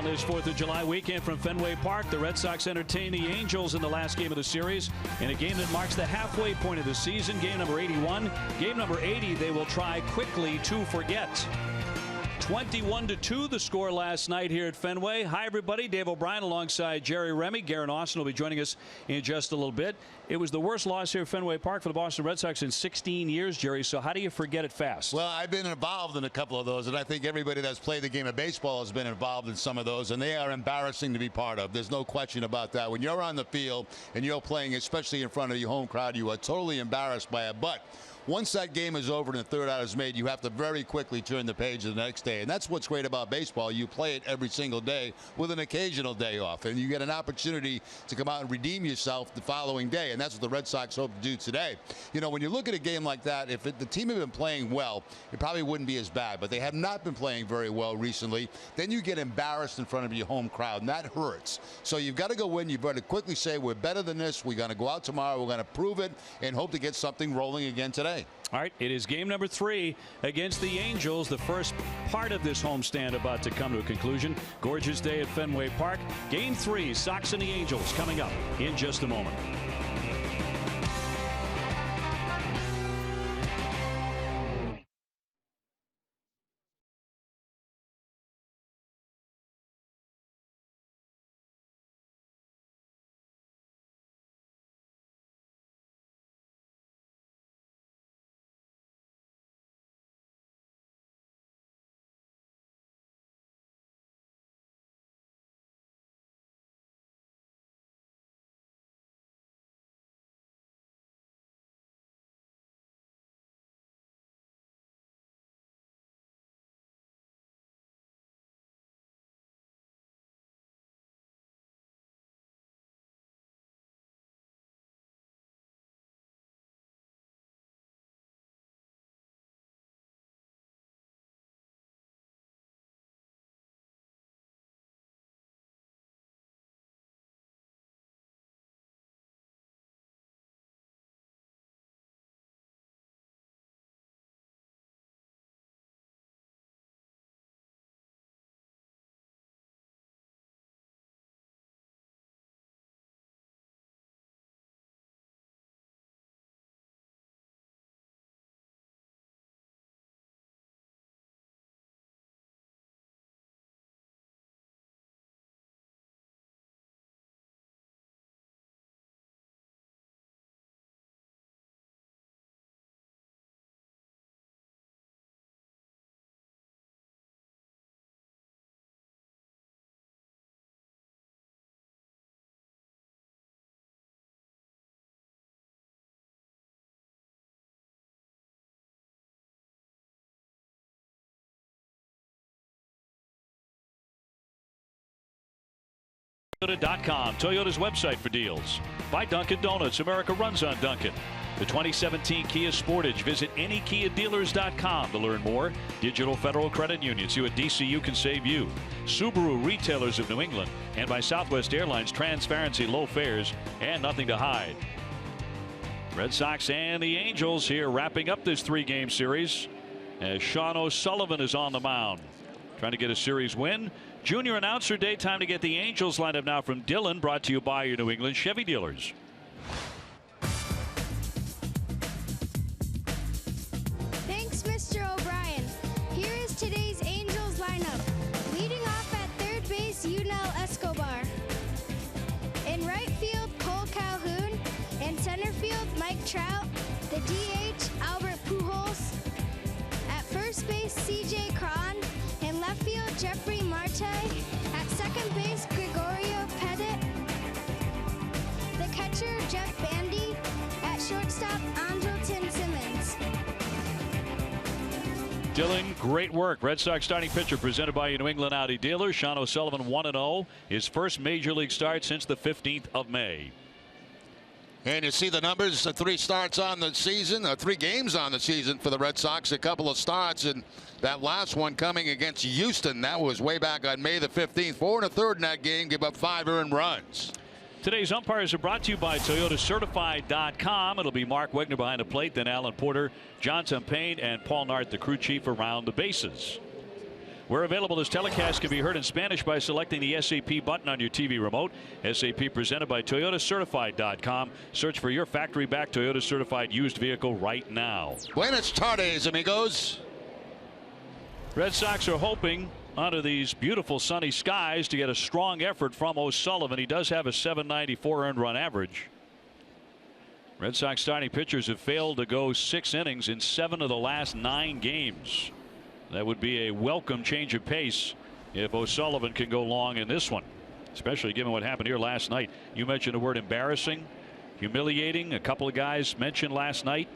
this 4th of July weekend from Fenway Park, the Red Sox entertain the Angels in the last game of the series in a game that marks the halfway point of the season. Game number 81. Game number 80 they will try quickly to forget. 21-2 the score last night here at Fenway. Hi everybody, Dave O'Brien alongside Jerry Remy. Garen Austin will be joining us in just a little bit. It was the worst loss here at Fenway Park for the Boston Red Sox in 16 years, Jerry, so how do you forget it fast? Well, I've been involved in a couple of those, and I think everybody that's played the game of baseball has been involved in some of those, and they are embarrassing to be part of. There's no question about that. When you're on the field and you're playing, especially in front of your home crowd, you are totally embarrassed by it. But once that game is over and the third out is made, you have to very quickly turn the page the next day. And that's what's great about baseball. You play it every single day with an occasional day off. And you get an opportunity to come out and redeem yourself the following day. And that's what the Red Sox hope to do today. You know, when you look at a game like that, if the team had been playing well, it probably wouldn't be as bad. But they have not been playing very well recently. Then you get embarrassed in front of your home crowd, and that hurts. So you've got to go in. You've got to quickly say, we're better than this. We're going to go out tomorrow. We're going to prove it and hope to get something rolling again today. All right, it is game number 3 against the Angels. The first part of this homestand about to come to a conclusion. Gorgeous day at Fenway Park. Game 3, Sox and the Angels, coming up in just a moment. Toyota.com, Toyota's website for deals. By Dunkin' Donuts, America runs on Dunkin'. The 2017 Kia Sportage. Visit anykiadealers.com to learn more. Digital Federal Credit Union. See what DCU can save you. Subaru, Retailers of New England. And by Southwest Airlines, transparency, low fares, and nothing to hide. Red Sox and the Angels here wrapping up this 3-game series as Sean O'Sullivan is on the mound, trying to get a series win. Junior announcer day, time to get the Angels lined up now from Dylan, brought to you by your New England Chevy dealers. Thanks, Mr. O'Brien. Here is today's Angels lineup. Leading off at third base, Yunel Escobar. In right field, Cole Calhoun. In center field, Mike Trout. The DH, Albert Pujols. At first base, CJ Cron. In left field, Jeffrey Marte. At second base, Gregorio Pettit. The catcher, Jeff Bandy. At shortstop, Andrelton Simmons. Dylan, great work. Red Sox starting pitcher presented by your New England Audi dealers. Sean O'Sullivan 1-0. His first major league start since the 15th of May. And you see the numbers, 3 starts on the season, 3 games on the season for the Red Sox, a couple of starts, and that last one coming against Houston, that was way back on May the 15th. 4 1/3 in that game, give up 5 earned runs. Today's umpires are brought to you by ToyotaCertified.com. It'll be Mark Wegner behind the plate, then Alan Porter, John Payne, and Paul Nart, the crew chief, around the bases. We're available. This telecast can be heard in Spanish by selecting the SAP button on your TV remote. SAP presented by ToyotaCertified.com. Search for your factory-backed Toyota certified used vehicle right now. Buenas tardes, amigos. Red Sox are hoping under these beautiful sunny skies to get a strong effort from O'Sullivan. He does have a .794 earned run average. Red Sox starting pitchers have failed to go 6 innings in 7 of the last 9 games. That would be a welcome change of pace if O'Sullivan can go long in this one, especially given what happened here last night. You mentioned the word embarrassing, humiliating. A couple of guys mentioned last night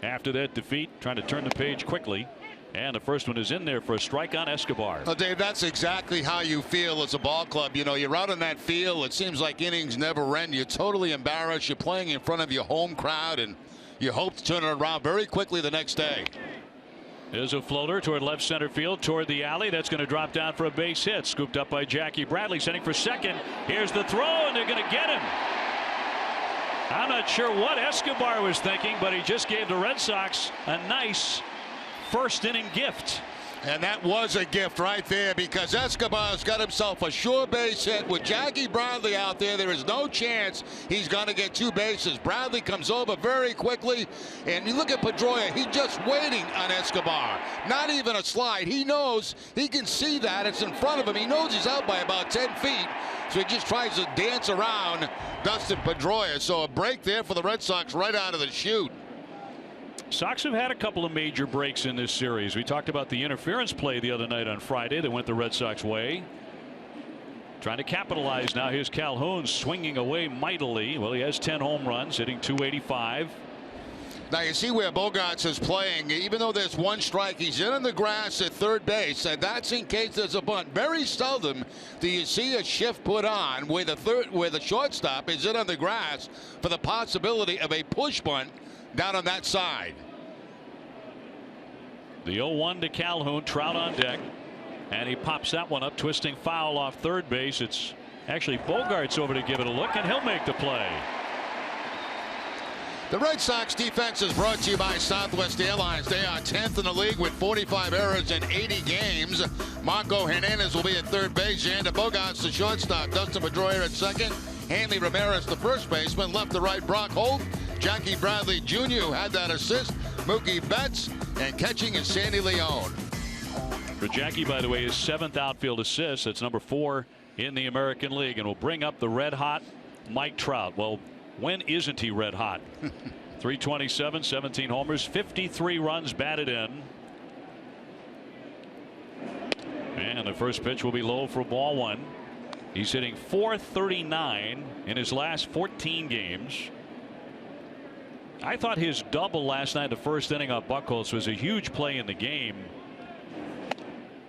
after that defeat, trying to turn the page quickly. And the first one is in there for a strike on Escobar. Well, Dave, that's exactly how you feel as a ball club. You know, you're out on that field. It seems like innings never end. You're totally embarrassed. You're playing in front of your home crowd, and you hope to turn it around very quickly the next day. There's a floater toward left center field, toward the alley. That's going to drop down for a base hit. Scooped up by Jackie Bradley, sending for second. Here's the throw, and they're going to get him. I'm not sure what Escobar was thinking, but he just gave the Red Sox a nice first inning gift. And that was a gift right there, because Escobar's got himself a sure base hit with Jackie Bradley out there. There is no chance he's going to get 2 bases. Bradley comes over very quickly, and you look at Pedroia. He's just waiting on Escobar. Not even a slide. He knows, he can see that it's in front of him. He knows he's out by about 10 feet, so he just tries to dance around Dustin Pedroia. So a break there for the Red Sox right out of the chute. Sox have had a couple of major breaks in this series. We talked about the interference play the other night on Friday that went the Red Sox way. Trying to capitalize now. Here's Calhoun swinging away mightily. Well, he has 10 home runs, hitting .285. Now you see where Bogaerts is playing. Even though there's 1 strike, he's in on the grass at third base, and that's in case there's a bunt. Very seldom do you see a shift put on where the shortstop is in on the grass for the possibility of a push bunt down on that side. The 0-1 to Calhoun. Trout on deck, and he pops that one up, twisting foul off third base. It's actually Bogaerts over to give it a look, and he'll make the play. The Red Sox defense is brought to you by Southwest Airlines. They are 10th in the league with 45 errors in 80 games. Marco Hernandez will be at third base. Xander Bogaerts, the shortstop. Dustin Pedroia at second. Hanley Ramirez, the first baseman. Left to right, Brock Holt. Jackie Bradley Jr., who had that assist. Mookie Betts, and catching is Sandy Leone. For Jackie, by the way, his 7th outfield assist. That's number 4 in the American League, and will bring up the red-hot Mike Trout. Well, when isn't he red hot? 327, 17 homers, 53 runs batted in. And the first pitch will be low for ball 1. He's hitting .439 in his last 14 games. I thought his double last night, the first inning on Buchholz, was a huge play in the game,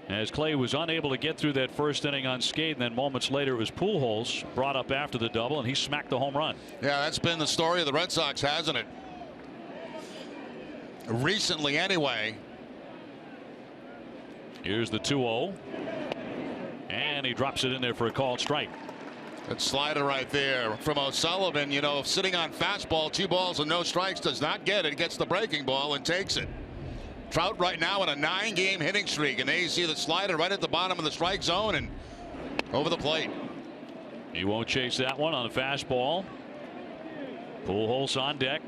as Clay was unable to get through that first inning unscathed. And then moments later it was Pujols brought up after the double, and he smacked the home run. Yeah, that's been the story of the Red Sox, hasn't it? Recently anyway. Here's the 2-0, and he drops it in there for a called strike. That slider right there from O'Sullivan. You know, sitting on fastball, 2 balls and no strikes, does not get it. Gets the breaking ball and takes it. Trout right now in a 9-game hitting streak, and there you see the slider right at the bottom of the strike zone and over the plate. He won't chase that one on the fastball. Pujols on deck.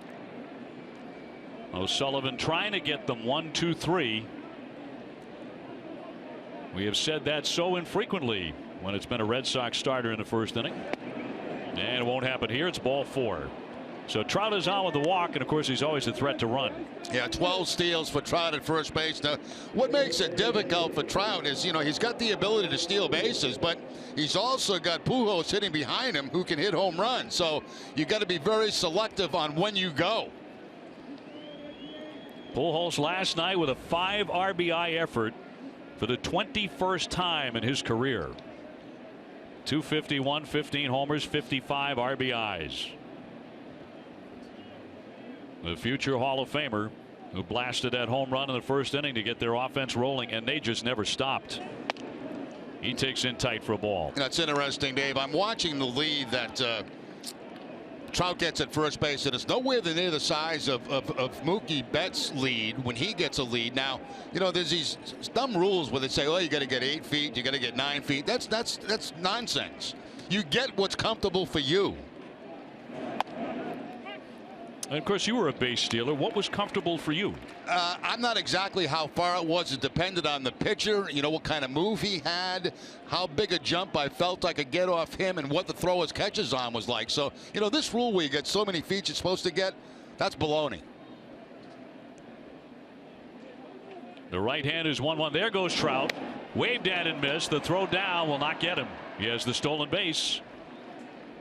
O'Sullivan trying to get them 1, 2, 3. We have said that so infrequently when it's been a Red Sox starter in the first inning. And it won't happen here. It's ball 4. So Trout is on with the walk, and of course he's always a threat to run. Yeah, 12 steals for Trout at first base. Now, what makes it difficult for Trout is, you know, he's got the ability to steal bases, but he's also got Pujols hitting behind him who can hit home runs. So you got to be very selective on when you go. Pujols last night with a 5 RBI effort for the 21st time in his career. 251, 15 homers, 55 RBIs. The future Hall of Famer who blasted that home run in the first inning to get their offense rolling, and they just never stopped. He takes in tight for a ball. That's interesting, Dave. I'm watching the lead that Trout gets at first base, and it's nowhere near the size of Mookie Betts' lead when he gets a lead. Now, you know, there's these dumb rules where they say, well, you got to get 8 feet, you got to get 9 feet. That's nonsense. You get what's comfortable for you. And of course, you were a base stealer. What was comfortable for you? I'm not exactly how far it was. It depended on the pitcher, you know, what kind of move he had, how big a jump I felt I could get off him, and what the thrower's catches on was like. So, you know, this rule where you get so many feet you're supposed to get, that's baloney. The right-hander's 1-1. There goes Trout. Waved at and missed. The throw down will not get him. He has the stolen base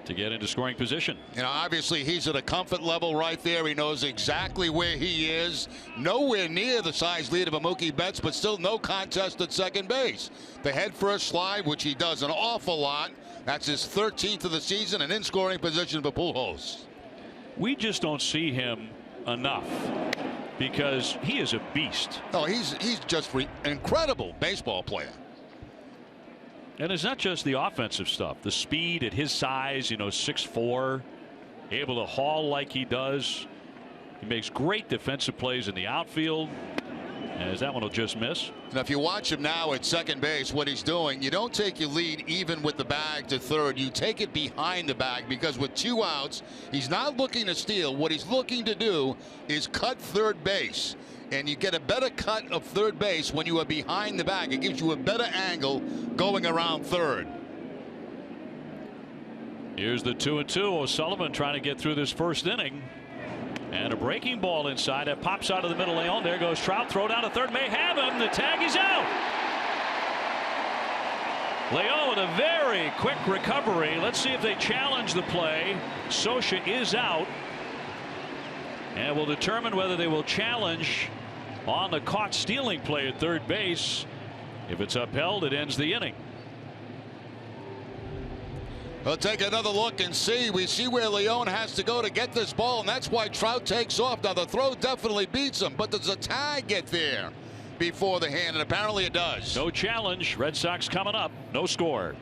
to get into scoring position. You know, obviously he's at a comfort level right there. He knows exactly where he is. Nowhere near the size lead of a Mookie Betts, but still no contest at second base. The head first slide, which he does an awful lot. That's his 13th of the season, and in scoring position for Pujols. We just don't see him enough because he is a beast. Oh, he's just an incredible baseball player. And it's not just the offensive stuff. The speed at his size, you know, 6'4", able to haul like he does. He makes great defensive plays in the outfield. As that one will just miss. Now, if you watch him now at second base, what he's doing, you don't take your lead even with the bag to third. You take it behind the bag, because with 2 outs, he's not looking to steal. What he's looking to do is cut third base. And you get a better cut of third base when you are behind the bag. It gives you a better angle going around third. Here's the 2-2. O'Sullivan trying to get through this first inning. And a breaking ball inside that pops out of the middle lane. There goes Trout. Throw down to third. May have him. The tag is out. Leon with a very quick recovery. Let's see if they challenge the play. Socha is out. And will determine whether they will challenge on the caught stealing play at third base. If it's upheld, it ends the inning. We'll take another look and see. We see where Leon has to go to get this ball, and that's why Trout takes off. Now, the throw definitely beats him, but does a tag get there before the hand? And apparently it does. No challenge. Red Sox coming up. No score.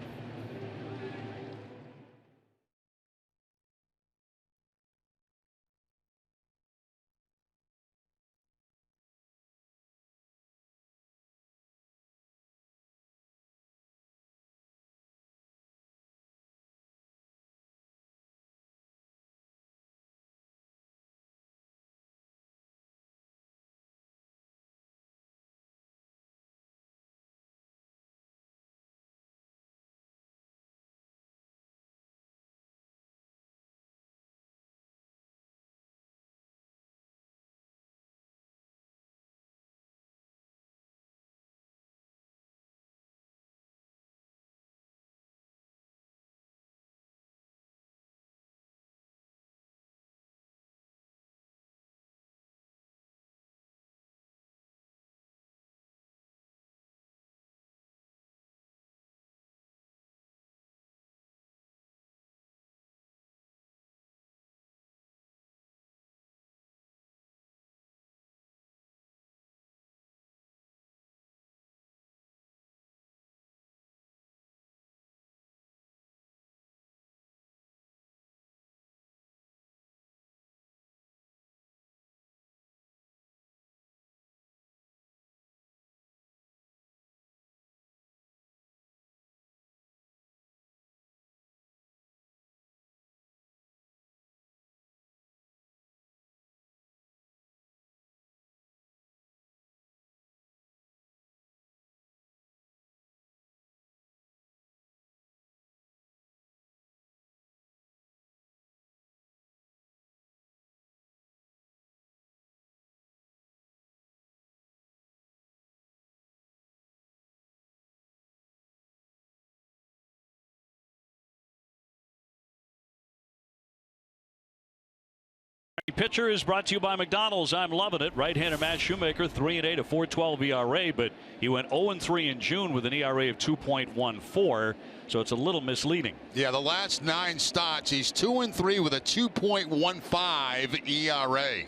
Pitcher is brought to you by McDonald's. I'm loving it. Right-hander Matt Shoemaker, 3-8, a 4.12 ERA, but he went 0-3 in June with an ERA of 2.14, so it's a little misleading. Yeah, the last 9 starts, he's 2-3 with a 2.15 ERA.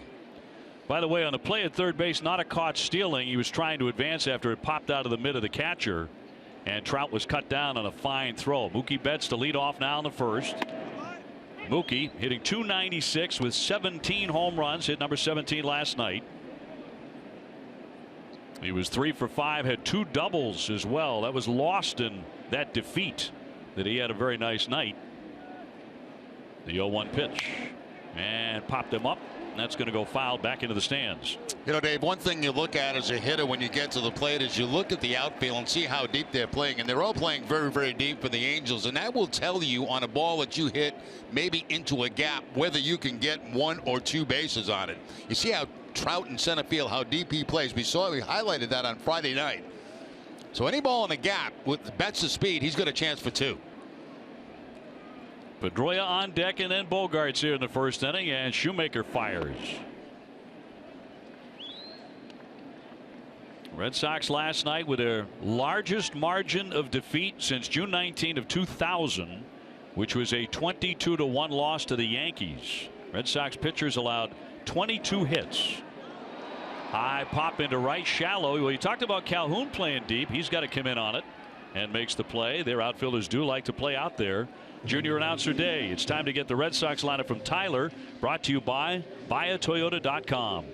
By the way, on the play at third base, not a caught stealing. He was trying to advance after it popped out of the mid of the catcher, and Trout was cut down on a fine throw. Mookie Betts to lead off now in the first. Mookie hitting .296 with 17 home runs, hit number 17 last night. He was 3 for 5, had 2 doubles as well. That was lost in that defeat, that he had a very nice night. The 0-1 pitch, and popped him up. That's going to go foul back into the stands. You know, Dave, one thing you look at as a hitter when you get to the plate is you look at the outfield and see how deep they're playing. And they're all playing very, very deep for the Angels. And that will tell you on a ball that you hit maybe into a gap whether you can get 1 or 2 bases on it. You see how Trout in center field, how deep he plays. We highlighted that on Friday night. So any ball in a gap with Betts' speed, he's got a chance for 2. Pedroia on deck, and then Bogaerts here in the first inning, and Shoemaker fires. Red Sox last night with their largest margin of defeat since June 19 of 2000, which was a 22-1 loss to the Yankees. Red Sox pitchers allowed 22 hits. High pop into right, shallow. Well, you talked about Calhoun playing deep. He's got to come in on it and makes the play. Their outfielders do like to play out there. Junior Announcer Day. It's time to get the Red Sox lineup from Tyler, brought to you by buyatoyota.com.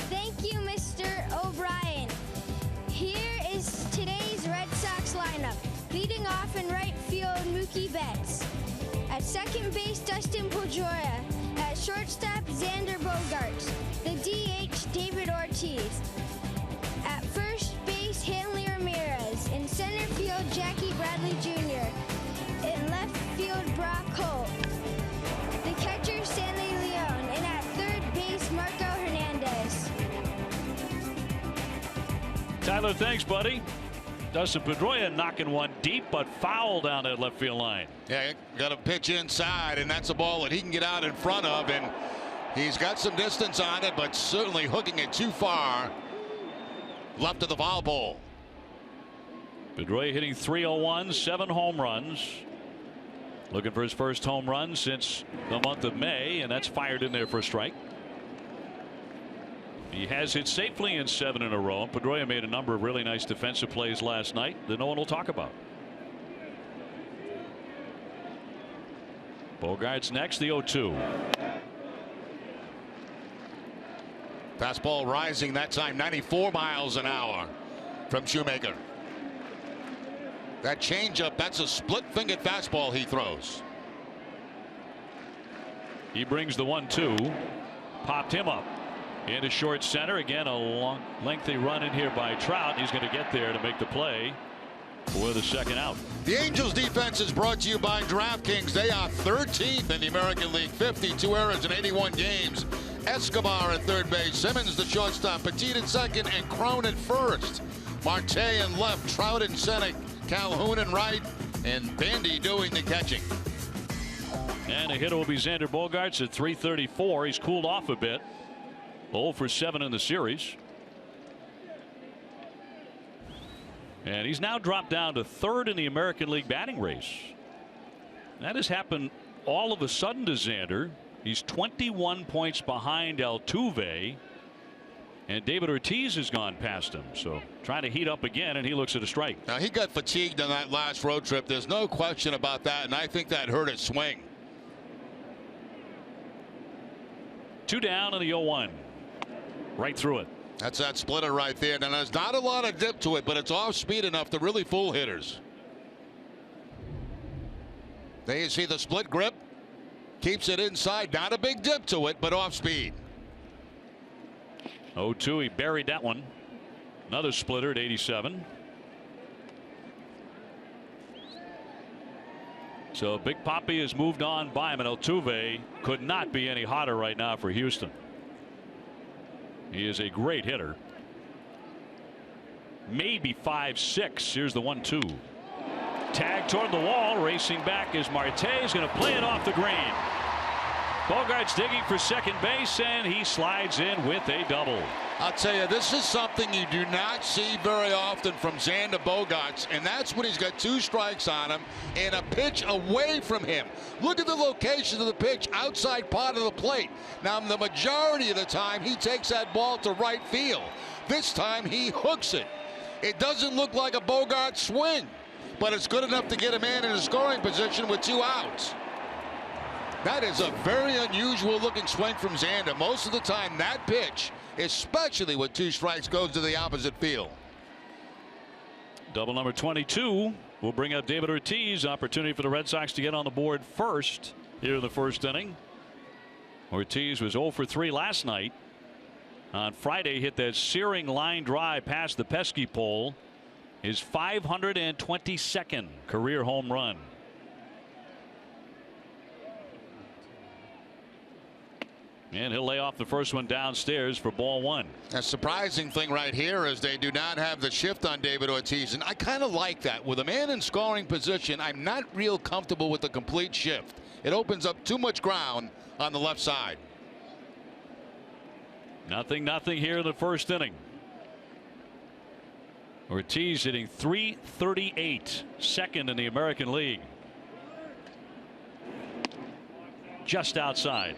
Thank you, Mr. O'Brien. Here is today's Red Sox lineup. Leading off in right field, Mookie Betts. At second base, Dustin Pedroia. At shortstop, Xander Bogaerts. The DH, David Ortiz. At first base, Hanley Ramirez. In center field, Jackie Bradley Jr. In left field, Brock Holt. The catcher, Stanley Leon. And at third base, Marco Hernandez. Tyler, thanks, buddy. Dustin Pedroia knocking one deep, but foul down that left field line. Yeah, got a pitch inside, and that's a ball that he can get out in front of, and he's got some distance on it, but certainly hooking it too far left of the foul pole. Pedroia hitting .301, 7 home runs. Looking for his first home run since the month of May, and that's fired in there for a strike. He has hit safely in 7 in a row. Pedroia made a number of really nice defensive plays last night that no one will talk about. Bogaerts next, the 0-2. Fastball rising that time, 94 miles an hour from Shoemaker. That changeup, that's a split-fingered fastball he throws. He brings the 1-2, popped him up into short center. Again, a long, lengthy run in here by Trout. He's going to get there to make the play for the second out. The Angels defense is brought to you by DraftKings. They are 13th in the American League, 52 errors in 81 games. Escobar at third base, Simmons the shortstop, Petit at second, and Cron at first. Marte in left, Trout in center, Calhoun in right, and Bandy doing the catching. And a hitter will be Xander Bogaerts at .334. He's cooled off a bit. 0 for 7 in the series. And he's now dropped down to 3rd in the American League batting race. That has happened all of a sudden to Xander. He's 21 points behind Altuve, and David Ortiz has gone past him. So trying to heat up again, and he looks at a strike. Now he got fatigued on that last road trip. There's no question about that, and I think that hurt his swing. 2 down on the 0-1. Right through it. That's that splitter right there. Now there's not a lot of dip to it, but it's off speed enough to really fool hitters. There you see the split grip. Keeps it inside. Not a big dip to it, but off speed. 0-2. He buried that one. Another splitter at 87. So Big Papi has moved on by him, and Altuve could not be any hotter right now for Houston. He is a great hitter. Maybe 5'6". Here's the 1-2. Tag toward the wall. Racing back is Marte. Is going to play it off the green. Bogaerts digging for second base, and he slides in with a double. I'll tell you, this is something you do not see very often from Xander Bogaerts, and that's when he's got 2 strikes on him and a pitch away from him. Look at the location of the pitch, outside part of the plate. Now, the majority of the time, he takes that ball to right field. This time, he hooks it. It doesn't look like a Bogaerts swing, but it's good enough to get a man in a scoring position with 2 outs. That is a very unusual looking swing from Xander. Most of the time that pitch, especially with 2 strikes, goes to the opposite field. Double number 22 will bring up David Ortiz. Opportunity for the Red Sox to get on the board first here in the first inning. Ortiz was 0 for 3 last night. On Friday, hit that searing line drive past the pesky pole. His 522nd career home run. And he'll lay off the first one downstairs for ball 1. A surprising thing right here is they do not have the shift on David Ortiz, and I kind of like that. With a man in scoring position, I'm not real comfortable with the complete shift. It opens up too much ground on the left side. 0-0 here in the first inning. Ortiz hitting .338, second in the American League. Just outside.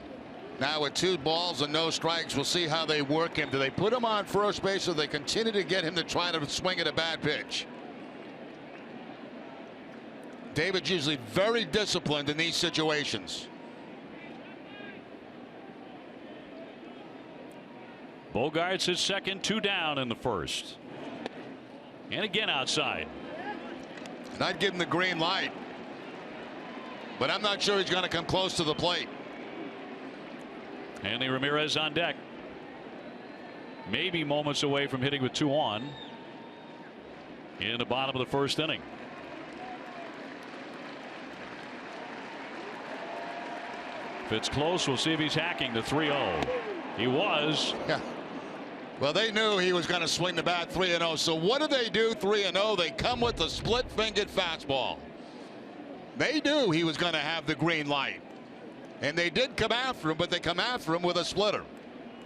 Now with 2 balls and no strikes, we'll see how they work him. Do they put him on first base, or they continue to get him to try to swing at a bad pitch? David's usually very disciplined in these situations. Bogarts his second, 2 down in the first. And again outside. And I'd give him the green light, but I'm not sure he's going to come close to the plate. Andy Ramirez on deck. Maybe moments away from hitting with 2 on in the bottom of the first inning. If it's close, we'll see if he's hacking the 3-0. He was. Yeah. Well, they knew he was going to swing the bat 3-0. So what do? 3-0. They come with the split-fingered fastball. They knew he was going to have the green light. And they did come after him, but they come after him with a splitter.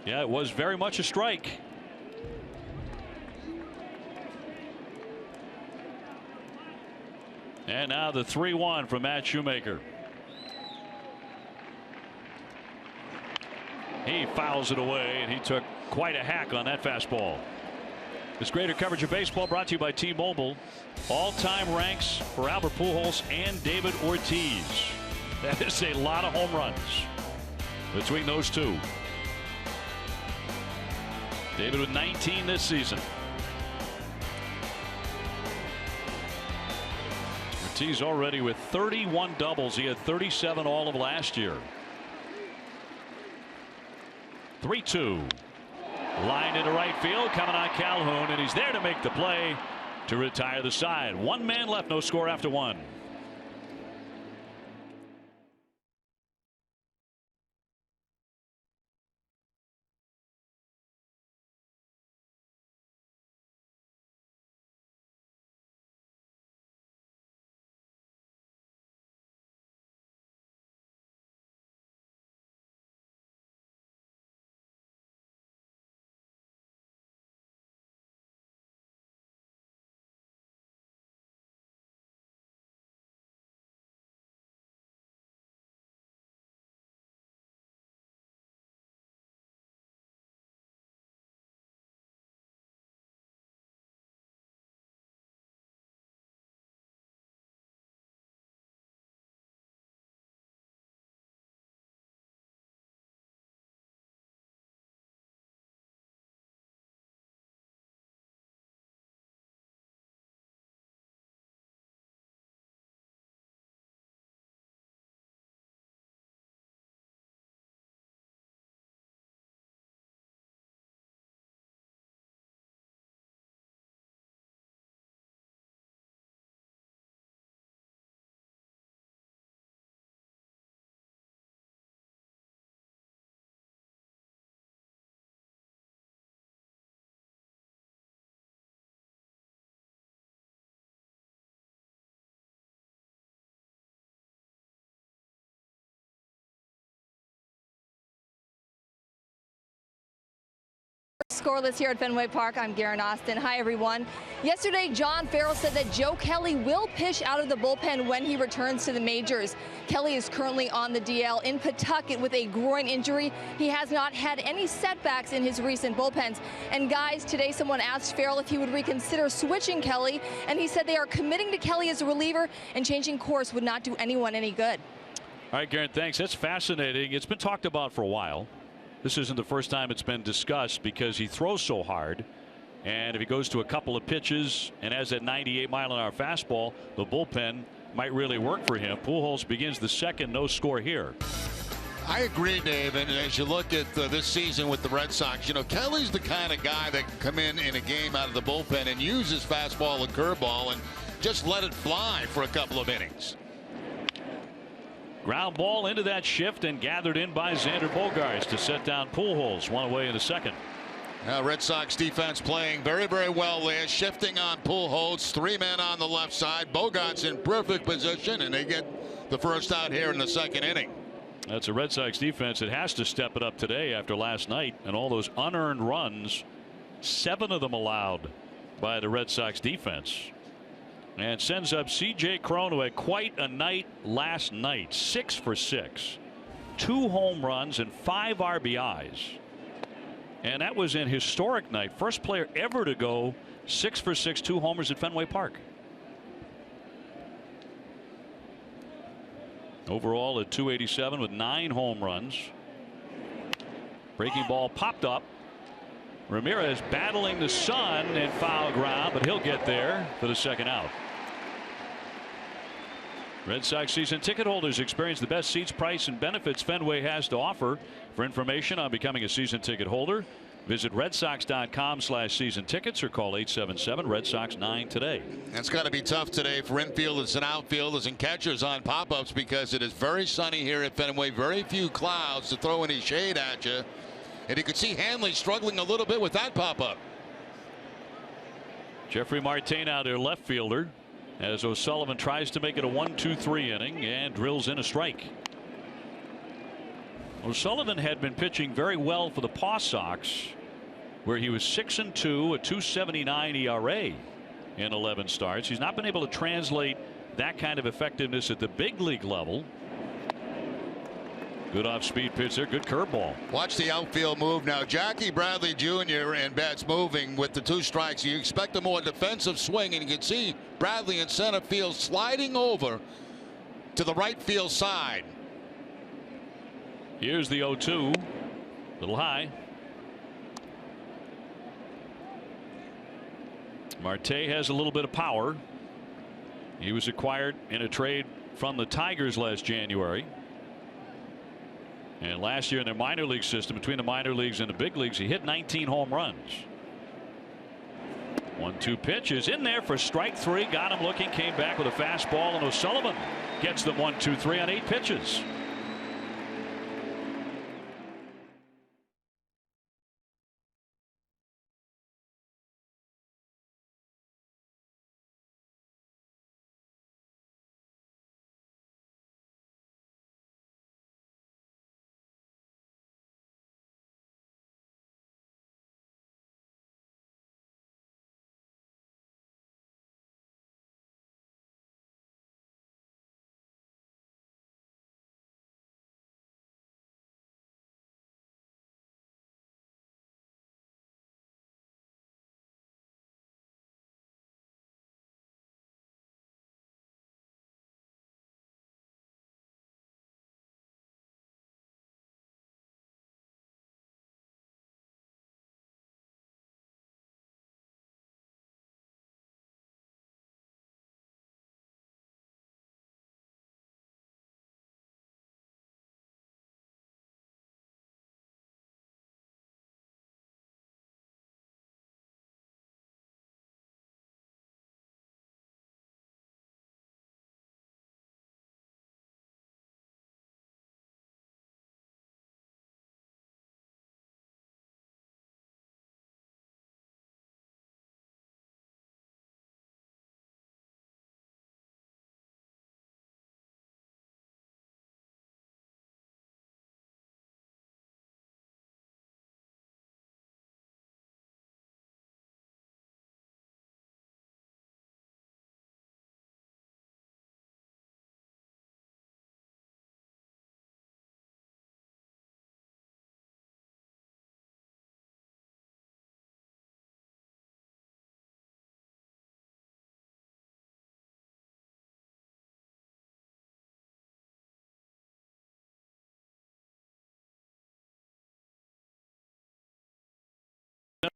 Yeah, it was very much a strike. And now the 3-1 from Matt Shoemaker. He fouls it away, and he took quite a hack on that fastball. This greater coverage of baseball brought to you by T-Mobile. All-time ranks for Albert Pujols and David Ortiz. That is a lot of home runs between those 2. David with 19 this season. Ortiz already with 31 doubles. He had 37 all of last year. 3-2. Line into right field, coming on Calhoun, and he's there to make the play to retire the side. 1 man left, no score after 1. Scoreless here at Fenway Park. I'm Garen Austin. Hi, everyone. Yesterday, John Farrell said that Joe Kelly will pitch out of the bullpen when he returns to the majors. Kelly is currently on the DL in Pawtucket with a groin injury. He has not had any setbacks in his recent bullpens. And guys, today someone asked Farrell if he would reconsider switching Kelly, and he said they are committing to Kelly as a reliever, and changing course would not do anyone any good. All right, Garen, thanks. That's fascinating. It's been talked about for a while. This isn't the first time it's been discussed because he throws so hard. And if he goes to a couple of pitches and has that 98-mile-an-hour fastball, the bullpen might really work for him. Pujols begins the second, no score here. I agree, Dave. And as you look at this season with the Red Sox, you know, Kelly's the kind of guy that can come in a game out of the bullpen and use his fastball and curveball and just let it fly for a couple of innings. Ground ball into that shift and gathered in by Xander Bogaerts to set down Pujols. One away in the second. Now Red Sox defense playing very, very well there. Shifting on Pujols. 3 men on the left side. Bogaerts in perfect position, and they get the first out here in the second inning. That's a Red Sox defense that has to step it up today after last night and all those unearned runs. 7 of them allowed by the Red Sox defense. And sends up C.J. Cron, who had quite a night last night. 6 for 6. 2 home runs and 5 RBIs. And that was an historic night. First player ever to go 6 for 6, 2 homers at Fenway Park. Overall at .287 with 9 home runs. Breaking ball popped up. Ramirez battling the sun and foul ground, but he'll get there for the second out. Red Sox season ticket holders experience the best seats, price, and benefits Fenway has to offer. For information on becoming a season ticket holder, visit redsox.com/season tickets or call 877-RED SOX 9 today. It's got to be tough today for infielders and outfielders and catchers on pop-ups because it is very sunny here at Fenway. Very few clouds to throw any shade at you. And you could see Hanley struggling a little bit with that pop-up. Jeffrey Marte now their left fielder as O'Sullivan tries to make it a 1-2-3 inning and drills in a strike. O'Sullivan had been pitching very well for the Paw Sox, where he was 6-2, a .279 ERA in 11 starts. He's not been able to translate that kind of effectiveness at the big league level. Good off-speed pitch there. Good curveball. Watch the outfield move now. Jackie Bradley Jr. and bats moving with the 2 strikes. You expect a more defensive swing, and you can see Bradley in center field sliding over to the right field side. Here's the 0-2. Little high. Marte has a little bit of power. He was acquired in a trade from the Tigers last January. And last year in their minor league system, between the minor leagues and the big leagues, he hit 19 home runs. 1-2 pitch is in there for strike 3. Got him looking, came back with a fastball, and O'Sullivan gets them 1-2-3 on 8 pitches.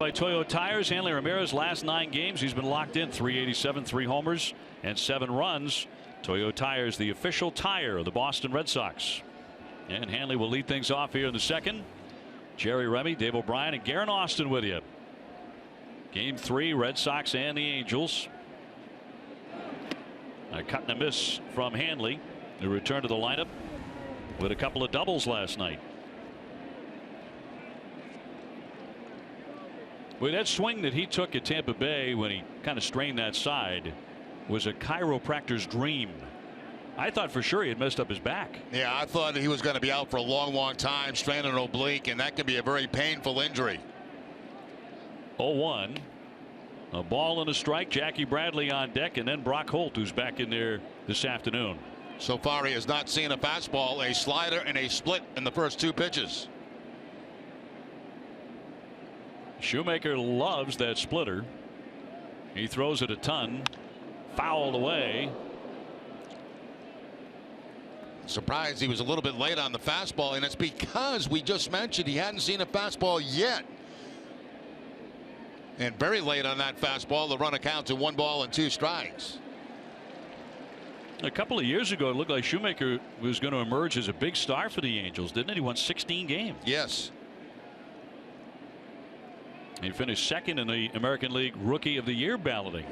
By Toyo Tires, Hanley Ramirez last 9 games he's been locked in. 387, 3 homers and 7 runs. Toyo Tires, the official tire of the Boston Red Sox. And Hanley will lead things off here in the second. Jerry Remy, Dave O'Brien, and Garen Austin with you. Game 3, Red Sox and the Angels. A cut and a miss from Hanley, who returned to the lineup with a couple of doubles last night. Well, that swing that he took at Tampa Bay when he kind of strained that side was a chiropractor's dream. I thought for sure he had messed up his back. Yeah, I thought he was going to be out for a long time, straining an oblique, and that could be a very painful injury. 0-1. A ball and a strike. Jackie Bradley on deck, and then Brock Holt, who's back in there this afternoon. So far, he has not seen a fastball, a slider, and a split in the first 2 pitches. Shoemaker loves that splitter. He throws it a ton. Fouled away. Surprised he was a little bit late on the fastball, and it's because we just mentioned he hadn't seen a fastball yet. And very late on that fastball, the runner counts to 1 ball and 2 strikes. A couple of years ago, it looked like Shoemaker was going to emerge as a big star for the Angels, didn't it? He won 16 games. Yes. He finished second in the American League Rookie of the Year balloting.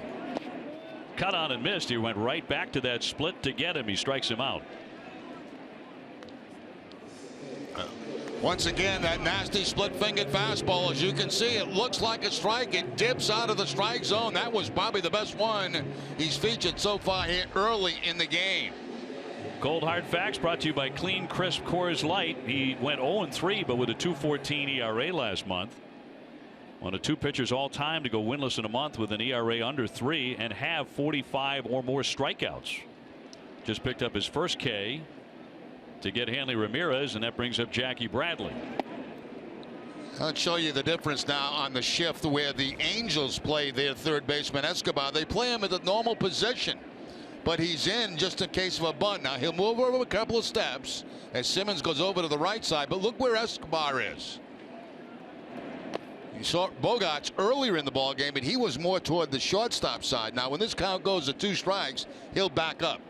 Cut on and missed. He went right back to that split to get him. He strikes him out. Once again, that nasty split-fingered fastball, as you can see, it looks like a strike. It dips out of the strike zone. That was probably the best one he's featured so far here early in the game. Cold Hard Facts brought to you by Clean Crisp Coors Light. He went 0-3, but with a 2.14 ERA last month. One of 2 pitchers all time to go winless in a month with an ERA under 3 and have 45 or more strikeouts. Just picked up his first K to get Hanley Ramirez, and that brings up Jackie Bradley. I'll show you the difference now on the shift where the Angels play their third baseman Escobar. They play him at the normal position, but he's in just in case of a bunt. Now he'll move over a couple of steps as Simmons goes over to the right side, but look where Escobar is. You saw Bogarts earlier in the ball game, but he was more toward the shortstop side. Now when this count goes to 2 strikes, he'll back up.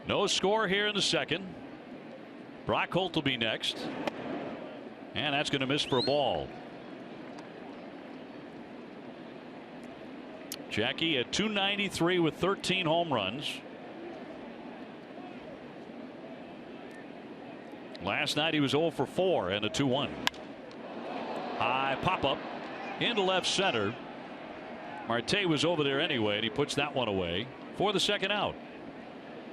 No score here in the second. Brock Holt will be next, and that's going to miss for a ball. Jackie at 293 with 13 home runs. Last night he was 0 for 4 and a 2-1. High pop up into left center. Marte was over there anyway, and he puts that one away for the second out.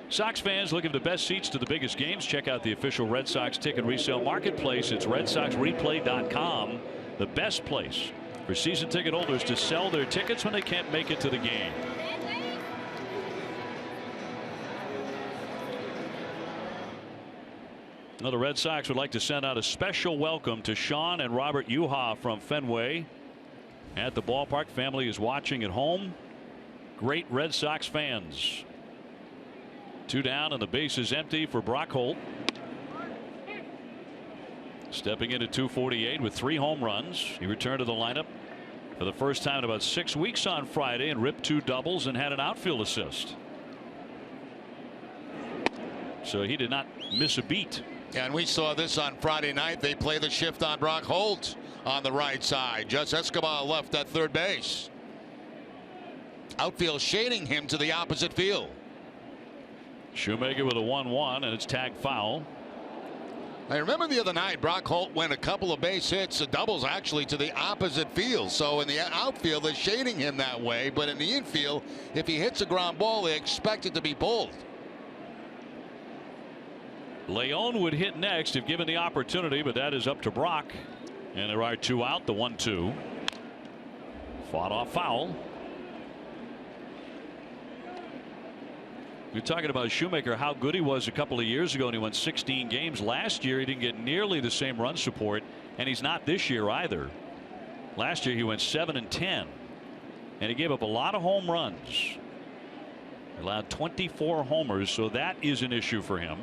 Sox fans looking for the best seats to the biggest games. Check out the official Red Sox ticket resale marketplace. It's RedSoxReplay.com, the best place for season ticket holders to sell their tickets when they can't make it to the game. Now the Red Sox would like to send out a special welcome to Sean and Robert Yuha from Fenway at the ballpark. Family is watching at home. Great Red Sox fans. 2 down and the base is empty for Brock Holt. Stepping in at 248 with 3 home runs. He returned to the lineup for the first time in about 6 weeks on Friday and ripped 2 doubles and had an outfield assist. So he did not miss a beat. Yeah, and we saw this on Friday night. They play the shift on Brock Holt on the right side. Just Escobar left at third base. Outfield shading him to the opposite field. Shoemaker with a 1-1, and it's tagged foul. I remember the other night Brock Holt went a couple of base hits, doubles actually, to the opposite field. So in the outfield they're shading him that way, but in the infield if he hits a ground ball they expect it to be pulled. Leon would hit next if given the opportunity, but that is up to Brock. And there are 2 out. The 1-2 fought off foul. You're talking about Shoemaker, how good he was a couple of years ago, and he won 16 games. Last year he didn't get nearly the same run support, and he's not this year either. Last year he went 7-10, and he gave up a lot of home runs. Allowed 24 homers, so that is an issue for him.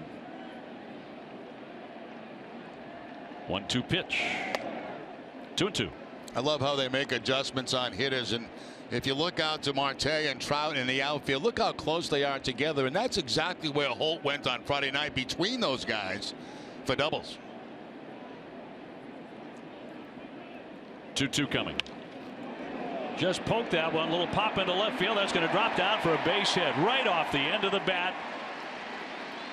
1-2 pitch. 2-2. I love how they make adjustments on hitters, and if you look out to Marte and Trout in the outfield, look how close they are together, and that's exactly where Holt went on Friday night, between those guys for doubles. 2-2 coming. Just poked that one, little pop into left field. That's going to drop down for a base hit right off the end of the bat.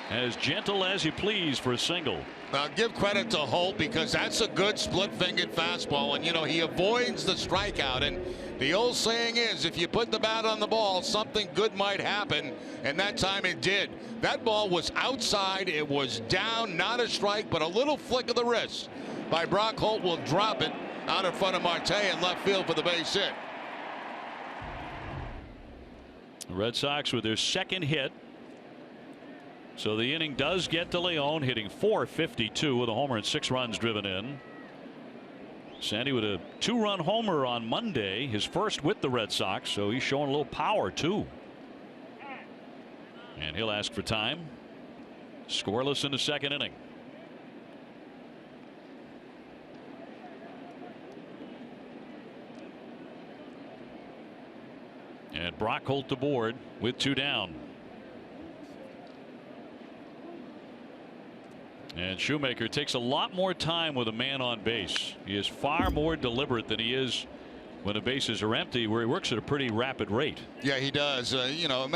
As gentle as you please for a single. Now give credit to Holt, because that's a good split-fingered fastball, and he avoids the strikeout. And the old saying is, if you put the bat on the ball, something good might happen, and that time it did. That ball was outside, it was down, not a strike, but a little flick of the wrist by Brock Holt will drop it out in front of Marte in left field for the base hit. The Red Sox with their second hit. So the inning does get to Leon, hitting .452 with a homer and 6 runs driven in. Sandy with a 2-run homer on Monday, his first with the Red Sox, so he's showing a little power too. And he'll ask for time. Scoreless in the second inning. And Brock Holt aboard with 2 down. And Shoemaker takes a lot more time with a man on base. He is far more deliberate than he is when the bases are empty, where he works at a pretty rapid rate. Yeah, he does. A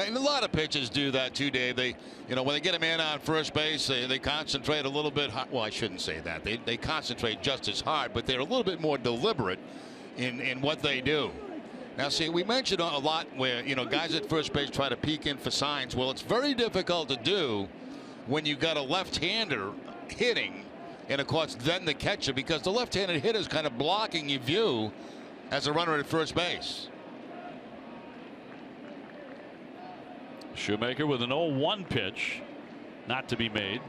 lot of pitchers do that too, Dave. They, when they get a man on first base, they concentrate a little bit. Well, I shouldn't say that. They concentrate just as hard, but they're a little bit more deliberate in what they do. Now, see, we mentioned a lot where guys at first base try to peek in for signs. Well, it's very difficult to do when you got a left-hander hitting, and of course then the catcher, because the left-handed hitter is kind of blocking your view as a runner at first base. Shoemaker with an 0-1 pitch, not to be made.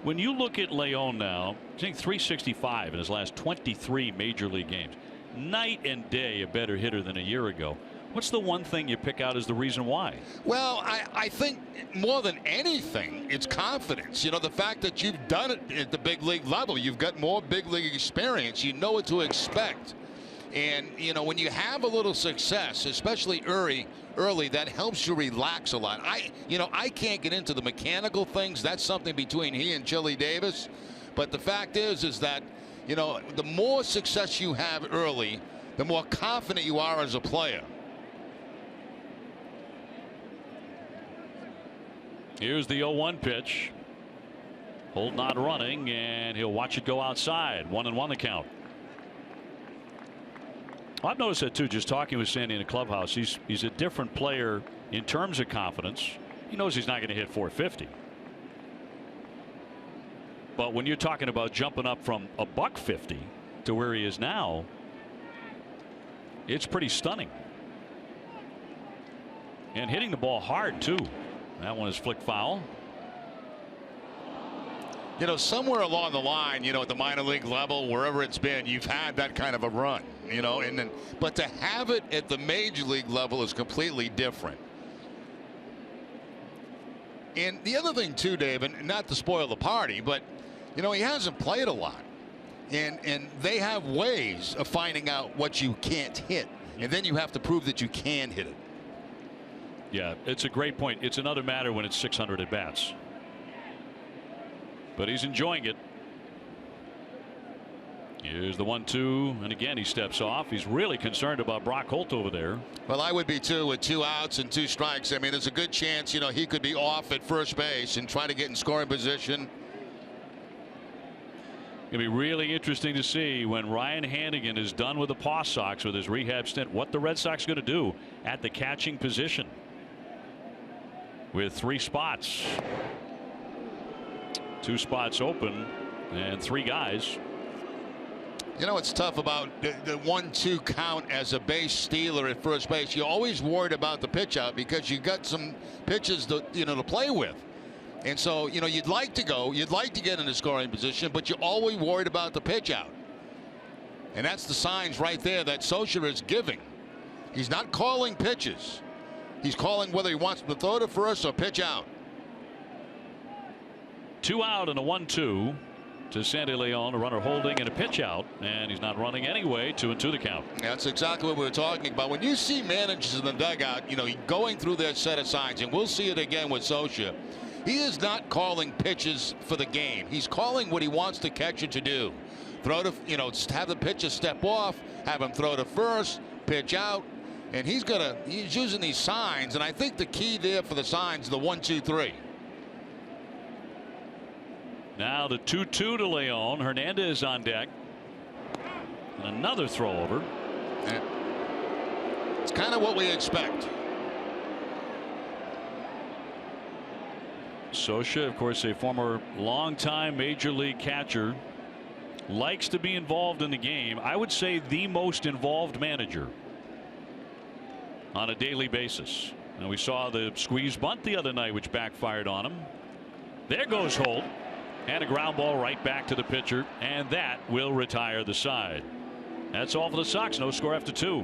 When you look at Leon now, I think .365 in his last 23 major league games. Night and day a better hitter than a year ago. What's the one thing you pick out as the reason why? Well, I think more than anything, it's confidence. The fact that you've done it at the big league level, you've got more big league experience, you know what to expect. And, when you have a little success, especially early, that helps you relax a lot. I can't get into the mechanical things. That's something between he and Chili Davis. But the fact is that, the more success you have early, the more confident you are as a player. Here's the 0-1 pitch. Holt not running, and he'll watch it go outside. 1-1 the count. Well, I've noticed that too, just talking with Sandy in the clubhouse. He's a different player in terms of confidence. He knows he's not going to hit .450. But when you're talking about jumping up from a $150 to where he is now, it's pretty stunning. And hitting the ball hard too. That one is flicked foul. Somewhere along the line, at the minor league level, wherever it's been, you've had that kind of a run, but to have it at the major league level is completely different. And the other thing too, Dave, and not to spoil the party, but he hasn't played a lot, and they have ways of finding out what you can't hit, and then you have to prove that you can hit it. Yeah, it's a great point. It's another matter when it's 600 at bats. But he's enjoying it. Here's the 1-2, and again he steps off. He's really concerned about Brock Holt over there. Well, I would be too, with 2 outs and 2 strikes. I mean, there's a good chance he could be off at first base and try to get in scoring position. It'll be really interesting to see when Ryan Hannigan is done with the Paw Sox with his rehab stint, what the Red Sox are going to do at the catching position. With 3 spots. 2 spots open and 3 guys. It's tough about the 1-2 count as a base stealer at first base. You're always worried about the pitch out because you got some pitches to play with. And so, you'd like to get in the scoring position, but you're always worried about the pitch out. And that's the signs right there that Socha is giving. He's not calling pitches. He's calling whether he wants to throw to first or pitch out. 2 out and a 1-2. to Sandy Leon, a runner holding and a pitch out, and he's not running anyway. 2-2 the count. That's exactly what we were talking about. When you see managers in the dugout, going through their set of signs, and we'll see it again with Scioscia. He is not calling pitches for the game. He's calling what he wants the catcher to do. Throw to, have the pitcher step off, have him throw to first, pitch out, and he's using these signs. And I think the key there for the signs, the 1, 2, 3. Now the 2-2 to Leon. Hernandez on deck. And another throw over. Yeah. It's kind of what we expect. Scioscia, of course, a former longtime major league catcher, likes to be involved in the game. I would say the most involved manager on a daily basis. And we saw the squeeze bunt the other night, which backfired on him. There goes Holt. And a ground ball right back to the pitcher, and that will retire the side. That's all for the Sox. No score after 2.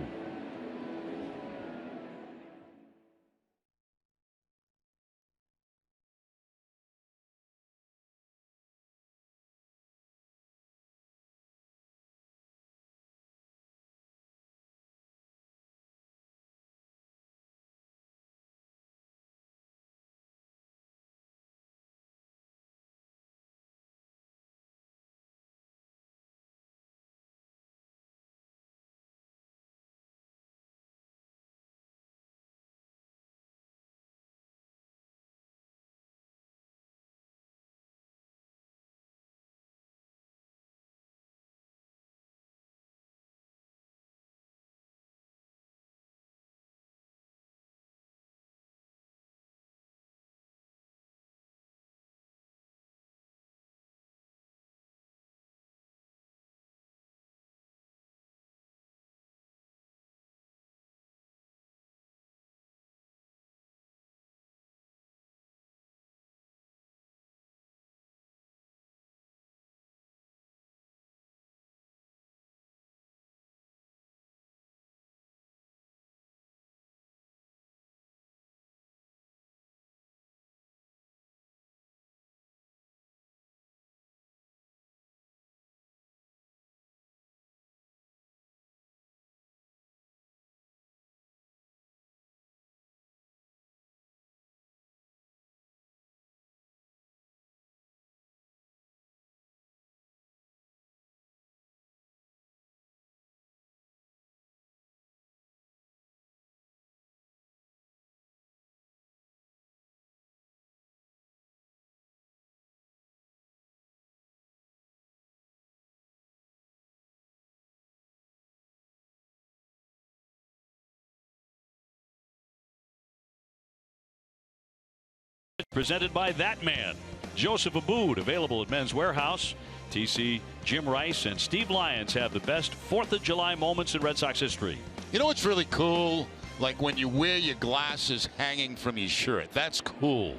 Presented by that man, Joseph Abboud, available at Men's Warehouse. TC, Jim Rice, and Steve Lyons have the best 4th of July moments in Red Sox history. You know what's really cool? Like when you wear your glasses hanging from your shirt. That's cool.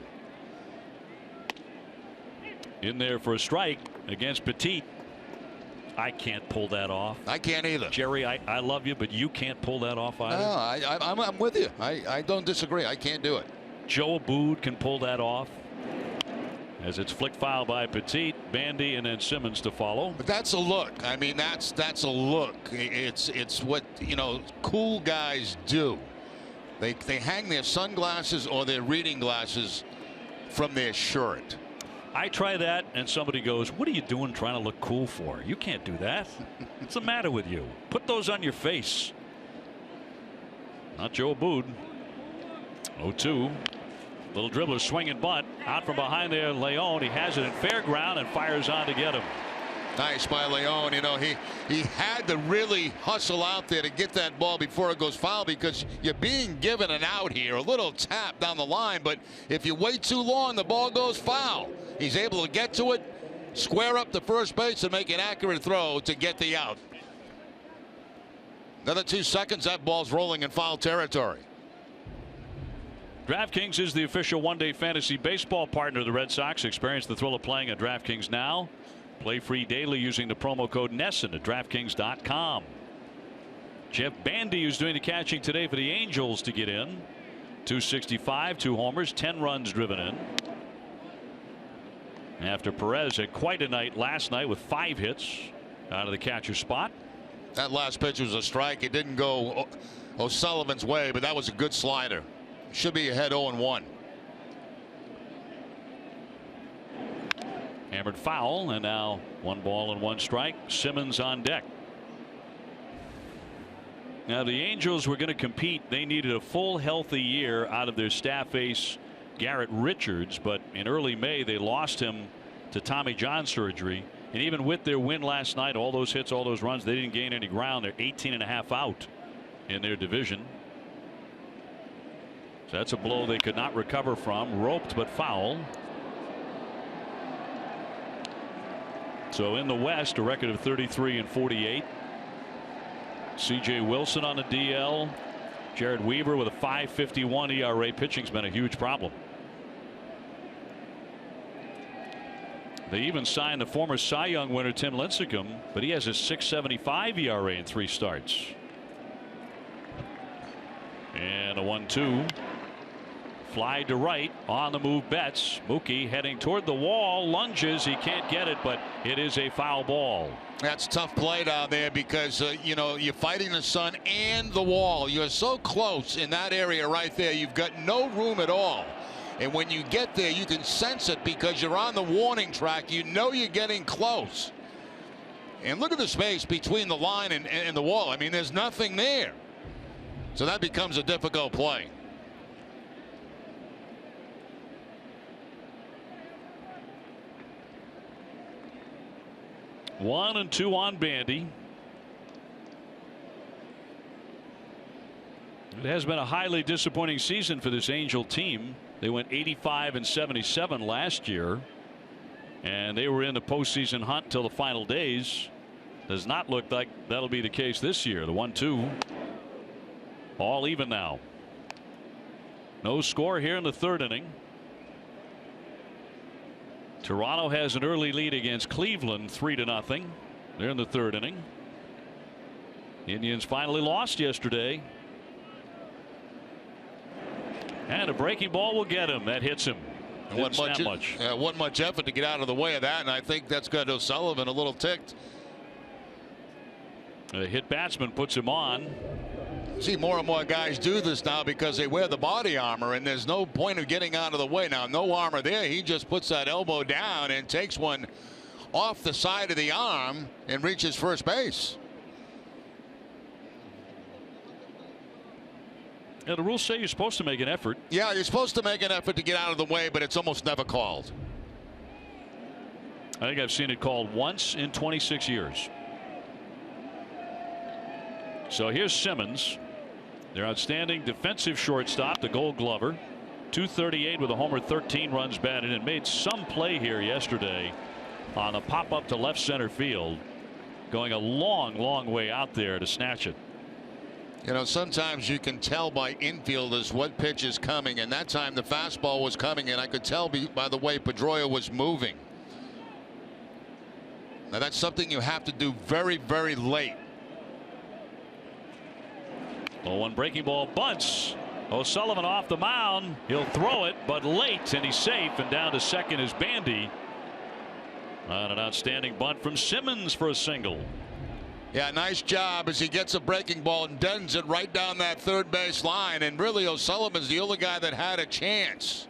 In there for a strike against Petit. I can't pull that off. I can't either. Jerry, I love you, but you can't pull that off either. No, I'm with you. I don't disagree. I can't do it. Joe Abboud can pull that off. As it's flicked foul by Petit, Bandy, and then Simmons to follow. But that's a look. I mean, that's a look. It's what cool guys do. They hang their sunglasses or their reading glasses from their shirt. I try that, and somebody goes, "What are you doing trying to look cool for? You can't do that. What's the matter with you? Put those on your face." Not Joe Abboud. 0-2. Little dribbler swing and bunt out from behind there. Leon, he has it in fair ground and fires on to get him. Nice by Leon. He had to really hustle out there to get that ball before it goes foul, because you're being given an out here, a little tap down the line, but if you wait too long, the ball goes foul. He's able to get to it, square up to first base, and make an accurate throw to get the out. Another 2 seconds, that ball's rolling in foul territory. DraftKings is the official one-day fantasy baseball partner of the Red Sox. Experience the thrill of playing at DraftKings now. Play free daily using the promo code NESSON at DraftKings.com. Jeff Bandy, who's doing the catching today for the Angels to get in. 265, 2 homers, 10 runs driven in. after Perez had quite a night last night with 5 hits out of the catcher spot. That last pitch was a strike. It didn't go O'Sullivan's way, but that was a good slider. Should be ahead 0-1. Hammered foul, and now 1 ball and 1 strike. Simmons on deck. Now the Angels were going to compete. They needed a full healthy year out of their staff ace Garrett Richards, but in early May they lost him to Tommy John surgery. And even with their win last night, all those hits, all those runs, they didn't gain any ground. They're 18.5 out in their division. So that's a blow they could not recover from. Roped but foul. So in the West, a record of 33-48. C.J. Wilson on the DL. Jared Weaver with a 5.51 ERA. Pitching's been a huge problem. They even signed the former Cy Young winner Tim Lincecum, but he has a 6.75 ERA in 3 starts. And a 1-2. Fly to right, on the move Betts. Mookie heading toward the wall, lunges, he can't get it, but it is a foul ball. That's tough play down there because you know, you're fighting the sun and the wall. You're so close in that area right there. You've got no room at all. And when you get there, you can sense it because you're on the warning track. You know you're getting close. And look at the space between the line and the wall. I mean, there's nothing there. So that becomes a difficult play. One and 2 on Bandy. It has been a highly disappointing season for this Angel team. They went 85-77 last year, and they were in the postseason hunt till the final days. Does not look like that'll be the case this year. The 1-2, all even now. No score here in the 3rd inning. Toronto has an early lead against Cleveland, 3-0. They're in the 3rd inning. Indians finally lost yesterday. And a breaking ball will get him. That hits him. Wasn't much effort to get out of the way of that, and I think that's got O'Sullivan a little ticked. A hit batsman puts him on. See more and more guys do this now because they wear the body armor, and there's no point of getting out of the way. Now, no armor there. He just puts that elbow down and takes one off the side of the arm and reaches first base. Yeah, the rules say you're supposed to make an effort. Yeah, you're supposed to make an effort to get out of the way, but it's almost never called. I think I've seen it called once in 26 years. So here's Simmons, their outstanding defensive shortstop, the Gold Glover. 238 with a homer, 13 runs batted, and made some play here yesterday on a pop up to left center field, going a long way out there to snatch it. You know, sometimes you can tell by infielders what pitch is coming, and that time the fastball was coming, and I could tell by the way Pedroia was moving. Now that's something you have to do very late. 0-1 breaking ball, bunts. O'Sullivan off the mound. He'll throw it, but late, and he's safe, and down to second is Bandy on an outstanding bunt from Simmons for a single. Yeah, nice job as he gets a breaking ball and dens it right down that 3rd base line, and really O'Sullivan's the only guy that had a chance.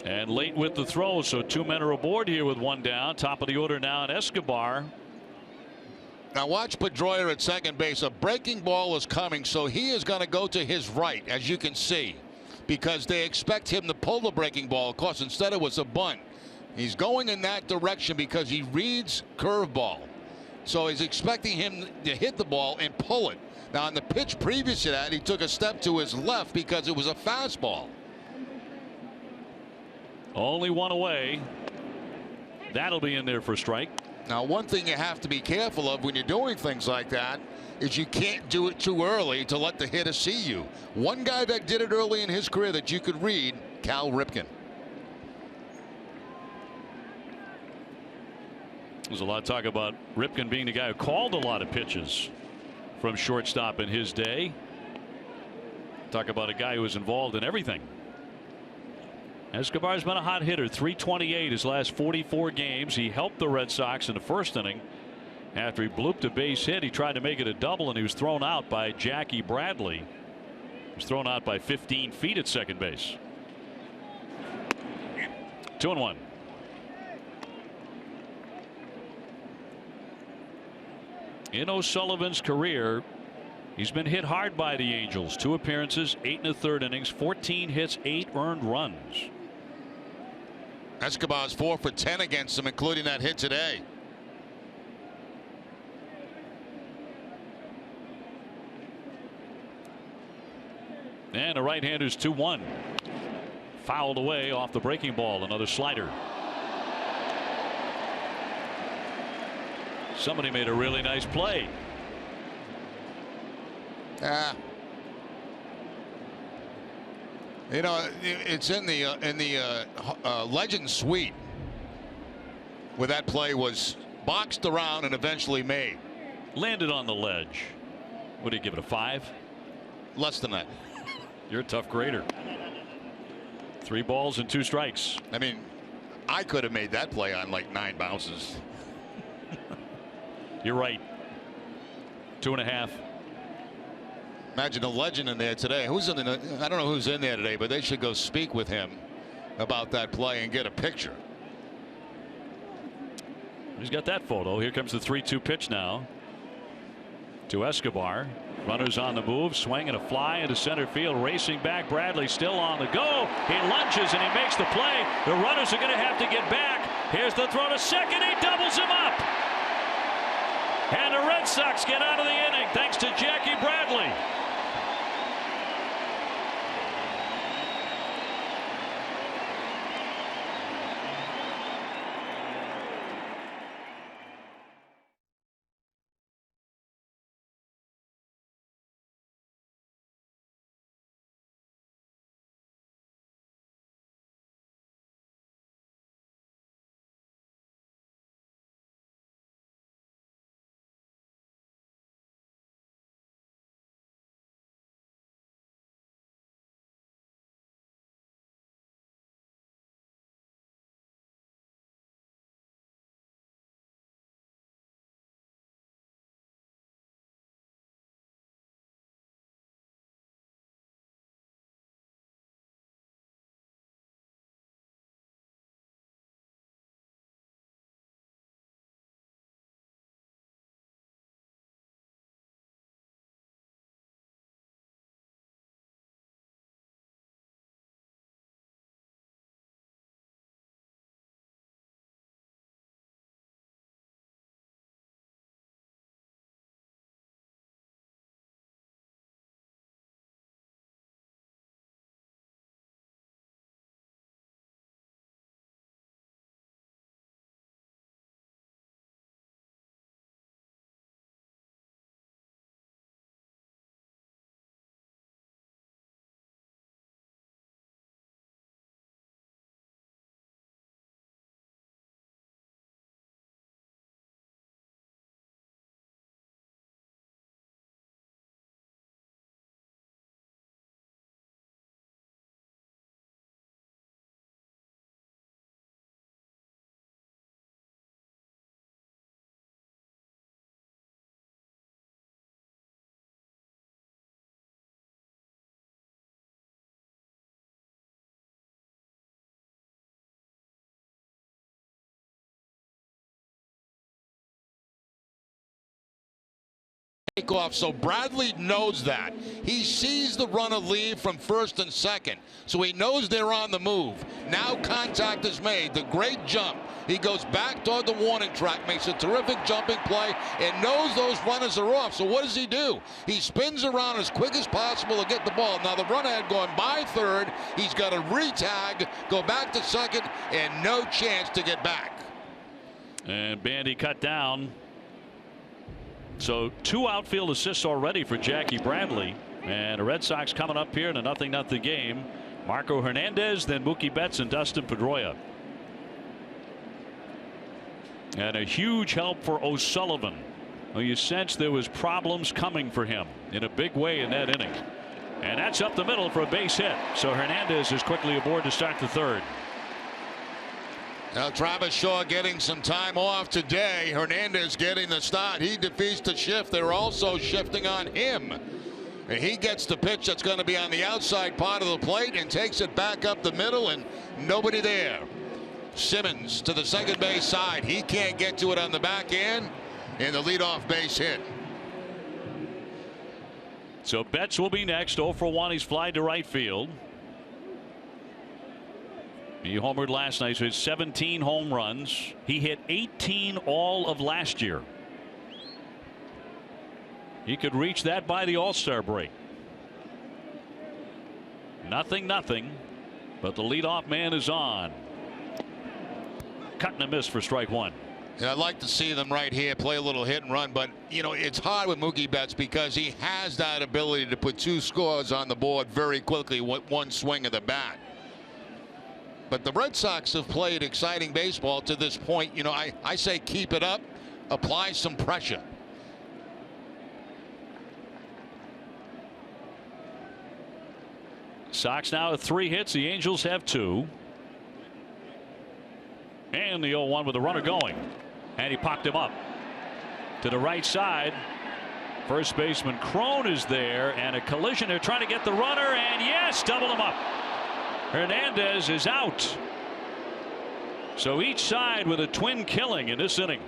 And late with the throw, so 2 men are aboard here with 1 down. Top of the order now in Escobar. Now watch Pedroia at second base. A breaking ball is coming, so he is going to go to his right, as you can see, because they expect him to pull the breaking ball. Of course, instead it was a bunt. He's going in that direction because he reads curveball. So he's expecting him to hit the ball and pull it. Now on the pitch previous to that, he took a step to his left because it was a fastball. Only 1 away. That'll be in there for a strike. Now, one thing you have to be careful of when you're doing things like that is you can't do it too early to let the hitter see you. One guy that did it early in his career that you could read, Cal Ripken. There's a lot of talk about Ripken being the guy who called a lot of pitches from shortstop in his day. Talk about a guy who was involved in everything. Escobar's been a hot hitter. .328 his last 44 games. He helped the Red Sox in the first inning. After he blooped a base hit, he tried to make it a double, and he was thrown out by Jackie Bradley. He was thrown out by 15 feet at second base. 2-1. In O'Sullivan's career, he's been hit hard by the Angels. 2 appearances, 8 1/3 innings, 14 hits, 8 earned runs. Escobar's 4 for 10 against him, including that hit today. And a right-hander's 2-1. Fouled away off the breaking ball. Another slider. Somebody made a really nice play. You know, it's in the Legend Suite where that play was boxed around and eventually made. Landed on the ledge. What do you give it, a 5? Less than that. You're a tough grader. 3 balls and 2 strikes. I mean, I could have made that play on like 9 bounces. You're right. 2.5. Imagine a legend in there today. Who's in the, I don't know who's in there today, but they should go speak with him about that play and get a picture. He's got that photo. Here comes the 3-2 pitch now to Escobar. Runners on the move, swing and a fly into center field, racing back. Bradley still on the go. He lunges and he makes the play. The runners are going to have to get back. Here's the throw to second. He doubles him up. And the Red Sox get out of the inning thanks to Jackie Bradley. Off, so Bradley knows that. He sees the runner leave from first and second, so he knows they're on the move. Now contact is made. The great jump. He goes back toward the warning track, makes a terrific jumping play, and knows those runners are off. So what does he do? He spins around as quick as possible to get the ball. Now the runner had gone by third. He's got to re-tag, go back to second, and no chance to get back. And Bandy cut down. So 2 outfield assists already for Jackie Bradley, and the Red Sox coming up here in a 0-0 game. Marco Hernandez, then Mookie Betts and Dustin Pedroia. And a huge help for O'Sullivan. Well, you sense there was problems coming for him in a big way in that inning. And that's up the middle for a base hit. So Hernandez is quickly aboard to start the third. Now Travis Shaw getting some time off today. Hernandez getting the start. He defeats the shift. They're also shifting on him. And he gets the pitch that's going to be on the outside part of the plate and takes it back up the middle, and nobody there. Simmons to the second base side. He can't get to it on the back end, and the leadoff base hit. So Betts will be next. 0 for 1. He's flied to right field. He homered last night, so he had 17 home runs. He hit 18 all of last year. He could reach that by the All-Star break. 0-0, but the leadoff man is on. Cut and a miss for strike one. Yeah, I'd like to see them right here play a little hit and run, but you know it's hard with Mookie Betts because he has that ability to put 2 scores on the board very quickly with one swing of the bat. But the Red Sox have played exciting baseball to this point. You know, I say keep it up, apply some pressure. Sox now with 3 hits. The Angels have 2. And the 0-1 with the runner going. And he popped him up to the right side. First baseman Crone is there, and a collision. They're trying to get the runner, and yes, double him up. Hernandez is out. So each side with a twin killing in this inning.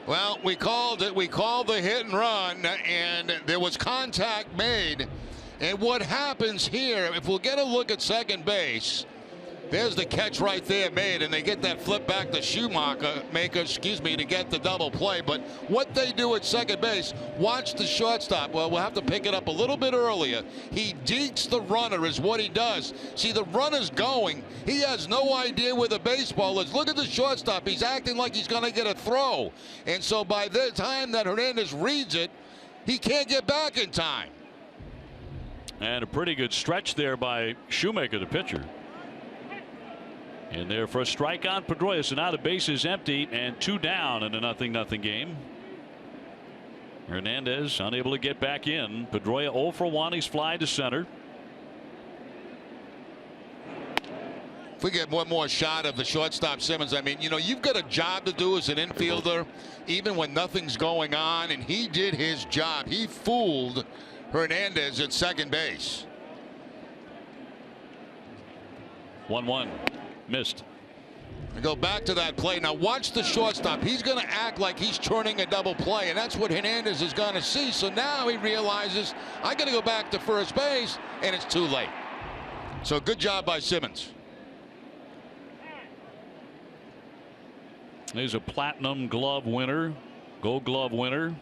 Well, we called it. We called the hit and run, and there was contact made. And what happens here, if we'll get a look at second base, there's the catch right there made, and they get that flip back to Schumacher, to get the double play. But what they do at second base, watch the shortstop. Well, we'll have to pick it up a little bit earlier. He dekes the runner is what he does. See, the runner's going. He has no idea where the baseball is. Look at the shortstop. He's acting like he's going to get a throw. And so by the time that Hernandez reads it, he can't get back in time. And a pretty good stretch there by Shoemaker, the pitcher. And there for a strike on Pedroia. So now the base is empty and 2 down in a 0-0 game. Hernandez unable to get back in. Pedroia 0 for 1. He's fly to center. If we get one more shot of the shortstop Simmons, I mean, you know, you've got a job to do as an infielder, even when nothing's going on, and he did his job. He fooled Hernandez at second base. 1-1. Missed. I go back to that play. Now watch the shortstop. He's going to act like he's turning a double play, and that's what Hernandez is going to see. So now he realizes I got to go back to first base, and it's too late. So good job by Simmons. He's a platinum glove winner, gold glove winner.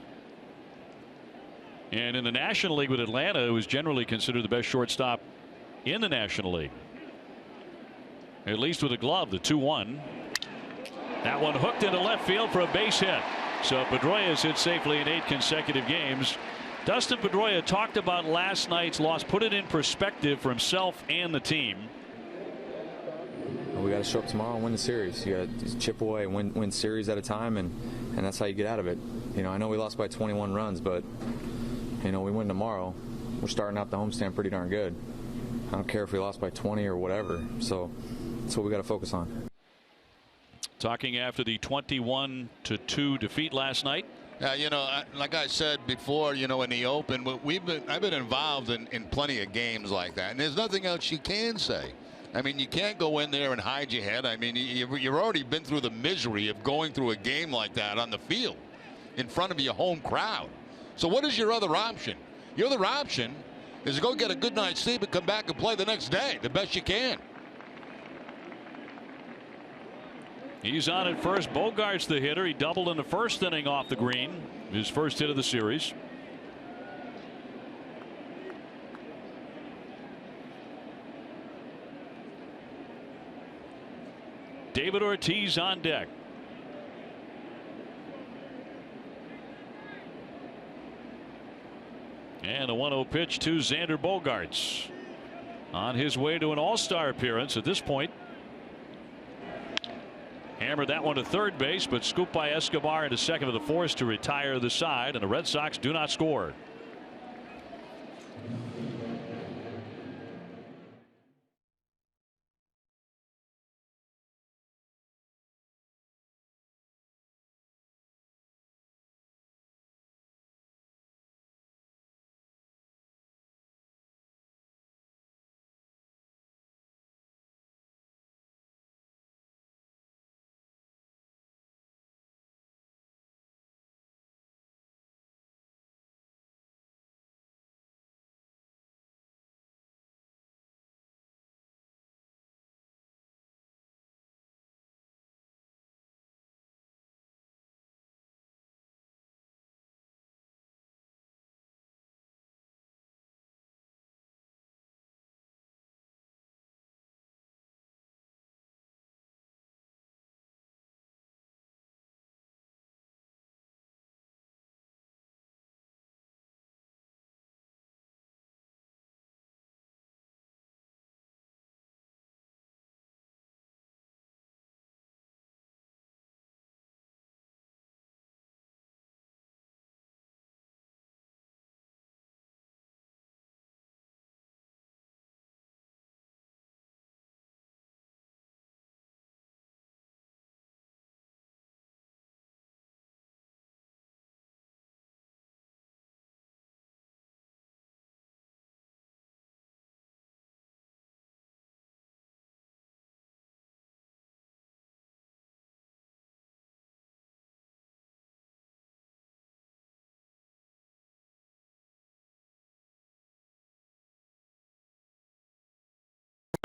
And in the National League with Atlanta, it was generally considered the best shortstop in the National League. At least with a glove, the 2-1. That one hooked into left field for a base hit. So Pedroia has hit safely in 8 consecutive games. Dustin Pedroia talked about last night's loss, put it in perspective for himself and the team. We got to show up tomorrow and win the series. You got to chip away, win series at a time, and that's how you get out of it. You know, I know we lost by 21 runs, but you know, we win tomorrow. We're starting out the homestand pretty darn good. I don't care if we lost by 20 or whatever. So that's what we got to focus on. Talking after the 21-2 defeat last night. You know, like I said before, you know, in the open, I've been involved in plenty of games like that, and there's nothing else you can say. I mean, you can't go in there and hide your head. I mean, you've already been through the misery of going through a game like that on the field in front of your home crowd. So what is your other option? Your other option is to go get a good night's sleep and come back and play the next day the best you can. He's on at first. Bogart's the hitter. He doubled in the first inning off the green. His first hit of the series. David Ortiz on deck. And a 1-0 pitch to Xander Bogaerts. On his way to an all-star appearance at this point. Hammered that one to third base, but scooped by Escobar into second of the fourth to retire the side, and the Red Sox do not score.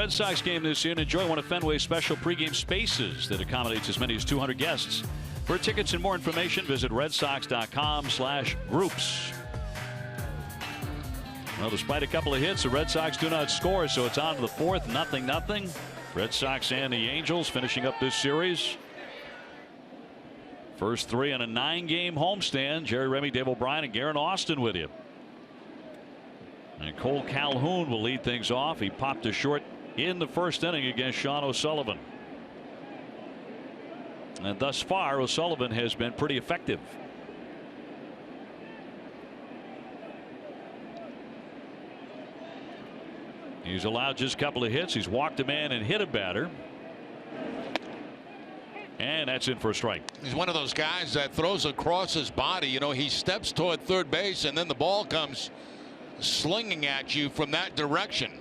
Red Sox game this year, and enjoy one of Fenway's special pregame spaces that accommodates as many as 200 guests. For tickets and more information, visit redsox.com/groups. Well, despite a couple of hits, the Red Sox do not score, so it's on to the fourth. 0-0. Red Sox and the Angels finishing up this series. First three in a 9-game homestand. Jerry Remy, Dave O'Brien, and Garrett Austin with you. And Cole Calhoun will lead things off. He popped a short in the first inning against Sean O'Sullivan. And thus far, O'Sullivan has been pretty effective. He's allowed just a couple of hits. He's walked a man and hit a batter. And that's in for a strike. He's one of those guys that throws across his body. You know, he steps toward third base and then the ball comes slinging at you from that direction.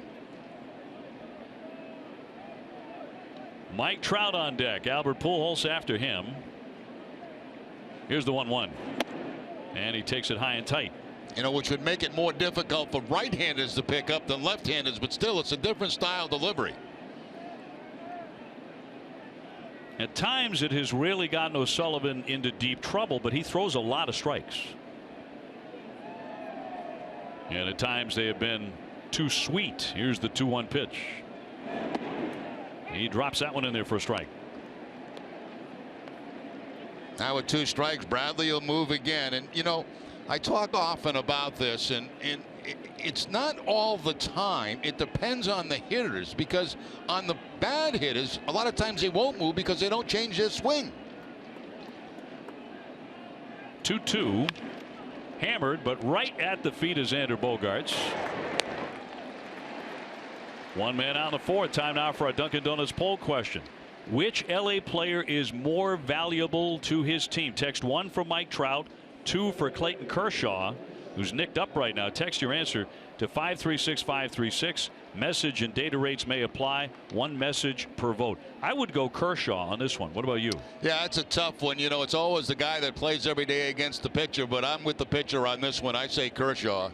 Mike Trout on deck. Albert Pujols after him. Here's the 1-1. And he takes it high and tight. You know, which would make it more difficult for right-handers to pick up than left-handers, but still it's a different style delivery. At times it has really gotten O'Sullivan into deep trouble, but he throws a lot of strikes. And at times they have been too sweet. Here's the 2-1 pitch. He drops that one in there for a strike. Now with 2 strikes, Bradley will move again. And, you know, I talk often about this, and it's not all the time. It depends on the hitters, because on the bad hitters, a lot of times they won't move because they don't change their swing. 2-2. Hammered, but right at the feet of Xander Bogaerts. One man out in the fourth. Time now for our Dunkin' Donuts poll question. Which LA player is more valuable to his team? Text 1 for Mike Trout, 2 for Clayton Kershaw, who's nicked up right now. Text your answer to 536-536. Message and data rates may apply. 1 message per vote. I would go Kershaw on this one. What about you? Yeah, it's a tough one. You know, it's always the guy that plays every day against the pitcher, but I'm with the pitcher on this one. I say Kershaw.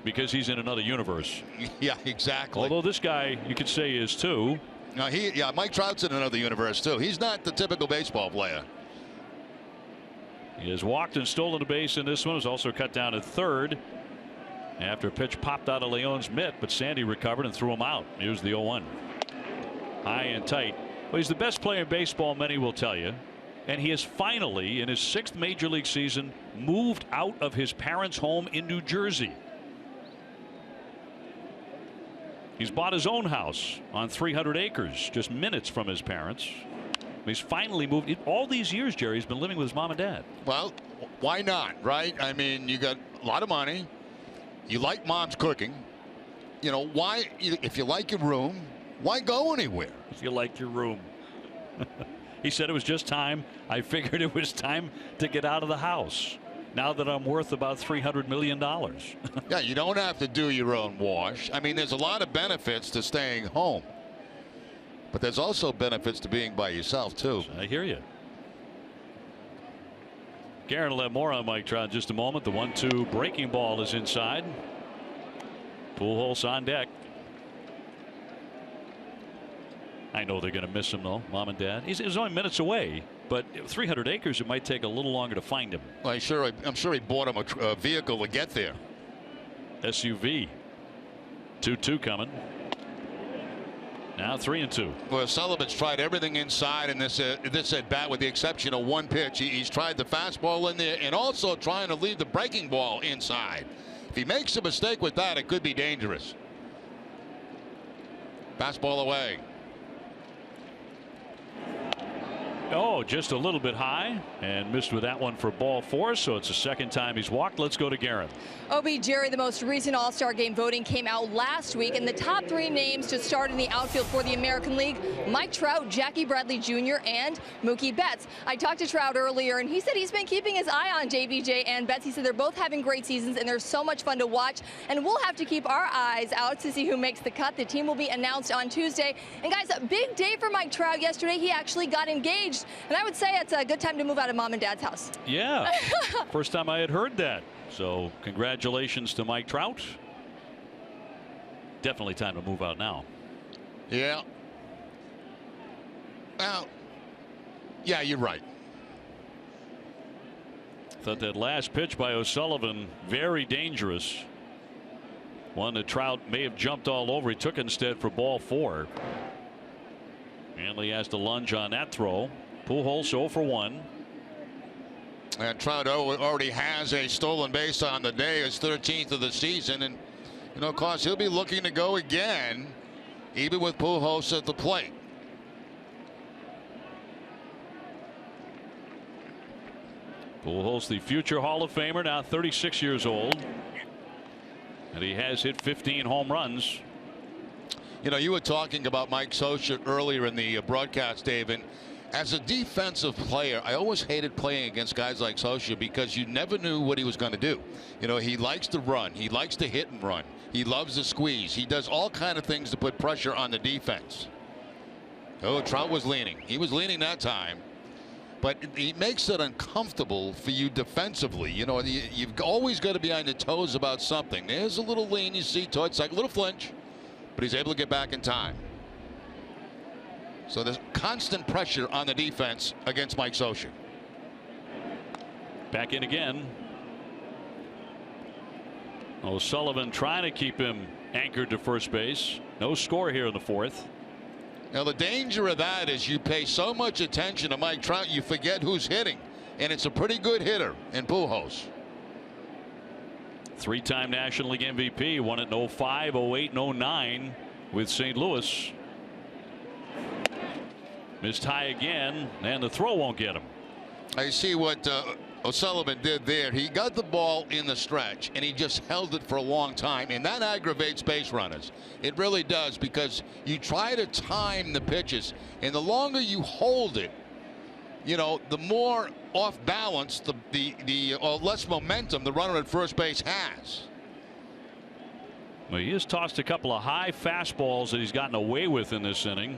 Because he's in another universe. Yeah, exactly. Although this guy, you could say, is too. No, Mike Trout's in another universe too. He's not the typical baseball player. He has walked and stolen a base in this one. Was also cut down at third after a pitch popped out of Leon's mitt, but Sandy recovered and threw him out. Here's the 0-1. High and tight. Well, he's the best player in baseball, many will tell you. And he has finally, in his 6th major league season, moved out of his parents' home in New Jersey. He's bought his own house on 300 acres, just minutes from his parents. He's finally moved. All these years, Jerry, he's been living with his mom and dad. Well, why not, right? I mean, you got a lot of money. You like mom's cooking. You know, why, if you like your room, why go anywhere? If you like your room. He said it was just time. I figured it was time to get out of the house. Now that I'm worth about $300 million. Yeah, you don't have to do your own wash. I mean, there's a lot of benefits to staying home. But there's also benefits to being by yourself, too. I hear you. Garen will have more on Mike Trout in just a moment. The 1-2 breaking ball is inside. Pujols on deck. I know they're going to miss him, though, mom and dad. He's only minutes away. But 300 acres, it might take a little longer to find him. Well, I'm sure he bought him a vehicle to get there. SUV. 2-2 coming. Now 3-2. Well, Sullivan's tried everything inside in this at bat, with the exception of 1 pitch. He's tried the fastball in there and also trying to leave the breaking ball inside. If he makes a mistake with that, it could be dangerous. Fastball away. Oh, just a little bit high and missed with that one for ball 4. So it's the 2nd time he's walked. Let's go to Garen. OB, Jerry, the most recent All-Star game voting came out last week, and the top 3 names to start in the outfield for the American League: Mike Trout, Jackie Bradley Jr., and Mookie Betts. I talked to Trout earlier, and he said he's been keeping his eye on JBJ and Betts. He said they're both having great seasons, and they're so much fun to watch, and we'll have to keep our eyes out to see who makes the cut. The team will be announced on Tuesday. And guys, a big day for Mike Trout yesterday. He actually got engaged, and I would say it's a good time to move out of mom and dad's house. Yeah. First time I had heard that. So congratulations to Mike Trout. Definitely time to move out now. Yeah. Well, yeah, you're right. Thought that last pitch by O'Sullivan very dangerous. One that Trout may have jumped all over. He took instead for ball 4. Hanley has to lunge on that throw. Pujols 0 for 1. And Trout already has a stolen base on the day, his 13th of the season, and of course he'll be looking to go again, even with Pujols at the plate. Pujols, the future Hall of Famer, now 36 years old, and he has hit 15 home runs. You were talking about Mike Scioscia earlier in the broadcast, David. As a defensive player, I always hated playing against guys like Scioscia because you never knew what he was going to do. He likes to run. He likes to hit and run. He loves to squeeze. He does all kind of things to put pressure on the defense. Oh, Trout was leaning. He was leaning that time. But he makes it uncomfortable for you defensively. You've always got to be on your toes about something. There's a little lean you see towards, like a little flinch, but he's able to get back in time. So there's constant pressure on the defense against Mike Scioscia. Back in again. O'Sullivan trying to keep him anchored to first base. No score here in the 4th. Now the danger of that is you pay so much attention to Mike Trout you forget who's hitting, and it's a pretty good hitter in Pujols. 3-time National League MVP, won it in 05, 08, and 09 with St. Louis. Missed high again, and the throw won't get him. I see what O'Sullivan did there. He got the ball in the stretch, and he just held it for a long time, and that aggravates base runners. It really does, because you try to time the pitches, and the longer you hold it, the more off balance or less momentum the runner at first base has. Well, he has tossed a couple of high fastballs that he's gotten away with in this inning.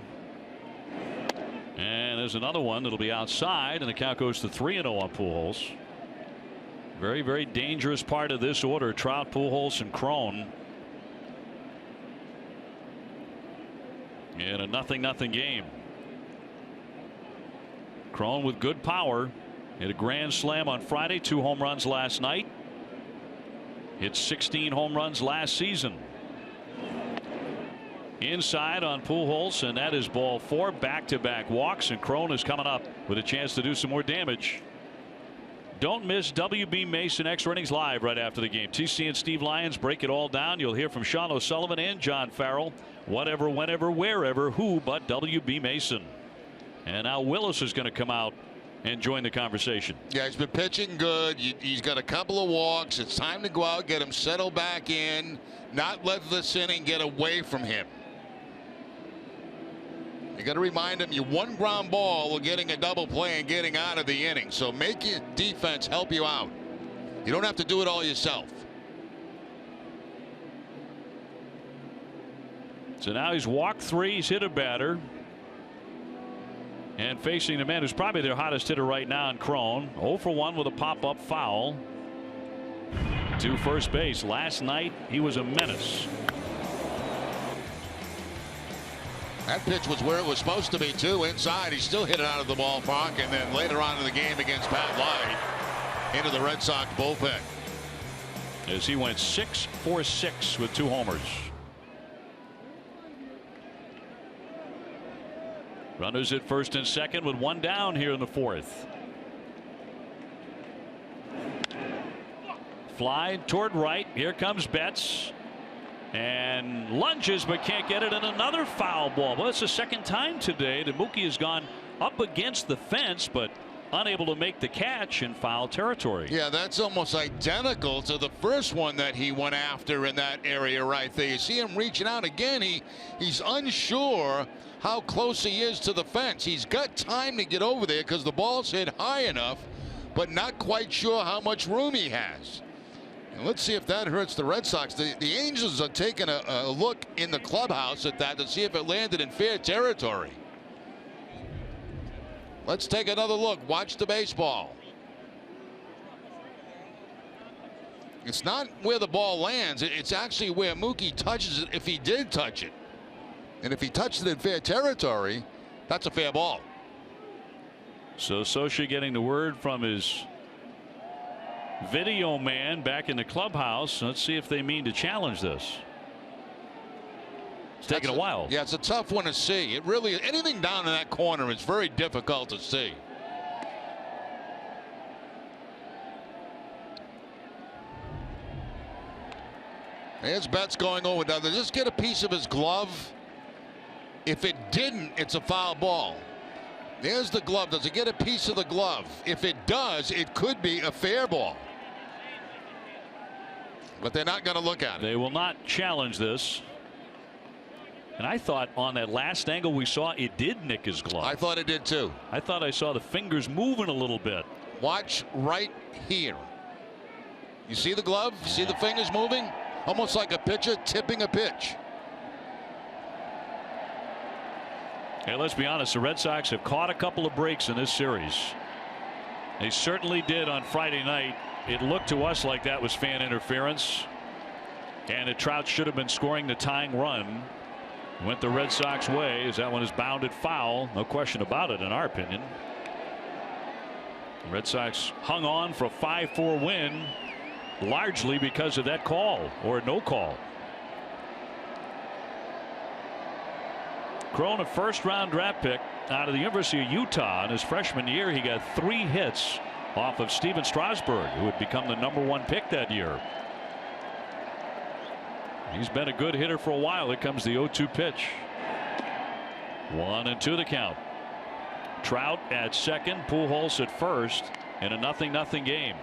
And there's another one that'll be outside, and the count goes to 3-0 on Pujols. Very, very dangerous part of this order. Trout, Pujols, and Cron. In a 0-0 game. Cron with good power. Hit a grand slam on Friday. 2 home runs last night. Hit 16 home runs last season. Inside on Pujols, and that is ball 4. Back-to-back walks, and Cron is coming up with a chance to do some more damage. Don't miss WB Mason Extra Innings Live right after the game. TC and Steve Lyons break it all down. You'll hear from Sean O'Sullivan and John Farrell. Whatever, whenever, wherever, who but WB Mason. And now Willis is going to come out and join the conversation. Yeah, he's been pitching good. He's got a couple of walks. It's time to go out, get him settled back in, not let this inning get away from him. You got to remind him, you one ground ball or getting a double play and getting out of the inning. So make your defense help you out. You don't have to do it all yourself. So now he's walked 3. He's hit a batter. And facing the man who's probably their hottest hitter right now in Cron. 0 for 1 with a pop-up foul to first base. Last night he was a menace. That pitch was where it was supposed to be, too. Inside, he still hit it out of the ballpark, and then later on in the game against Pat Light into the Red Sox bullpen. As he went 6 for 6 with 2 homers. Runners at first and second with 1 down here in the 4th. Fly toward right. Here comes Betts. And lunges but can't get it, and another foul ball. Well, it's the second time today that Mookie has gone up against the fence but unable to make the catch in foul territory. Yeah, that's almost identical to the first one that he went after in that area right there. You see him reaching out again. He's unsure how close he is to the fence. He's got time to get over there because the ball's hit high enough, but not quite sure how much room he has. And let's see if that hurts the Red Sox. The Angels are taking a look in the clubhouse at that to see if it landed in fair territory. Let's take another look. Watch the baseball. It's not where the ball lands. It's actually where Mookie touches it, if he did touch it. And if he touched it in fair territory, that's a fair ball. So Socia getting the word from his video man back in the clubhouse. Let's see if they mean to challenge this. It's taking a while. Yeah, it's a tough one to see. It really, anything down in that corner is very difficult to see. There's Betts going over. Does it just get a piece of his glove? If it didn't, it's a foul ball. There's the glove. Does it get a piece of the glove? If it does, it could be a fair ball. But they're not going to look at it. They will not challenge this. And I thought on that last angle we saw, it did nick his glove. I thought it did too. I thought I saw the fingers moving a little bit. Watch right here. You see the glove? You see the fingers moving? Almost like a pitcher tipping a pitch. Hey, let's be honest. The Red Sox have caught a couple of breaks in this series. They certainly did on Friday night. It looked to us like that was fan interference. And Trout should have been scoring the tying run. Went the Red Sox way as that one is bounded foul. No question about it in our opinion. The Red Sox hung on for a 5-4 win largely because of that call or no call. Cron, a first-round draft pick out of the University of Utah. In his freshman year, he got 3 hits off of Steven Strasburg, who had become the #1 pick that year. He's been a good hitter for a while. Here comes the 0-2 pitch. 1-2 the count. Trout at second, Pujols at first in a 0-0 game.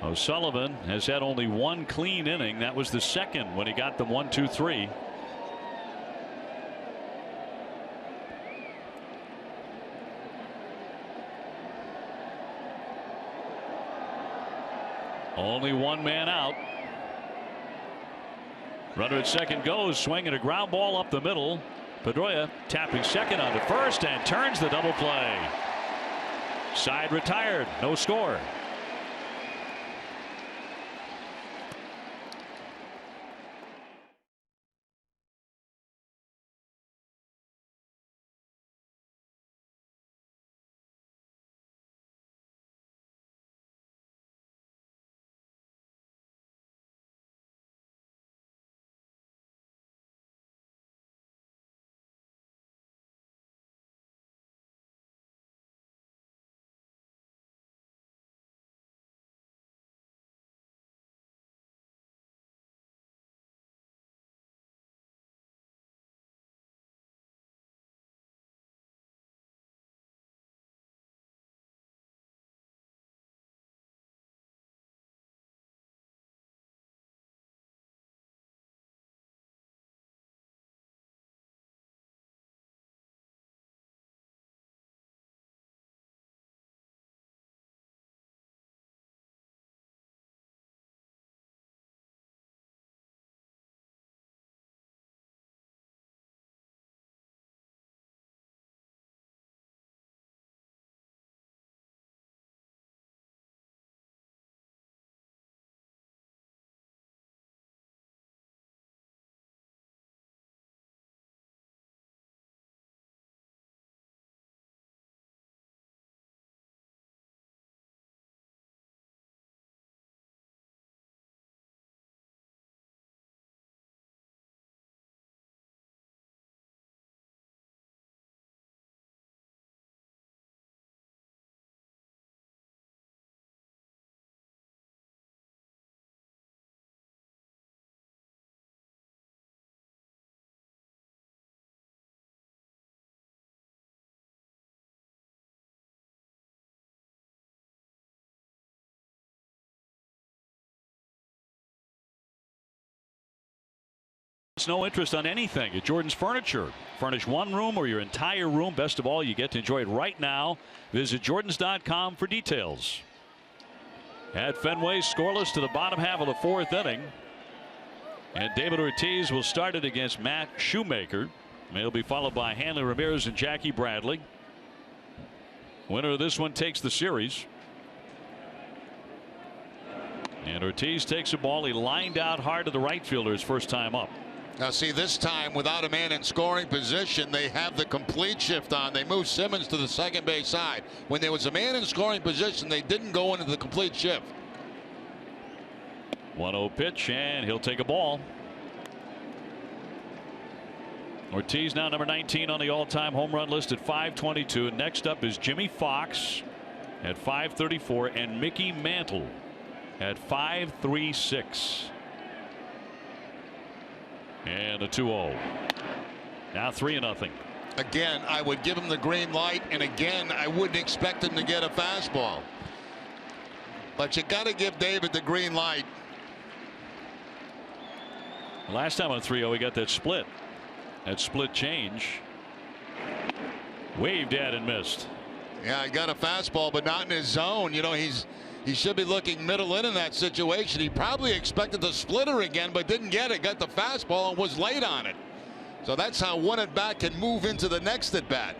O'Sullivan has had only 1 clean inning. That was the second when he got them 1-2-3. Only 1 man out. Runner at second goes, swinging a ground ball up the middle. Pedroia tapping second onto first and turns the double play. Side retired, no score. No interest on anything at Jordan's Furniture. Furnish one room or your entire room. Best of all, you get to enjoy it right now. Visit Jordans.com for details. At Fenway, scoreless to the bottom half of the 4th inning. And David Ortiz will start it against Matt Shoemaker. He'll be followed by Hanley Ramirez and Jackie Bradley. Winner of this one takes the series. And Ortiz takes a ball. He lined out hard to the right fielder his first time up. Now see, this time without a man in scoring position, they have the complete shift on. They moved Simmons to the second base side. When there was a man in scoring position, they didn't go into the complete shift. 1-0 pitch, and he'll take a ball. Ortiz now number 19 on the all-time home run list at 522. Next up is Jimmy Fox at 534 and Mickey Mantle at 536. And a 2-0. Now 3-0. Again, I would give him the green light, and again, I wouldn't expect him to get a fastball. But you got to give David the green light. Last time on 3-0, he got that split. That split change. Waved at and missed. Yeah, he got a fastball, but not in his zone. You know, he should be looking middle in that situation. He probably expected the splitter again, but didn't get it. Got the fastball and was late on it. So that's how one at bat can move into the next at bat.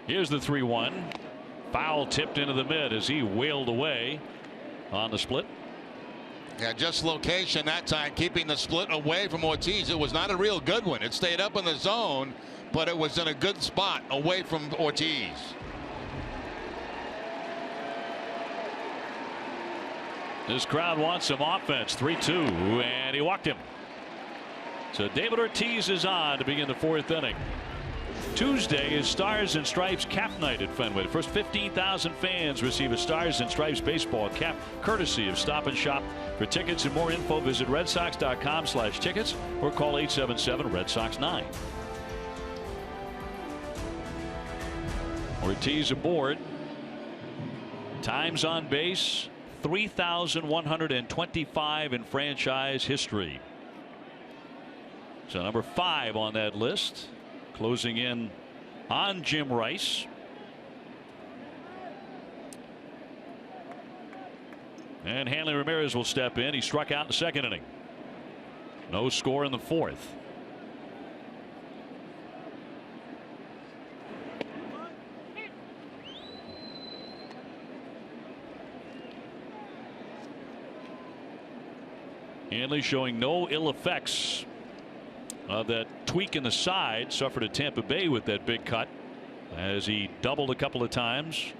Here's the 3-1. Foul tipped into the mid as he wailed away on the split. Yeah, just location that time, keeping the split away from Ortiz. It was not a real good one. It stayed up in the zone, but it was in a good spot away from Ortiz. This crowd wants some offense. 3-2, and he walked him. So David Ortiz is on to begin the 4th inning. Tuesday is Stars and Stripes cap night at Fenway. The first 15,000 fans receive a Stars and Stripes baseball cap courtesy of Stop and Shop. For tickets and more info, visit redsox.com/tickets or call 877-RED-SOX-9. Ortiz aboard. Times on base 3,125 in franchise history. So number 5 on that list. Closing in on Jim Rice. And Hanley Ramirez will step in. He struck out in the 2nd inning. No score in the 4th. Hanley showing no ill effects of that tweak in the side suffered at Tampa Bay with that big cut as he doubled a couple of times,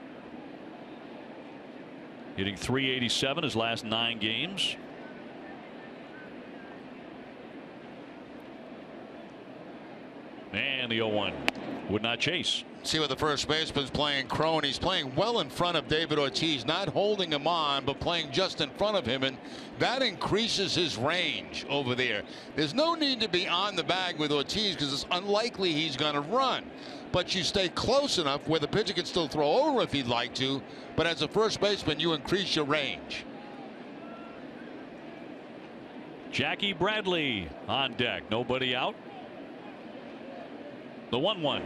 hitting .387 his last 9 games. And the 0-1 would not chase. See what the first baseman's playing, Crone. He's playing well in front of David Ortiz, not holding him on, but playing just in front of him, and that increases his range over there. There's no need to be on the bag with Ortiz because it's unlikely he's going to run. But you stay close enough where the pitcher can still throw over if he'd like to, but as a first baseman, you increase your range. Jackie Bradley on deck. Nobody out. The 1-1.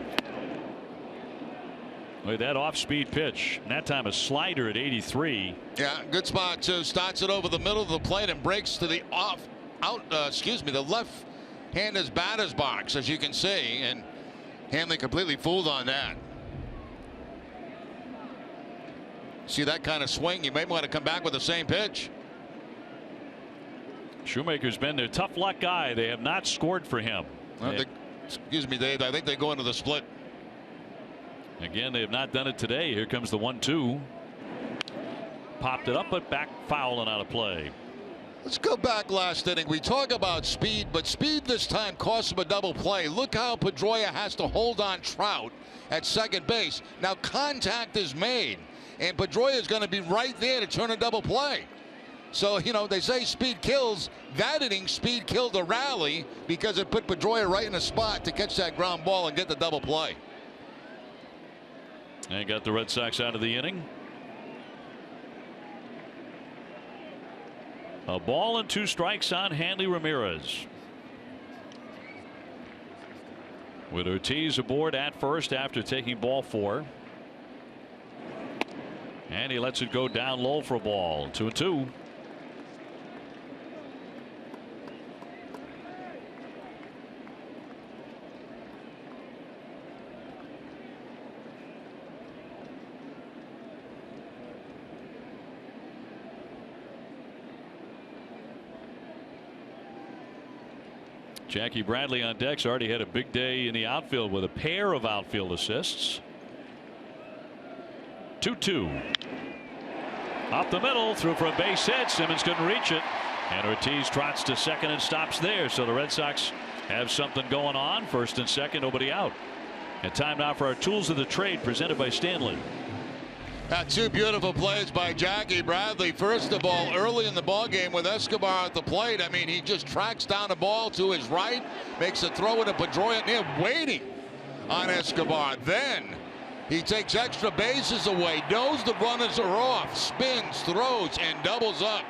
With that off-speed pitch, and that time a slider at 83. Yeah, good spot too. Starts it over the middle of the plate and breaks to the the left-handed batter's box, as you can see, and Hanley completely fooled on that. See that kind of swing, you may want to come back with the same pitch. Shoemaker's been their tough luck guy. They have not scored for him. Excuse me, Dave. I think they go into the split. Again, they have not done it today. Here comes the 1-2. Popped it up, but back foul and out of play. Let's go back last inning. We talk about speed, but speed this time cost him a double play. Look how Pedroia has to hold on Trout at second base. Now contact is made, and Pedroia is going to be right there to turn a double play. So, you know, they say speed kills. That inning, speed killed a rally because it put Pedroia right in a spot to catch that ground ball and get the double play. And got the Red Sox out of the inning. A ball and 2 strikes on Hanley Ramirez. With Ortiz aboard at first after taking ball 4. And he lets it go down low for a ball. 2-2. Jackie Bradley on deck's already had a big day in the outfield with a pair of outfield assists. 2-2. Up the middle, threw for a base hit. Simmons couldn't reach it. And Ortiz trots to second and stops there. So the Red Sox have something going on. First and second, nobody out. And time now for our tools of the trade presented by Stanley. Two beautiful plays by Jackie Bradley. First of all, early in the ball game with Escobar at the plate, I mean, he just tracks down the ball to his right, makes a throw to Pedroia near, waiting on Escobar. Then he takes extra bases away, knows the runners are off, spins, throws, and doubles up.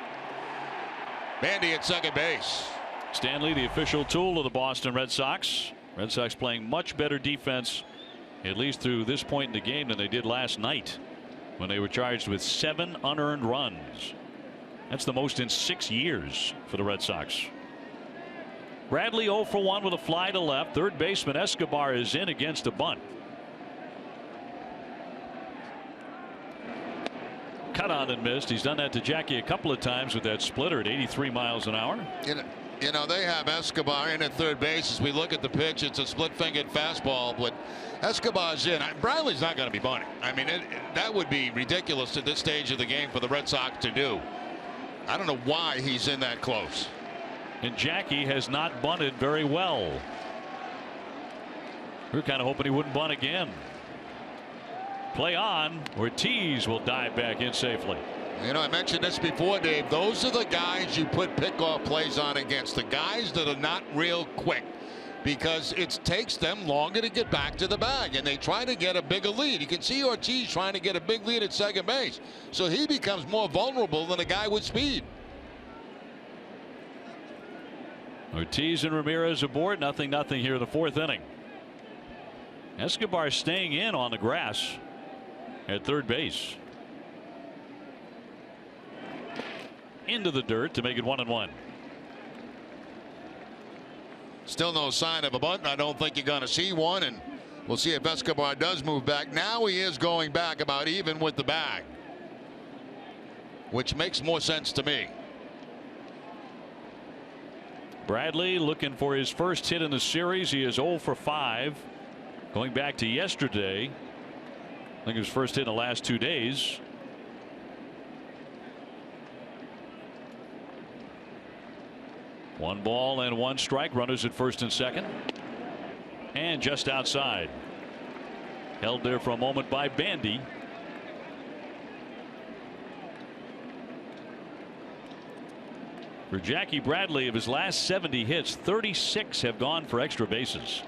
Bandy at second base. Stanley, the official tool of the Boston Red Sox. Red Sox playing much better defense, at least through this point in the game, than they did last night, when they were charged with 7 unearned runs. That's the most in 6 years for the Red Sox. Bradley 0 for 1 with a fly to left. Third baseman Escobar is in against a bunt. Cut on and missed. He's done that to Jackie a couple of times with that splitter at 83 miles an hour. You know, they have Escobar in at third base. As we look at the pitch, it's a split-fingered fastball, but Escobar's in. Bradley's not going to be bunting. I mean, that would be ridiculous at this stage of the game for the Red Sox to do. I don't know why he's in that close. And Jackie has not bunted very well. We were kind of hoping he wouldn't bunt again. Play on. Ortiz will dive back in safely. You know, I mentioned this before, Dave. Those are the guys you put pickoff plays on against, the guys that are not real quick, because it takes them longer to get back to the bag, and they try to get a bigger lead. You can see Ortiz trying to get a big lead at second base, so he becomes more vulnerable than a guy with speed. Ortiz and Ramirez aboard. 0-0 here in the 4th inning. Escobar staying in on the grass at third base. Into the dirt to make it 1-1. Still no sign of a bunt. I don't think you're going to see one, and we'll see if Escobar does move back. Now he is going back about even with the bag, which makes more sense to me. Bradley looking for his first hit in the series. He is 0 for 5. Going back to yesterday, I think his first hit in the last 2 days. One ball and one strike. Runners at first and second. And just outside. Held there for a moment by Bandy. For Jackie Bradley, of his last 70 hits, 36 have gone for extra bases.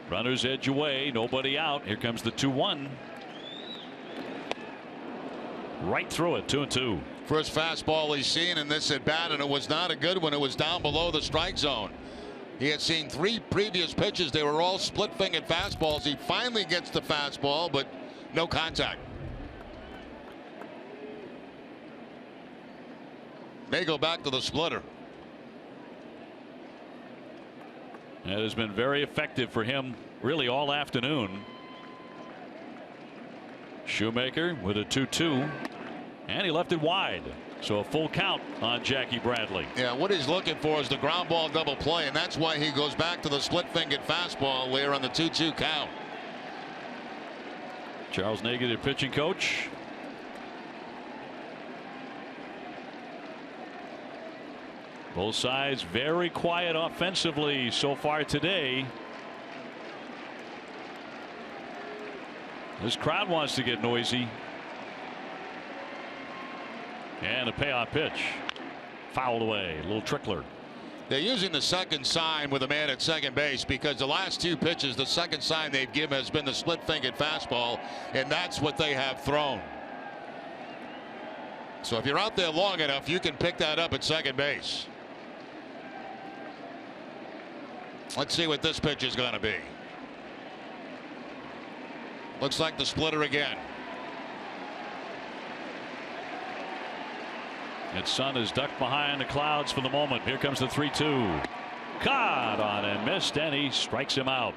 Runners edge away, nobody out. Here comes the 2-1. Right through it, 2-2. First fastball he's seen in this at bat, and it was not a good one. It was down below the strike zone. He had seen 3 previous pitches. They were all split-fingered fastballs. He finally gets the fastball, but no contact. May go back to the splitter. That has been very effective for him really all afternoon. Shoemaker with a 2-2, and he left it wide, so a full count on Jackie Bradley. Yeah, what he's looking for is the ground ball double play, and that's why he goes back to the split-fingered fastball there on the 2-2 count. Charles Nagy, the pitching coach. Both sides very quiet offensively so far today. This crowd wants to get noisy. And a payoff pitch. Fouled away. A little trickler. They're using the second sign with a man at second base because the last 2 pitches, the second sign they've given has been the split-fingered fastball, and that's what they have thrown. So if you're out there long enough, you can pick that up at second base. Let's see what this pitch is going to be. Looks like the splitter again. And Sun is ducked behind the clouds for the moment. Here comes the 3-2. Caught on and missed, and he strikes him out.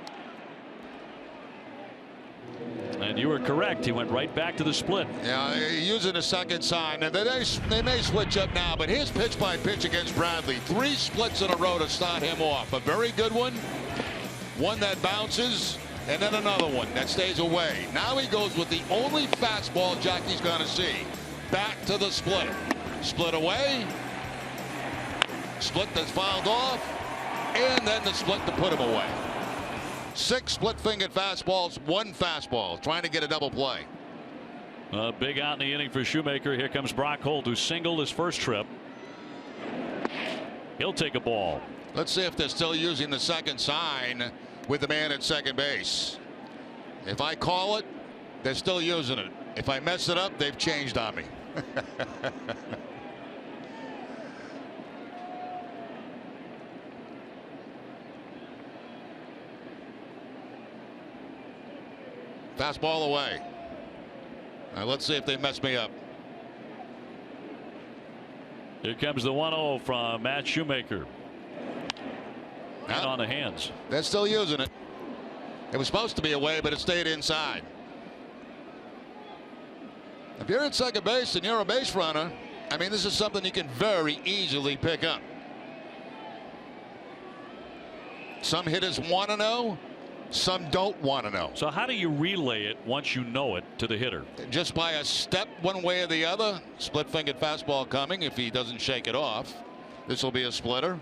And you were correct. He went right back to the split. Yeah, using a second sign. And they may switch up now, but here's pitch by pitch against Bradley. 3 splits in a row to start him off. A very good one. One that bounces, and then another one that stays away. Now he goes with the only fastball Jackie's going to see. Back to the split. Split away. Split that's fouled off. And then the split to put him away. 6 split-fingered fastballs, 1 fastball. Trying to get a double play. Big out in the inning for Shoemaker. Here comes Brock Holt, who singled his first trip. He'll take a ball. Let's see if they're still using the second sign with the man at second base. If I call it, they're still using it. If I mess it up, they've changed on me. Fastball away. Now let's see if they mess me up. Here comes the 1-0 from Matt Shoemaker. And on the hands. They're still using it. It was supposed to be away, but it stayed inside. If you're at second base and you're a base runner, I mean, this is something you can very easily pick up. Some hitters want to know. Some don't want to know. So how do you relay it once you know it to the hitter? Just by a step one way or the other. Split-fingered fastball coming if he doesn't shake it off. This will be a splitter.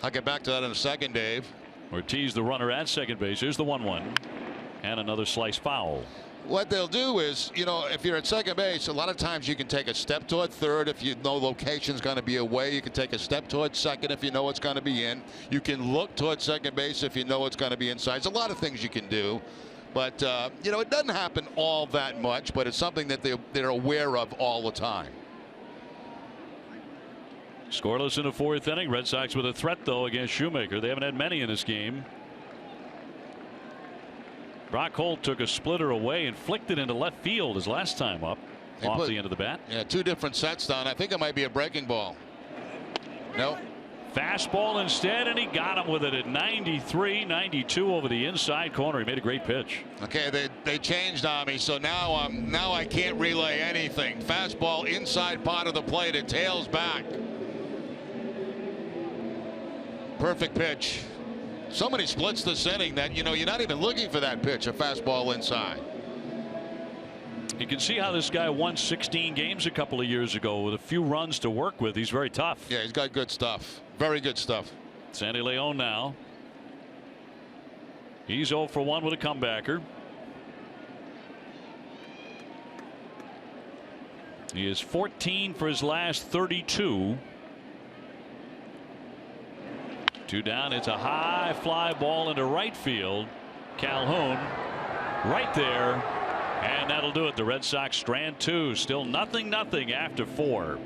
I'll get back to that in a second, Dave. Ortiz, the runner at second base. Here's the 1-1. And another slice foul. What they'll do is, you know, if you're at second base, a lot of times you can take a step toward third if you know location's going to be away. You can take a step toward second if you know it's going to be in. You can look toward second base if you know it's going to be inside. There's a lot of things you can do. But, you know, it doesn't happen all that much, but it's something that they're aware of all the time. Scoreless in the 4th inning. Red Sox with a threat, though, against Shoemaker. They haven't had many in this game. Brock Holt took a splitter away and flicked it into left field his last time up off the end of the bat. Yeah, 2 different sets down. I think it might be a breaking ball. No. Fastball instead, and he got him with it at 93, 92 over the inside corner. He made a great pitch. Okay, they changed on me, so now I can't relay anything. Fastball inside part of the plate. It tails back. Perfect pitch. So many splits this inning that, you know, you're not even looking for that pitch, a fastball inside. You can see how this guy won 16 games a couple of years ago with a few runs to work with. He's very tough. Yeah, he's got good stuff. Very good stuff. Sandy Leon now. He's 0 for 1 with a comebacker. He is 14 for his last 32. 2 down. It's a high fly ball into right field. Calhoun right there, and that'll do it. The Red Sox strand 2. Still nothing after 4.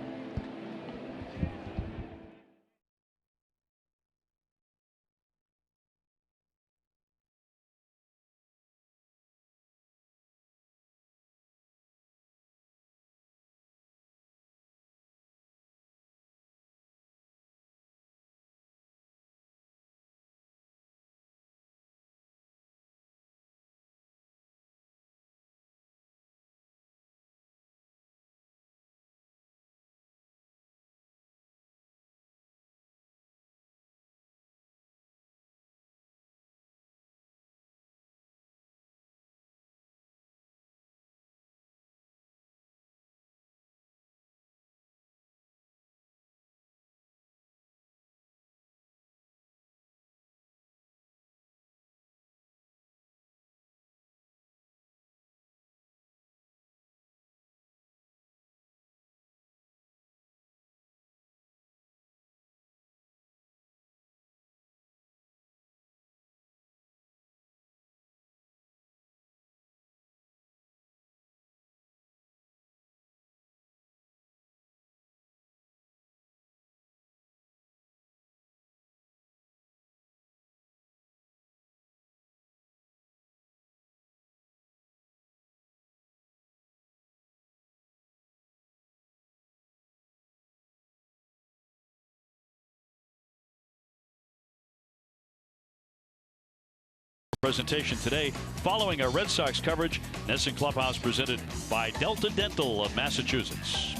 Presentation today following our Red Sox coverage. Nesson Clubhouse presented by Delta Dental of Massachusetts.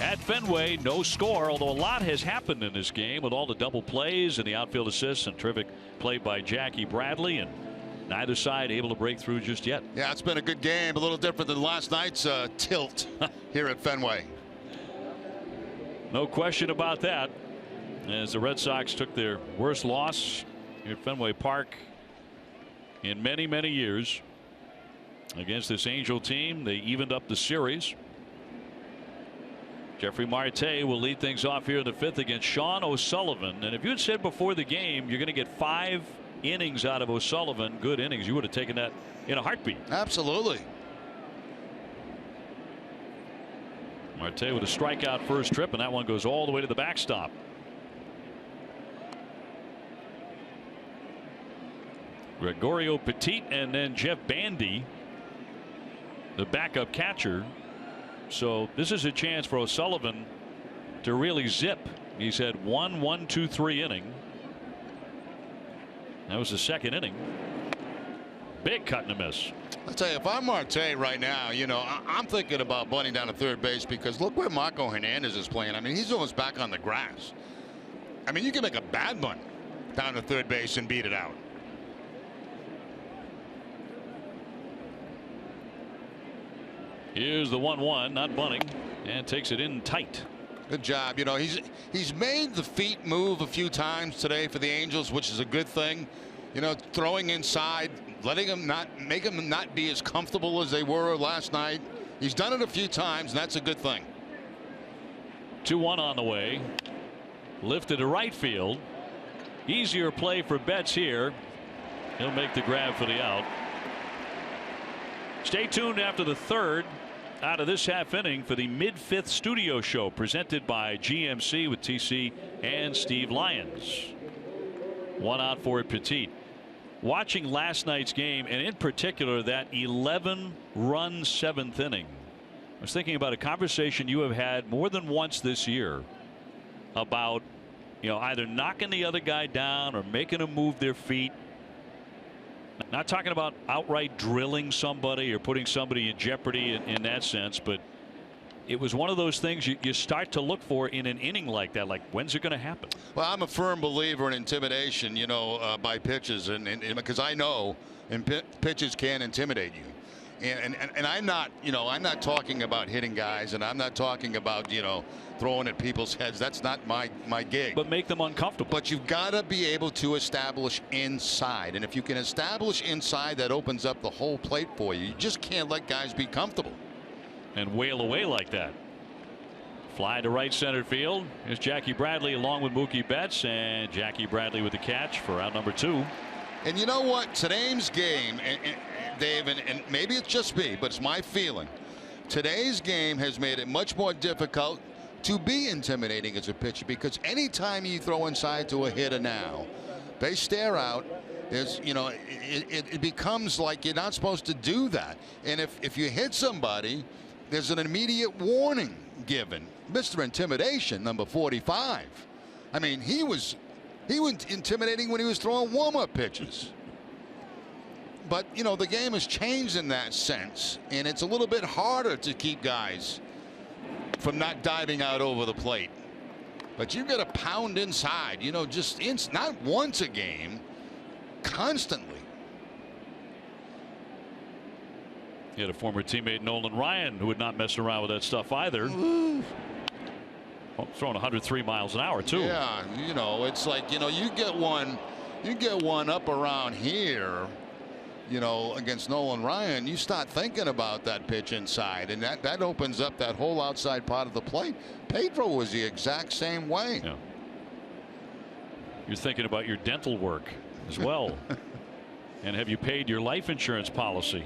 At Fenway, no score, although a lot has happened in this game with all the double plays and the outfield assists and terrific play by Jackie Bradley, and neither side able to break through just yet. Yeah, it's been a good game, a little different than last night's tilt here at Fenway. No question about that, as the Red Sox took their worst loss at Fenway Park in many, many years against this Angel team. They evened up the series. Jeffrey Marte will lead things off here in the 5th against Sean O'Sullivan. And if you had said before the game you're going to get 5 innings out of O'Sullivan, good innings, you would have taken that in a heartbeat. Absolutely. Marte with a strikeout first trip, and that one goes all the way to the backstop. Gregorio Petit and then Jeff Bandy, the backup catcher. So this is a chance for O'Sullivan to really zip. He's had 1-1-2-3 inning. That was the second inning. Big cut and a miss. I'll tell you, if I'm Marte right now, you know, I'm thinking about bunting down to third base, because look where Marco Hernandez is playing. I mean, he's almost back on the grass. I mean, you can make a bad bunt down to third base and beat it out. Here's the 1-1, not bunting, and takes it in tight. Good job. You know, he's made the feet move a few times today for the Angels, which is a good thing. You know, throwing inside, letting them make them not be as comfortable as they were last night. He's done it a few times, and that's a good thing. 2-1 on the way. Lifted to right field. Easier play for Betts here. He'll make the grab for the out. Stay tuned after the third out of this half inning for the mid-5th studio show presented by GMC with TC and Steve Lyons. 1 out for Petit. Watching last night's game, and in particular that 11-run 7th inning, I was thinking about a conversation you have had more than once this year about, you know, either knocking the other guy down or making them move their feet. Not talking about outright drilling somebody or putting somebody in jeopardy in that sense, but it was one of those things you start to look for in an inning like that. Like, when's it going to happen? Well, I'm a firm believer in intimidation, you know, by pitches, and because I know pitches can intimidate you. And I'm not, you know, I'm not talking about hitting guys, and I'm not talking about, you know, throwing at people's heads. That's not my gig. But make them uncomfortable. But you've got to be able to establish inside, and if you can establish inside, that opens up the whole plate for you. You just can't let guys be comfortable and wail away like that. Fly to right center field. Here's Jackie Bradley along with Mookie Betts, and Jackie Bradley with the catch for out number 2. And you know what? Today's game, Dave, and maybe it's just me, but it's my feeling. Today's game has made it much more difficult to be intimidating as a pitcher, because anytime you throw inside to a hitter now, they stare out. There's, you know, it becomes like you're not supposed to do that. And if you hit somebody, there's an immediate warning given. Mr. Intimidation, number 45. I mean, he was intimidating when he was throwing warm-up pitches. But, you know, the game has changed in that sense, and it's a little bit harder to keep guys from not diving out over the plate. But you've got to pound inside, you know, just not once a game, constantly. He had a former teammate, Nolan Ryan, who would not mess around with that stuff either. Well, throwing 103 miles an hour too. Yeah, you know, it's like, you know, you get one up around here, you know, against Nolan Ryan, you start thinking about that pitch inside, and that opens up that whole outside part of the plate. Pedro was the exact same way. Yeah. You're thinking about your dental work as well. And have you paid your life insurance policy?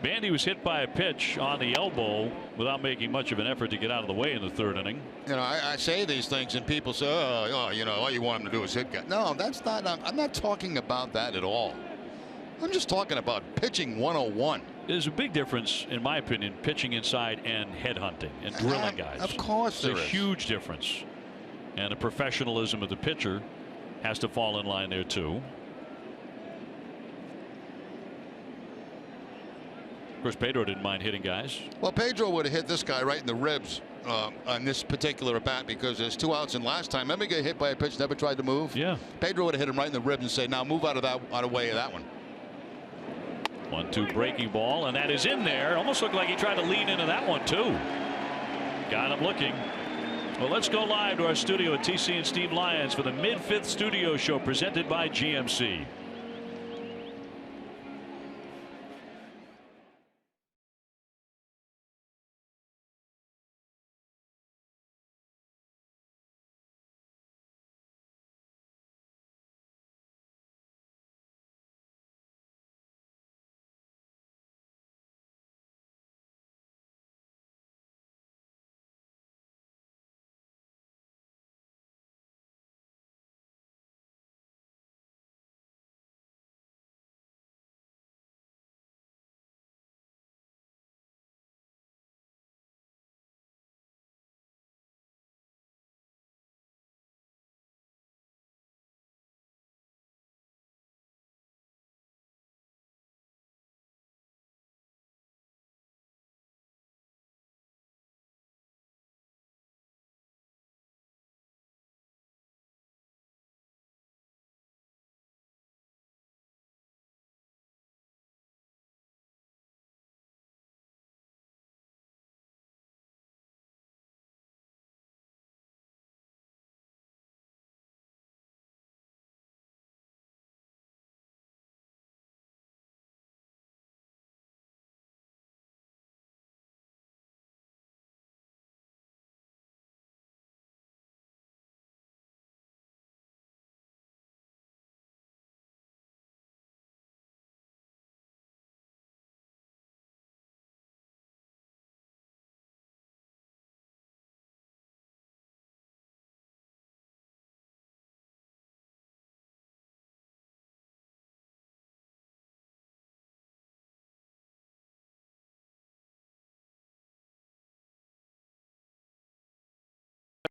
Bandy was hit by a pitch on the elbow without making much of an effort to get out of the way in the third inning. You know, I say these things and people say, oh, you know, all you want him to do is hit guys. No, that's not. I'm not talking about that at all. I'm just talking about pitching 101. There's a big difference, in my opinion, pitching inside and headhunting and drilling guys. Of course, there's a huge difference, and the professionalism of the pitcher has to fall in line there too. Of course, Pedro didn't mind hitting guys. Well, Pedro would have hit this guy right in the ribs on this particular at bat, because there's 2 outs, and last time, remember, he got hit by a pitch, never tried to move. Yeah. Pedro would have hit him right in the ribs and said, "Now move out of the way of that one." 1-2 breaking ball, and that is in there. Almost looked like he tried to lean into that one too. Got him looking. Well, let's go live to our studio at TC and Steve Lyons for the mid-fifth studio show presented by GMC.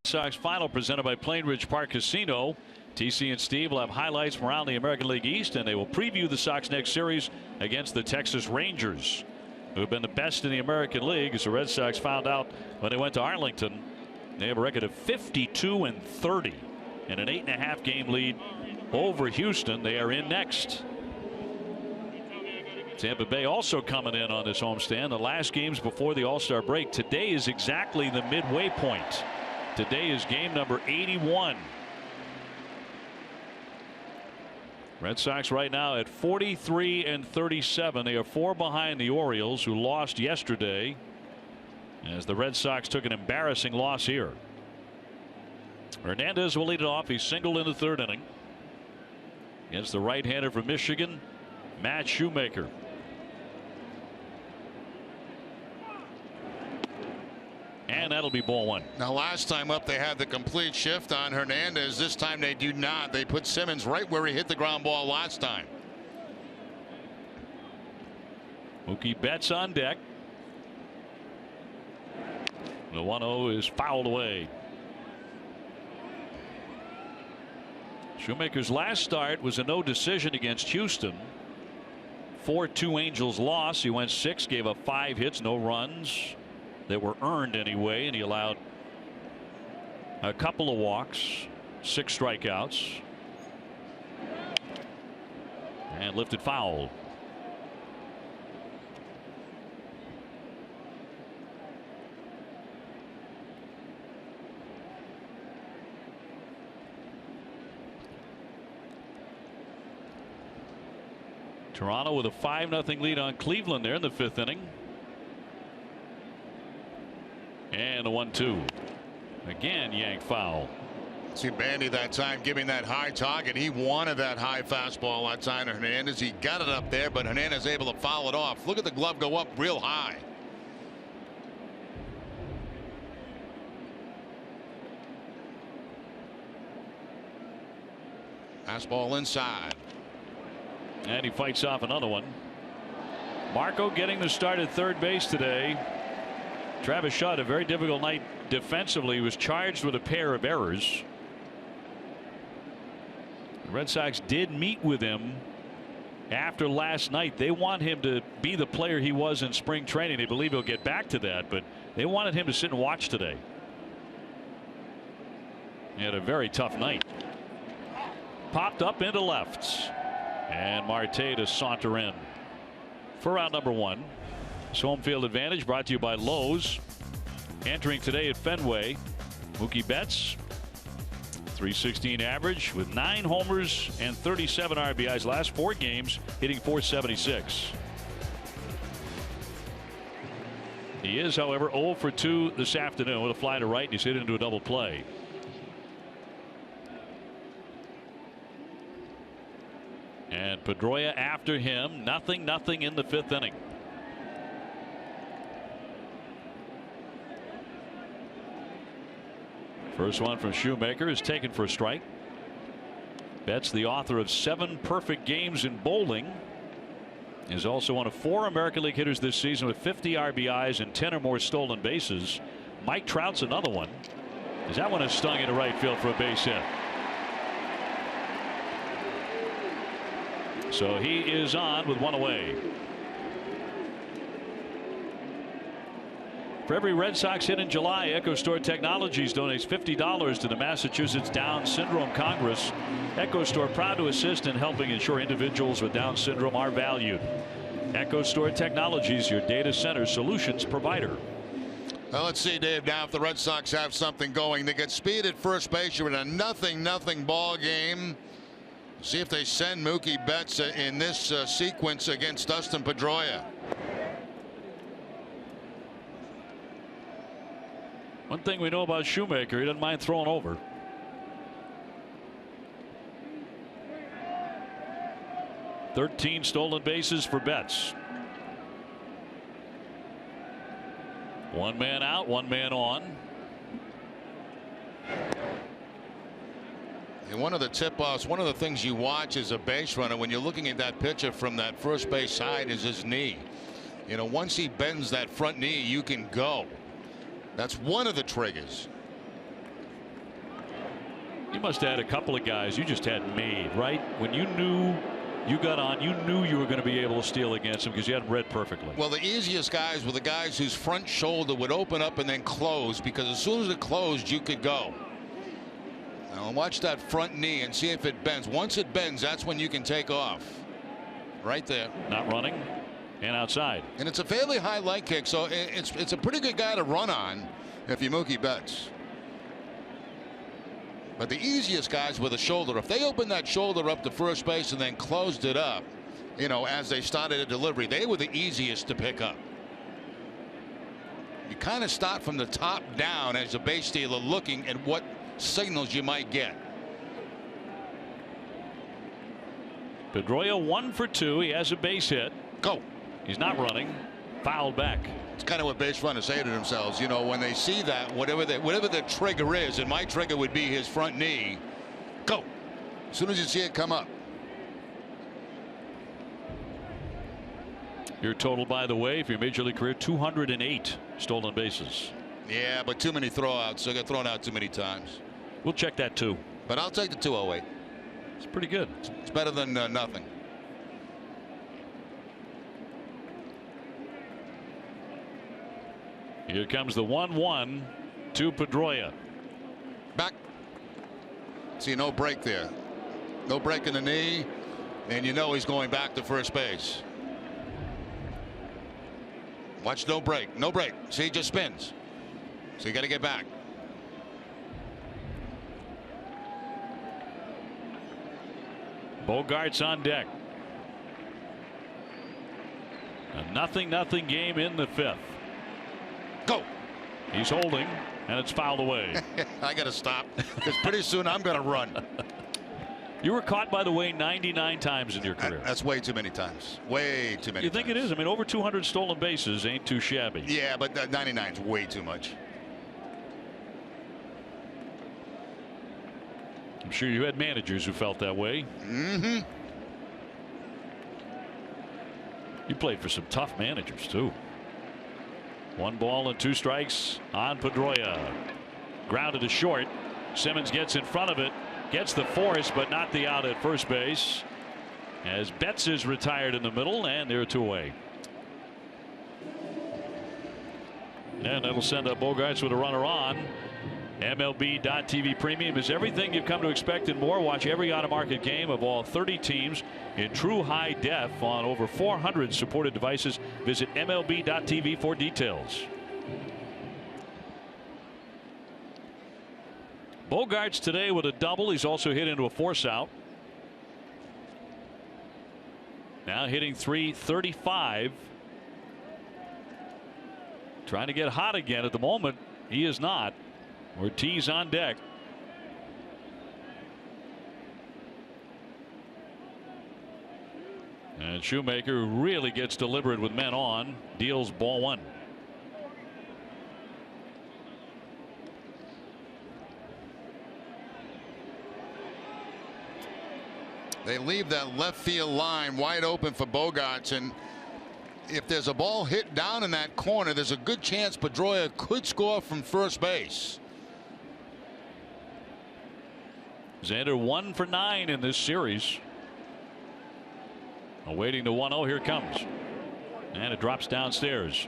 Sox final presented by Plainridge Park Casino. TC and Steve will have highlights from around the American League East, and they will preview the Sox next series against the Texas Rangers, who have been the best in the American League, as the Red Sox found out when they went to Arlington. They have a record of 52-30 and an 8.5 game lead over Houston. They are in next. Tampa Bay also coming in on this homestand. The last games before the All-Star break. Today is exactly the midway point. Today is game number 81. Red Sox right now at 43-37. They are 4 behind the Orioles, who lost yesterday, as the Red Sox took an embarrassing loss here. Hernandez will lead it off. He singled in the 3rd inning against the right-hander from Michigan, Matt Shoemaker. And that'll be ball 1. Now, last time up, they had the complete shift on Hernandez. This time they do not. They put Simmons right where he hit the ground ball last time. Mookie Betts on deck. The 1-0 is fouled away. Shoemaker's last start was a no decision against Houston. 4-2 Angels loss. He went 6, gave up 5 hits, no runs that were earned anyway, and he allowed a couple of walks, 6 strikeouts, and lifted foul. Toronto with a 5-0 lead on Cleveland there in the 5th inning. And a 1-2. Again, yank foul. See Bandy that time giving that high target. He wanted that high fastball outside of Hernandez. He got it up there, but Hernandez able to foul it off. Look at the glove go up real high. Fastball inside. And he fights off another one. Marco getting the start at 3rd base today. Travis Shaw had a very difficult night defensively. He was charged with a pair of errors. Red Sox did meet with him after last night. They want him to be the player he was in spring training. They believe he'll get back to that, but they wanted him to sit and watch today. He had a very tough night. Popped up into left, and Marte to saunter in for round number 1. This home field advantage brought to you by Lowe's. Entering today at Fenway, Mookie Betts, .316 average with 9 homers and 37 RBIs. Last 4 games, hitting .476. He is, however, 0 for 2 this afternoon with a fly to right, and he's hit into a double play. And Pedroia after him. Nothing in the 5th inning. First one from Shoemaker is taken for a strike. Betts, the author of 7 perfect games in bowling, is also one of 4 American League hitters this season with 50 RBIs and 10 or more stolen bases. Mike Trout's another one, as that one is stung into right field for a base hit. So he is on with 1 away. For every Red Sox hit in July, EchoStore Technologies donates $50 to the Massachusetts Down Syndrome Congress. EchoStore proud to assist in helping ensure individuals with Down syndrome are valued. EchoStore Technologies, your data center solutions provider. Well, let's see, Dave. Now, if the Red Sox have something going, they get speed at first base. You're in a nothing ball game. See if they send Mookie Betts in this sequence against Dustin Pedroia. One thing we know about Shoemaker, he doesn't mind throwing over. .13 stolen bases for Betts. 1 man out, 1 man on. And one of the tip-offs, one of the things you watch as a base runner when you're looking at that pitcher from that first base side is his knee. You know, once he bends that front knee, you can go. That's one of the triggers. You must have had a couple of guys you just had made, right? When you knew you got on, you knew you were going to be able to steal against them because you had them read perfectly. Well, the easiest guys were the guys whose front shoulder would open up and then close, because as soon as it closed, you could go. Now watch that front knee and see if it bends. Once it bends, that's when you can take off. Right there. Not running. And outside. And it's a fairly high leg kick, so it's a pretty good guy to run on if you Mookie Betts. But the easiest guys with a shoulder, if they opened that shoulder up to first base and then closed it up, you know, as they started a delivery, they were the easiest to pick up. You kind of start from the top down as a base stealer, looking at what signals you might get. Pedroia 1 for 2. He has a base hit. Go. He's not running. Fouled back. It's kind of what base runners say to themselves, you know, when they see that, whatever the trigger is, and my trigger would be his front knee. Go. As soon as you see it come up. Your total, by the way, for your major league career, 208 stolen bases. Yeah, but too many throwouts. So I got thrown out too many times. We'll check that too. But I'll take the 208. It's pretty good. It's better than nothing. Here comes the 1-1 to Pedroia. Back. See, no break there. No break in the knee. And you know he's going back to first base. Watch, no break. No break. See, he just spins. So you got to get back. Bogart's on deck. A nothing game in the 5th. Go. He's holding, and it's fouled away. I got to stop, because pretty soon I'm going to run. You were caught, by the way, 99 times in your career. That's way too many times. Way too many. You think times. it is? I mean, over 200 stolen bases ain't too shabby. Yeah, but 99 is way too much. I'm sure you had managers who felt that way. Mm-hmm. You played for some tough managers, too. 1 ball and 2 strikes on Pedroia. Grounded to short. Simmons gets in front of it. Gets the force, but not the out at first base, as Betts is retired in the middle, and they're 2 away. And that'll send up Bogarts with a runner on. MLB.TV Premium is everything you've come to expect and more. Watch every out-of-market game of all 30 teams in true high def on over 400 supported devices. Visit MLB.TV for details. Bogarts today with a double. He's also hit into a force out. Now hitting .335. Trying to get hot again. At the moment, he is not. Ortiz on deck. And Shoemaker really gets deliberate with men on. Deals ball 1. They leave that left field line wide open for Bogarts, and if there's a ball hit down in that corner, there's a good chance Pedroia could score from first base. Xander 1 for 9 in this series. Awaiting the 1-0. Here it comes. And it drops downstairs.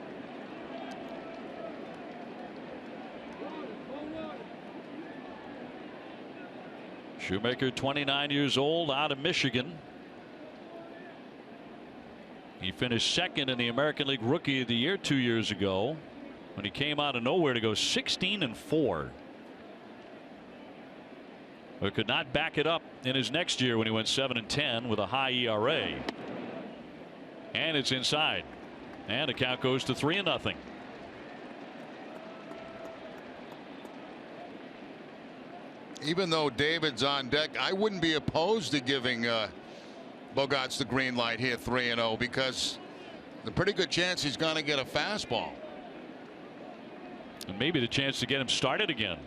Shoemaker, 29 years old, out of Michigan. He finished second in the American League Rookie of the Year 2 years ago when he came out of nowhere to go 16-4. But could not back it up in his next year when he went 7-10 with a high ERA. And it's inside. And the count goes to 3-0. Even though David's on deck, I wouldn't be opposed to giving Bogarts the green light here, 3-0, because the pretty good chance he's going to get a fastball. And maybe the chance to get him started again.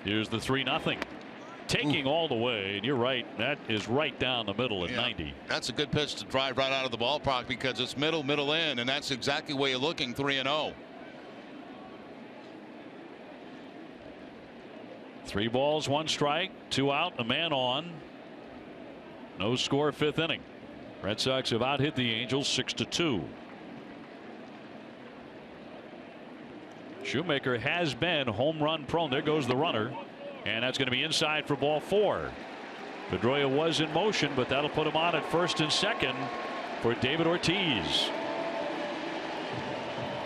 Here's the 3-0. Taking all the way, and you're right, that is right down the middle at 90. That's a good pitch to drive right out of the ballpark because it's middle in, and that's exactly where you're looking. 3-0. 3 balls, 1 strike, 2 out, a man on. No score, 5th inning. Red Sox have out hit the Angels 6-2. Shoemaker has been home run prone. There goes the runner, and that's going to be inside for ball 4. Pedroia was in motion, but that'll put him on at first and second for David Ortiz.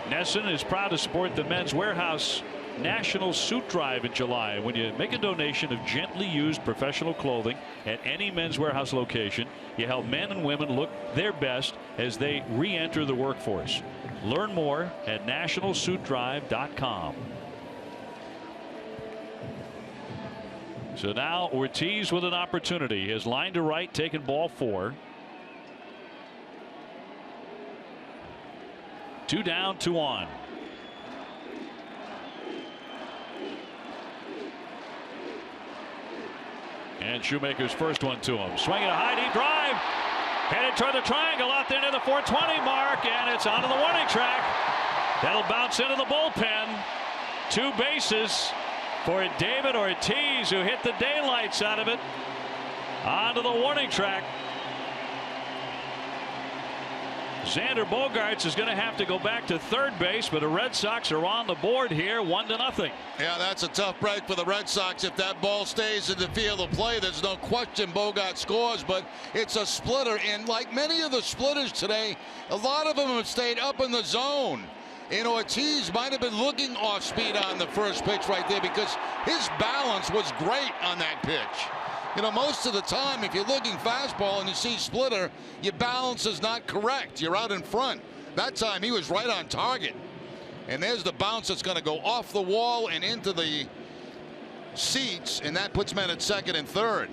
Nesson is proud to support the Men's Warehouse National Suit Drive in July. When you make a donation of gently used professional clothing at any Men's Warehouse location, you help men and women look their best as they re-enter the workforce. Learn more at nationalsuitdrive.com. So now Ortiz with an opportunity. His line to right, taking ball 4. 2 down, 2 on. And Shoemaker's first one to him. Swinging a high deep drive. Headed toward the triangle out there near the 420 mark. And it's onto the warning track. That'll bounce into the bullpen. 2 bases for David Ortiz, who hit the daylights out of it. Onto the warning track. Xander Bogarts is going to have to go back to third base, but the Red Sox are on the board here, 1-0. Yeah, that's a tough break for the Red Sox. If that ball stays in the field of play, there's no question Bogarts scores, but it's a splitter. And like many of the splitters today, a lot of them have stayed up in the zone. And Ortiz might have been looking off speed on the first pitch right there because his balance was great on that pitch. You know, most of the time, if you're looking fastball and you see splitter, your balance is not correct. You're out in front. That time he was right on target. And there's the bounce that's going to go off the wall and into the seats, and that puts men at second and third.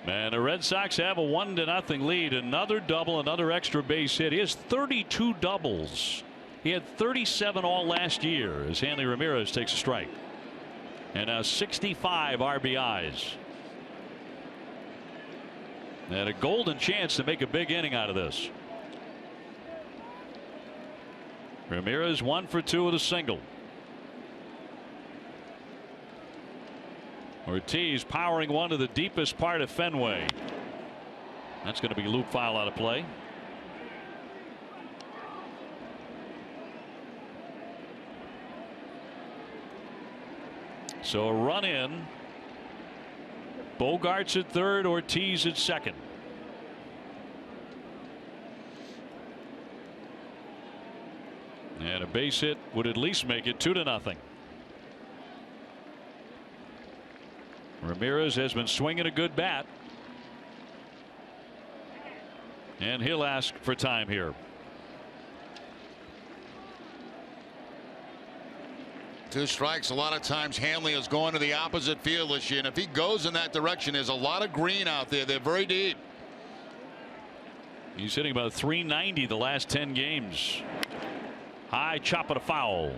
And the Red Sox have a 1-0 lead. Another double, another extra base hit. He has 32 doubles. He had 37 all last year as Hanley Ramirez takes a strike. And now 65 RBIs. And a golden chance to make a big inning out of this. Ramirez 1 for 2 with a single. Ortiz powering one to the deepest part of Fenway. That's going to be loop foul out of play. So a run in. Bogarts at third, Ortiz at second. And a base hit would at least make it 2-0. Ramirez has been swinging a good bat. And he'll ask for time here. 2 strikes. A lot of times Hanley is going to the opposite field this year, and if he goes in that direction, there's a lot of green out there. They're very deep. He's hitting about .390 the last 10 games. High chop at a foul.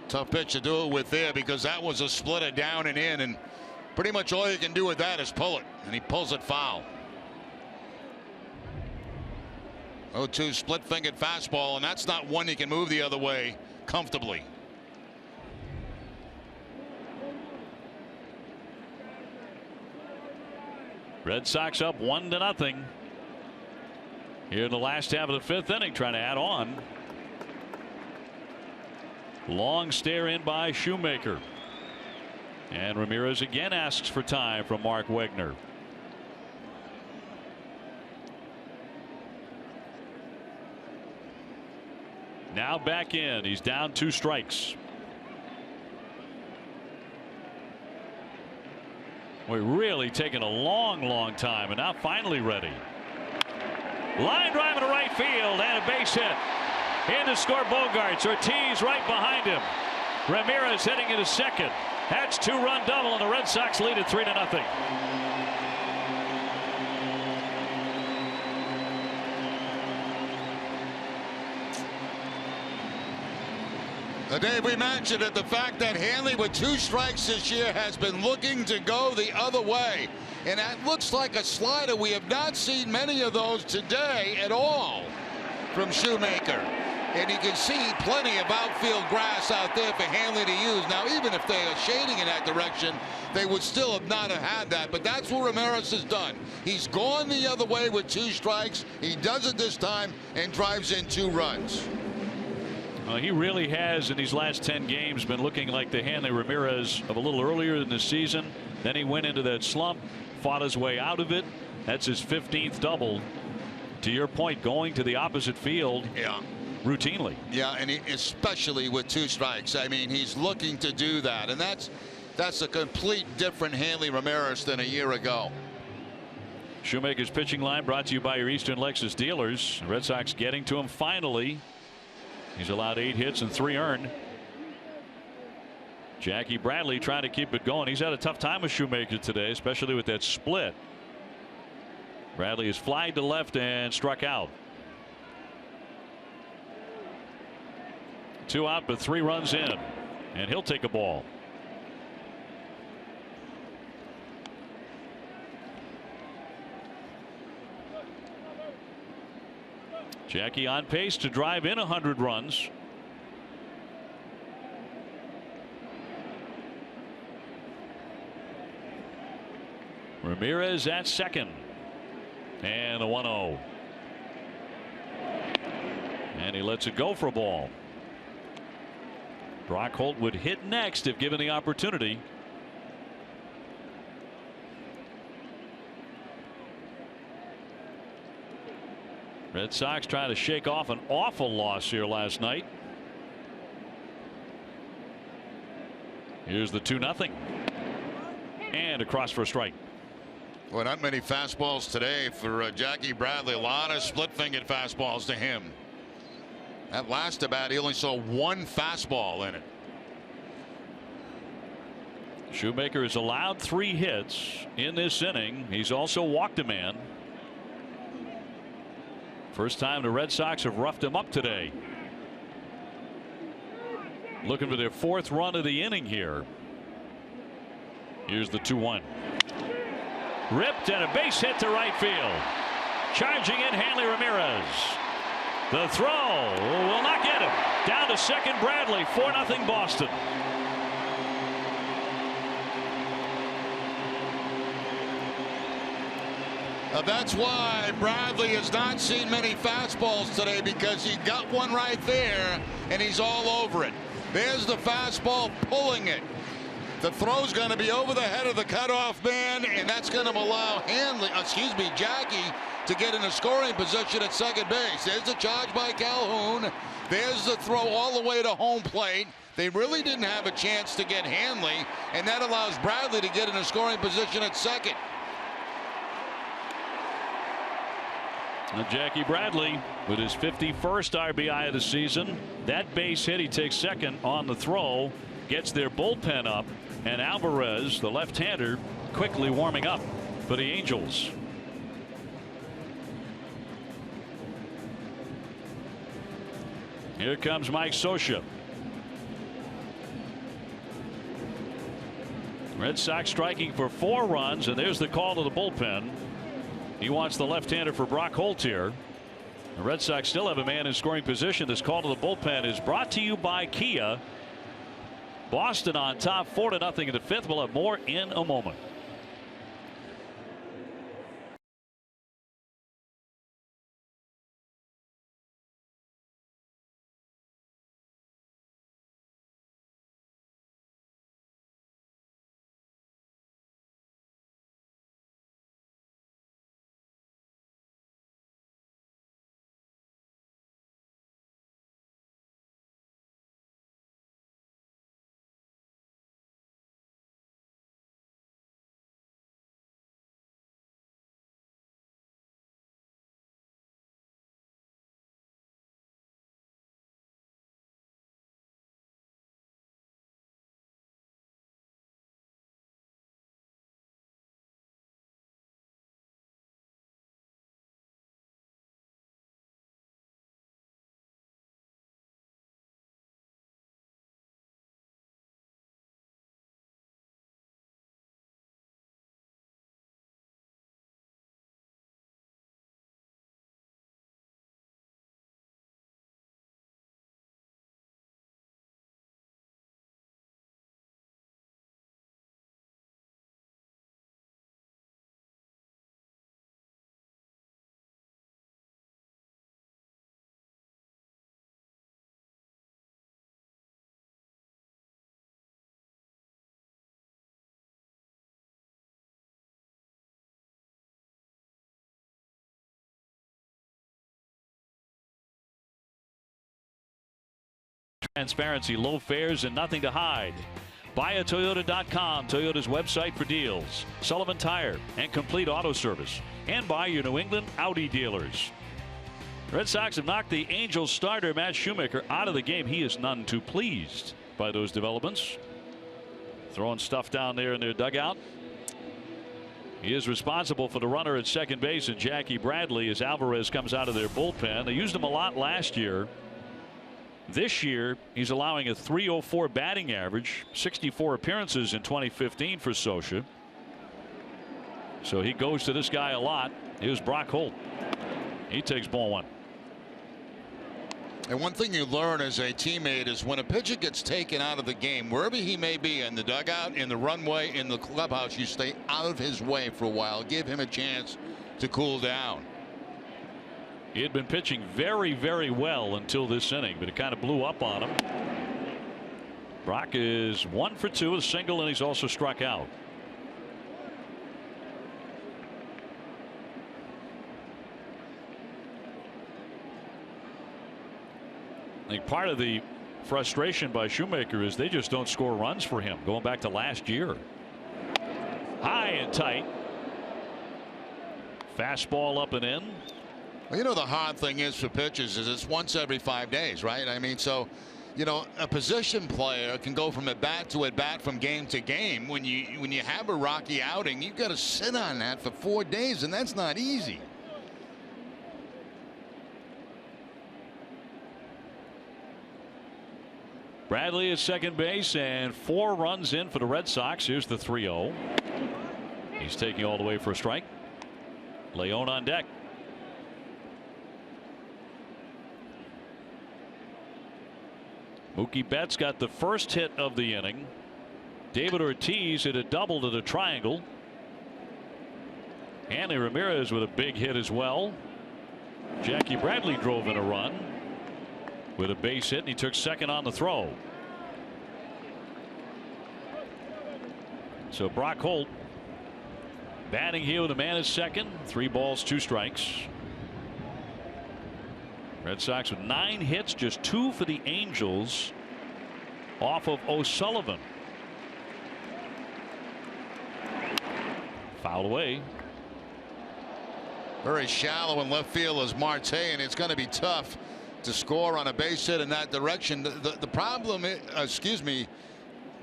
Tough pitch to do it with there, because that was a splitter down and in, and pretty much all you can do with that is pull it, and he pulls it foul. 0-2 split fingered fastball, and that's not one you can move the other way comfortably. Red Sox up 1-0 here in the last half of the 5th inning, trying to add on. Long stare in by Shoemaker, and Ramirez again asks for time from Mark Wegner. Now back in. He's down 2 strikes. We're really taking a long time, and now finally ready. Line drive into right field and a base hit. In to score Bogarts. Ortiz right behind him. Ramirez heading into second. That's 2-run double, and the Red Sox lead at 3-0. Dave, we mentioned it, the fact that Hanley with 2 strikes this year has been looking to go the other way, and that looks like a slider. We have not seen many of those today at all from Shoemaker, and you can see plenty of outfield grass out there for Hanley to use. Now, even if they are shading in that direction, they would still have not have had that, but that's what Ramirez has done. He's gone the other way with 2 strikes. He does it this time and drives in 2 runs. He really has, in these last 10 games, been looking like the Hanley Ramirez of a little earlier in the season. Then he went into that slump, fought his way out of it. That's his 15th double. To your point, going to the opposite field routinely. Yeah, and especially with 2 strikes. I mean, he's looking to do that, and that's a complete different Hanley Ramirez than a year ago. Shoemaker's pitching line brought to you by your Eastern Lexus dealers. The Red Sox getting to him finally. He's allowed 8 hits and 3 earned. Jackie Bradley trying to keep it going. He's had a tough time with Shoemaker today, especially with that split. Bradley has flied to left and struck out. 2 out, but 3 runs in, and he'll take a ball. Jackie on pace to drive in 100 runs. Ramirez at second, and a 1-0, and he lets it go for a ball. Brockholt would hit next if given the opportunity. Red Sox trying to shake off an awful loss here last night. Here's the 2-0, and across for a strike. Well, not many fastballs today for Jackie Bradley. A lot of split-fingered fastballs to him. That last at bat, he only saw 1 fastball in it. Shoemaker has allowed 3 hits in this inning. He's also walked a man. First time the Red Sox have roughed him up today. Looking for their 4th run of the inning here. Here's the 2-1. Ripped, and a base hit to right field. Charging in Hanley Ramirez. The throw will not get him. Down to second, Bradley. 4-0 Boston. That's why Bradley has not seen many fastballs today, because he got one right there and he's all over it. There's the fastball, pulling it. The throw's going to be over the head of the cutoff man, and that's going to allow Jackie to get in a scoring position at second base. There's the charge by Calhoun. There's the throw all the way to home plate. They really didn't have a chance to get Hanley, and that allows Bradley to get in a scoring position at second. And Jackie Bradley with his 51st RBI of the season. That base hit, he takes second on the throw, gets their bullpen up, and Alvarez, the left-hander, quickly warming up for the Angels. Here comes Mike Scioscia. Red Sox striking for 4 runs, and there's the call to the bullpen. He wants the left-hander for Brock Holt here. The Red Sox still have a man in scoring position. This call to the bullpen is brought to you by Kia. Boston on top 4-0 in the 5th. We'll have more in a moment. Transparency, low fares, and nothing to hide. BuyAToyota.com, Toyota's website for deals. Sullivan Tire and Complete Auto Service. And by your New England Audi dealers. Red Sox have knocked the Angels starter Matt Shoemaker out of the game. He is none too pleased by those developments. Throwing stuff down there in their dugout. He is responsible for the runner at second base, and Jackie Bradley, as Alvarez comes out of their bullpen. They used him a lot last year. This year, he's allowing a .304 batting average, 64 appearances in 2015 for Scioscia. So he goes to this guy a lot. Here's Brock Holt. He takes ball 1. And one thing you learn as a teammate is when a pitcher gets taken out of the game, wherever he may be, in the dugout, in the runway, in the clubhouse, you stay out of his way for a while. Give him a chance to cool down. He had been pitching very, very well until this inning, but it kind of blew up on him. Brock is 1 for 2, a single, and he's also struck out. I think part of the frustration by Shoemaker is they just don't score runs for him going back to last year. High and tight. Fastball up and in. Well, you know, the hard thing is for pitchers is it's once every 5 days, right? I mean, so, you know, a position player can go from at bat to at bat from game to game. When you have a rocky outing, you've got to sit on that for 4 days, and that's not easy. Bradley at second base, and 4 runs in for the Red Sox. Here's the 3-0. He's taking all the way for a strike. Leon on deck. Mookie Betts got the first hit of the inning. David Ortiz hit a double to the triangle. Hanley Ramirez with a big hit as well. Jackie Bradley drove in a run with a base hit, and he took second on the throw. So Brock Holt batting here with a man at second. 3 balls, 2 strikes. Red Sox with 9 hits, just 2 for the Angels off of O'Sullivan. Foul away. Very shallow in left field is Marte, and it's going to be tough to score on a base hit in that direction. The problem is,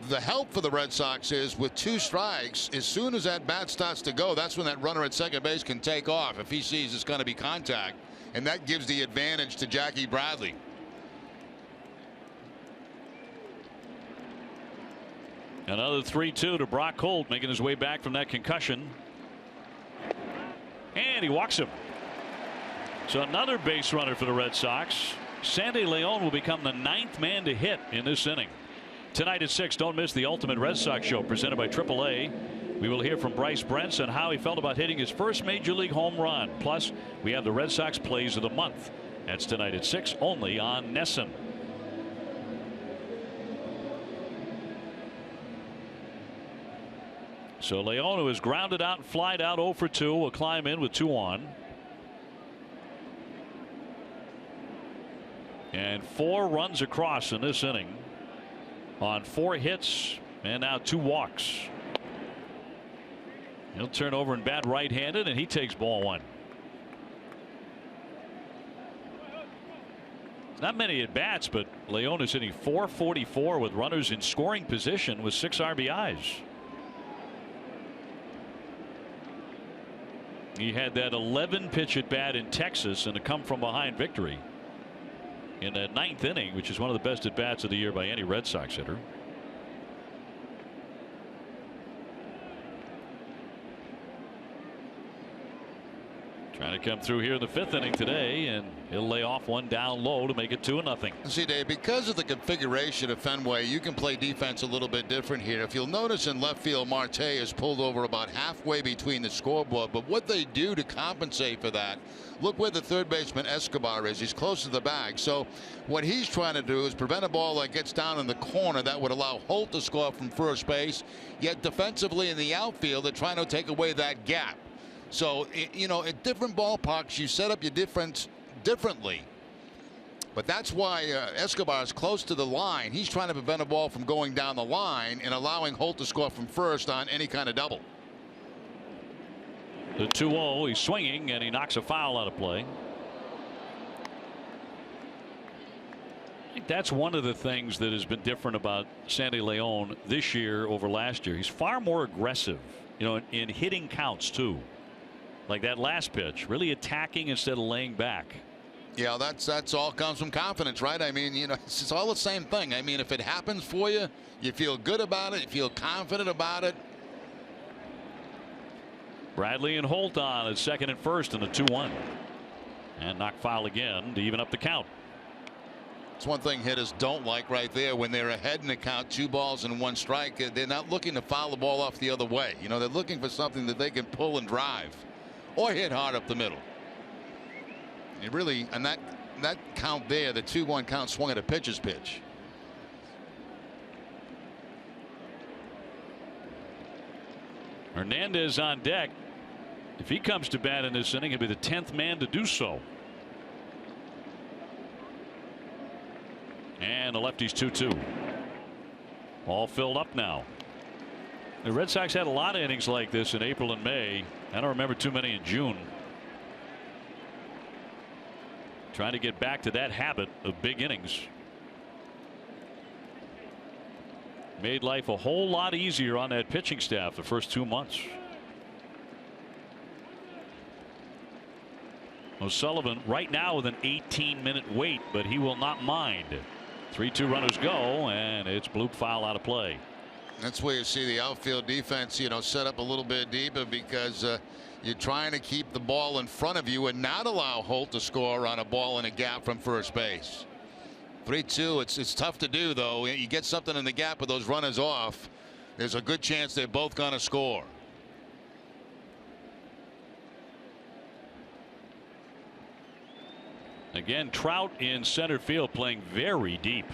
the help for the Red Sox is with 2 strikes, as soon as that bat starts to go, that's when that runner at second base can take off if he sees it's going to be contact, and that gives the advantage to Jackie Bradley. Another 3-2 to Brock Holt, making his way back from that concussion. And he walks him. So another base runner for the Red Sox. Sandy Leon will become the 9th man to hit in this inning. Tonight at 6, don't miss the Ultimate Red Sox Show presented by AAA. We will hear from Bryce Brents on how he felt about hitting his first major league home run. Plus, we have the Red Sox Plays of the Month. That's tonight at 6, only on NESN. So Leon, who is grounded out and flied out 0 for 2, will climb in with 2 on. And 4 runs across in this inning on 4 hits and now 2 walks. He'll turn over and bat right-handed, and he takes ball 1. Not many at bats, but Leon is hitting .444 with runners in scoring position with 6 RBIs. He had that 11 pitch at bat in Texas and a come from behind victory in the 9th inning, which is one of the best at bats of the year by any Red Sox hitter. Trying to come through here in the 5th inning today, and he'll lay off one down low to make it 2-0. See, Dave, because of the configuration of Fenway, you can play defense a little bit different here. If you'll notice in left field, Marte is pulled over about halfway between the scoreboard. But what they do to compensate for that, look where the third baseman Escobar is. He's close to the bag. So what he's trying to do is prevent a ball that gets down in the corner that would allow Holt to score from first base. Yet defensively in the outfield, they're trying to take away that gap. So, you know, at different ballparks, you set up your defense differently. But that's why Escobar is close to the line. He's trying to prevent a ball from going down the line and allowing Holt to score from first on any kind of double. The 2-0, he's swinging, and he knocks a foul out of play. I think that's one of the things that has been different about Sandy Leon this year over last year. He's far more aggressive, you know, in hitting counts, too. Like that last pitch, really attacking instead of laying back. Yeah, that's all comes from confidence, right? I mean, you know, it's all the same thing. I mean, if it happens for you, you feel good about it, you feel confident about it. Bradley and Holt on at second and first in the 2-1. And knock foul again to even up the count. It's one thing hitters don't like right there when they're ahead in the count, 2 balls and 1 strike. They're not looking to foul the ball off the other way. You know, they're looking for something that they can pull and drive or hit hard up the middle. It really, and that count there, the 2-1 count, swung at a pitcher's pitch. Hernandez on deck. If he comes to bat in this inning, he'll be the 10th man to do so. And the lefty's 2-2. All filled up now. The Red Sox had a lot of innings like this in April and May. I don't remember too many in June. Trying to get back to that habit of big innings. Made life a whole lot easier on that pitching staff the first 2 months. O'Sullivan right now with an 18-minute wait, but he will not mind. 3-2 runners go, and it's bloop foul out of play. That's where you see the outfield defense, you know, set up a little bit deeper because you're trying to keep the ball in front of you and not allow Holt to score on a ball in a gap from first base. 3-2. It's tough to do, though. You get something in the gap with those runners off, there's a good chance they're both going to score. Again, Trout in center field playing very deep,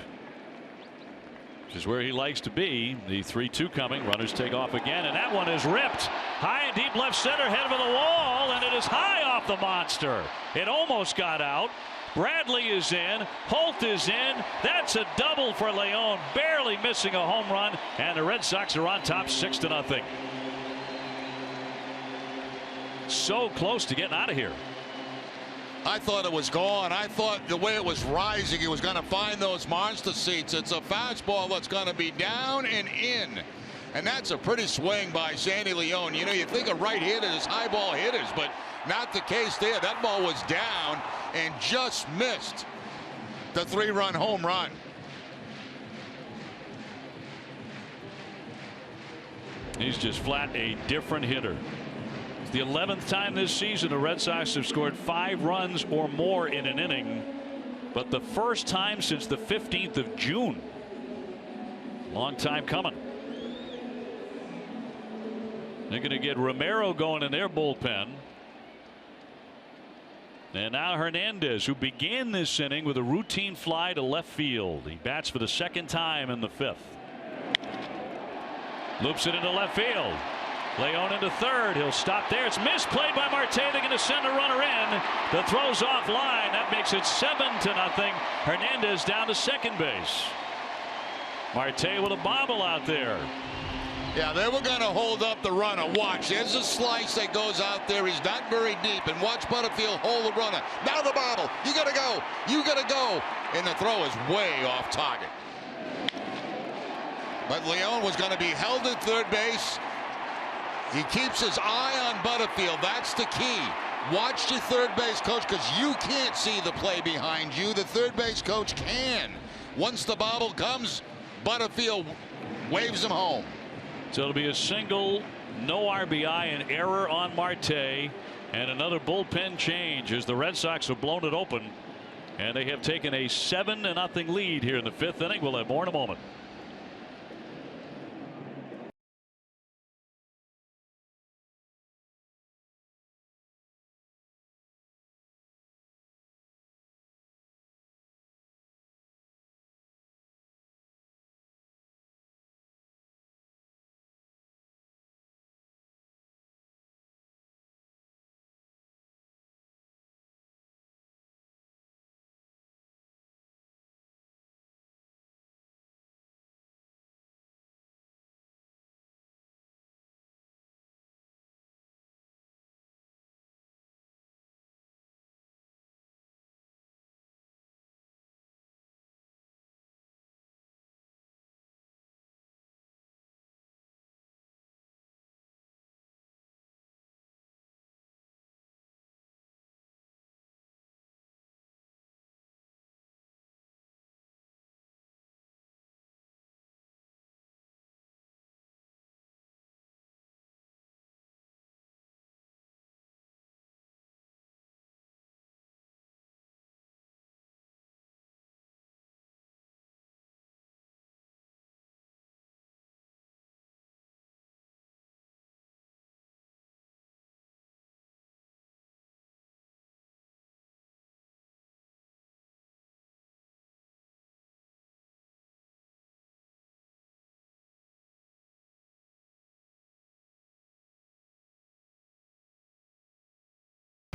which is where he likes to be. The 3-2 coming. Runners take off again, and that one is ripped high and deep left center, head of the wall, and it is high off the monster. It almost got out. Bradley is in. Holt is in. That's a double for Leon, barely missing a home run, and the Red Sox are on top 6-0. So close to getting out of here. I thought it was gone. I thought the way it was rising, he was going to find those monster seats. It's a fastball that's going to be down and in. And that's a pretty swing by Sandy Leon. You know, you think of right hitters, high ball hitters, but not the case there. That ball was down and just missed the 3-run home run. He's just flat a different hitter. It's the 11th time this season the Red Sox have scored 5 runs or more in an inning, but the first time since the 15th of June. Long time coming. They're going to get Romero going in their bullpen. And now Hernandez, who began this inning with a routine fly to left field. He bats for the 2nd time in the 5th. Loops it into left field. Leon into 3rd. He'll stop there. It's misplayed by Marte. They're going to send a runner in. The throw's offline. That makes it 7-0. Hernandez down to second base. Marte with a bobble out there. Yeah, they were going to hold up the runner. Watch, there's a slice that goes out there. He's not very deep. And watch Butterfield hold the runner. Now the bobble. You got to go. You got to go. And the throw is way off target. But Leon was going to be held at third base. He keeps his eye on Butterfield. That's the key. Watch your third base coach, because you can't see the play behind you. The third base coach can. Once the bobble comes, Butterfield waves him home. So it'll be a single, no RBI, an error on Marte, and another bullpen change as the Red Sox have blown it open, and they have taken a 7-0 lead here in the 5th inning. We'll have more in a moment.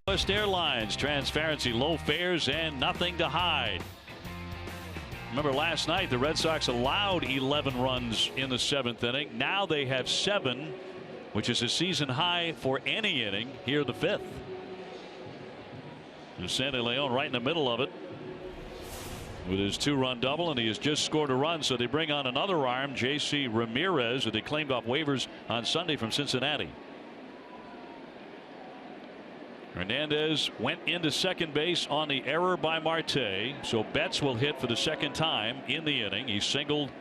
West Airlines, transparency, low fares, and nothing to hide. Remember last night the Red Sox allowed 11 runs in the 7th inning. Now they have 7, which is a season high for any inning here in the 5th. And Sandy Leon right in the middle of it with his 2-run double, and he has just scored a run. So they bring on another arm, J.C. Ramirez, who they claimed off waivers on Sunday from Cincinnati. Hernandez went into second base on the error by Marte, so Betts will hit for the 2nd time in the inning. He singled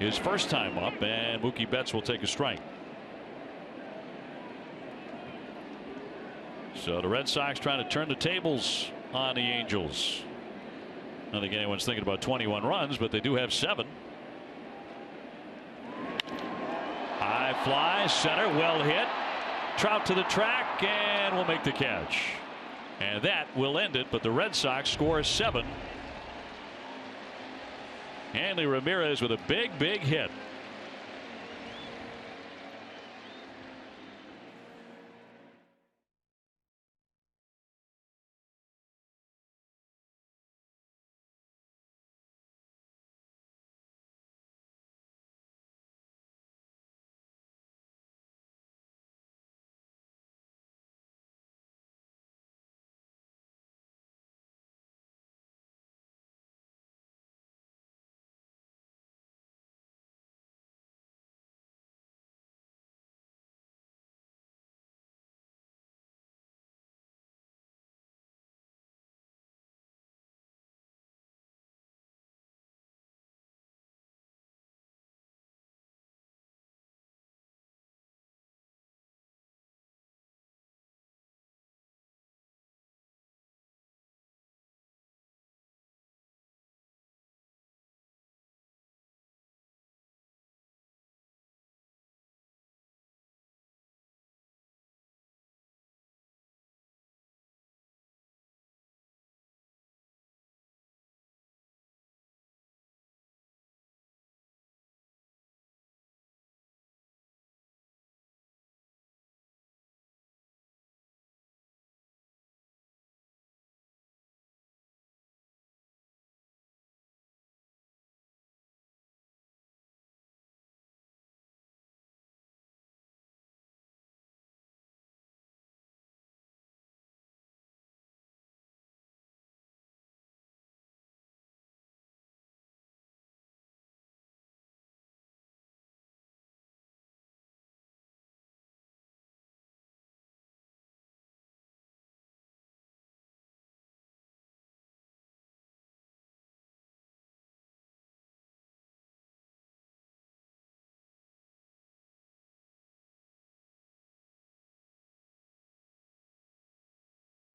his first time up, and Mookie Betts will take a strike. So the Red Sox trying to turn the tables on the Angels. I don't think anyone's thinking about 21 runs, but they do have 7. High fly, center, well hit. Trout to the track and will make the catch. And that will end it, but the Red Sox score 7. Hanley Ramirez with a big hit.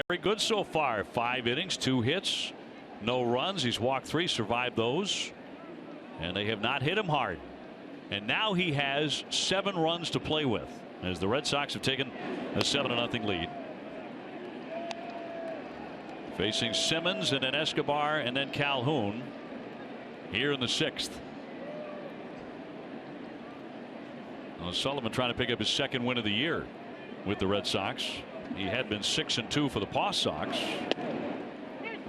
Very good so far. 5 innings, 2 hits, no runs. He's walked 3, survived those, and they have not hit him hard. And now he has 7 runs to play with as the Red Sox have taken a 7-0 lead. Facing Simmons and then Escobar and then Calhoun here in the 6th. Well, Sullivan trying to pick up his 2nd win of the year with the Red Sox. He had been 6-2 for the Paw Sox,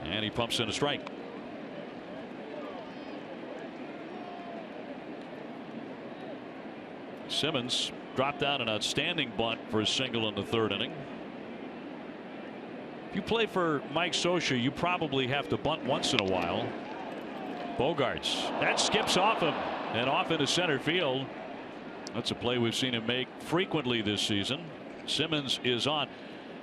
and he pumps in a strike. Simmons dropped out an outstanding bunt for a single in the 3rd inning. If you play for Mike Scioscia, you probably have to bunt once in a while. Bogaerts, that skips off him and off into center field. That's a play we've seen him make frequently this season. Simmons is on.